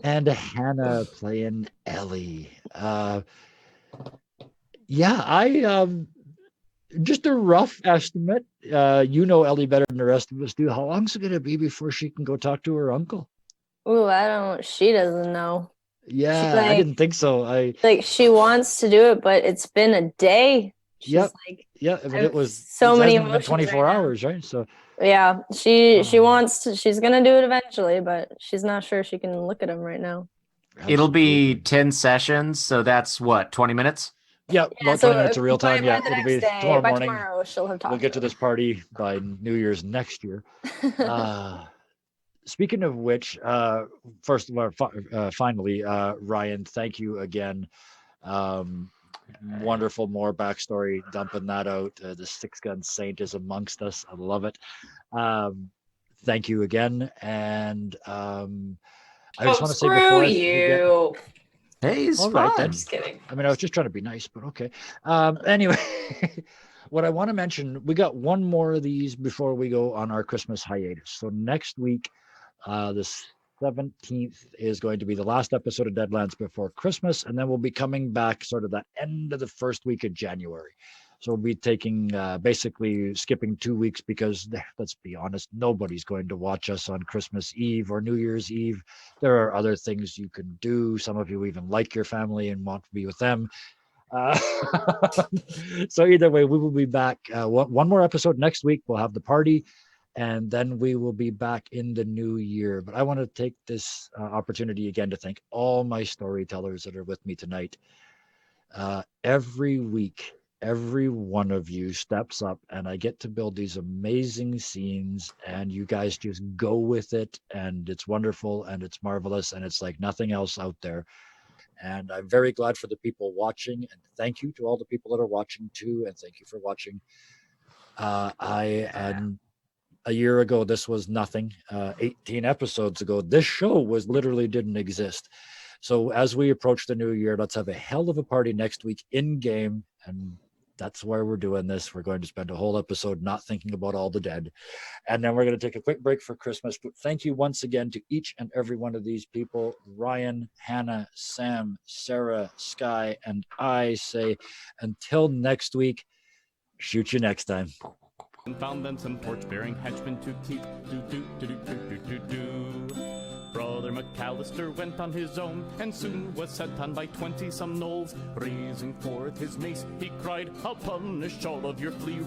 Speaker 2: And Hannah playing Ellie. Just a rough estimate. You know Ellie better than the rest of us do. How long's it going to be before she can go talk to her uncle?
Speaker 7: Ooh, she doesn't know.
Speaker 2: Yeah,
Speaker 7: She's
Speaker 2: I didn't think so.
Speaker 7: She wants to do it, but it's been a day. She's
Speaker 2: Yep.
Speaker 7: like,
Speaker 2: Yeah, but it was
Speaker 7: so many
Speaker 2: hasn't been
Speaker 7: emotions
Speaker 2: 24
Speaker 7: right now.
Speaker 2: hours, right? So
Speaker 7: yeah, she wants to. She's gonna do it eventually, but she's not sure she can look at him right now.
Speaker 3: It'll be 10 sessions, so that's what, 20 minutes?
Speaker 2: Yeah, about 20 minutes of real time.
Speaker 7: By the
Speaker 2: It'll be
Speaker 7: next day,
Speaker 2: tomorrow
Speaker 7: by
Speaker 2: morning.
Speaker 7: tomorrow, she'll have talked.
Speaker 2: We'll get to this party by New Year's next year. Speaking of which, first of all, finally, Ryan, thank you again. Wonderful, more backstory, dumping that out. The Six Gun Saint is amongst us. I love it. Thank you again. And I just want to say before
Speaker 4: you.
Speaker 3: Hey, it's
Speaker 2: all
Speaker 3: fun.
Speaker 2: right, then.
Speaker 4: Just kidding.
Speaker 2: I mean, I was just trying to be nice, but okay. Anyway, what I want to mention, we got one more of these before we go on our Christmas hiatus. So next week, the 17th is going to be the last episode of Deadlands before Christmas, and then we'll be coming back sort of the end of the first week of January. So we'll be taking, basically skipping 2 weeks because, let's be honest, nobody's going to watch us on Christmas Eve or New Year's Eve. There are other things you can do. Some of you even like your family and want to be with them. So either way, we will be back. One more episode next week. We'll have the party, and then we will be back in the new year. But I want to take this opportunity again to thank all my storytellers that are with me tonight. Every week, every one of you steps up, and I get to build these amazing scenes, and you guys just go with it, and it's wonderful, and it's marvelous, and it's like nothing else out there. And I'm very glad for the people watching, and thank you to all the people that are watching too, and thank you for watching. A year ago, this was nothing. 18 episodes ago, this show literally didn't exist. So as we approach the new year, let's have a hell of a party next week in game, and that's why we're doing this. We're going to spend a whole episode not thinking about all the dead, and then we're going to take a quick break for Christmas. But thank you once again to each and every one of these people: Ryan, Hannah, Sam, Sarah, Sky, and I say until next week, shoot you next time.
Speaker 9: Found them some torch-bearing henchmen to keep. Brother McAllister went on his own, and soon was set on by 20-some gnolls. Raising forth his mace, he cried, "I'll punish all of your flea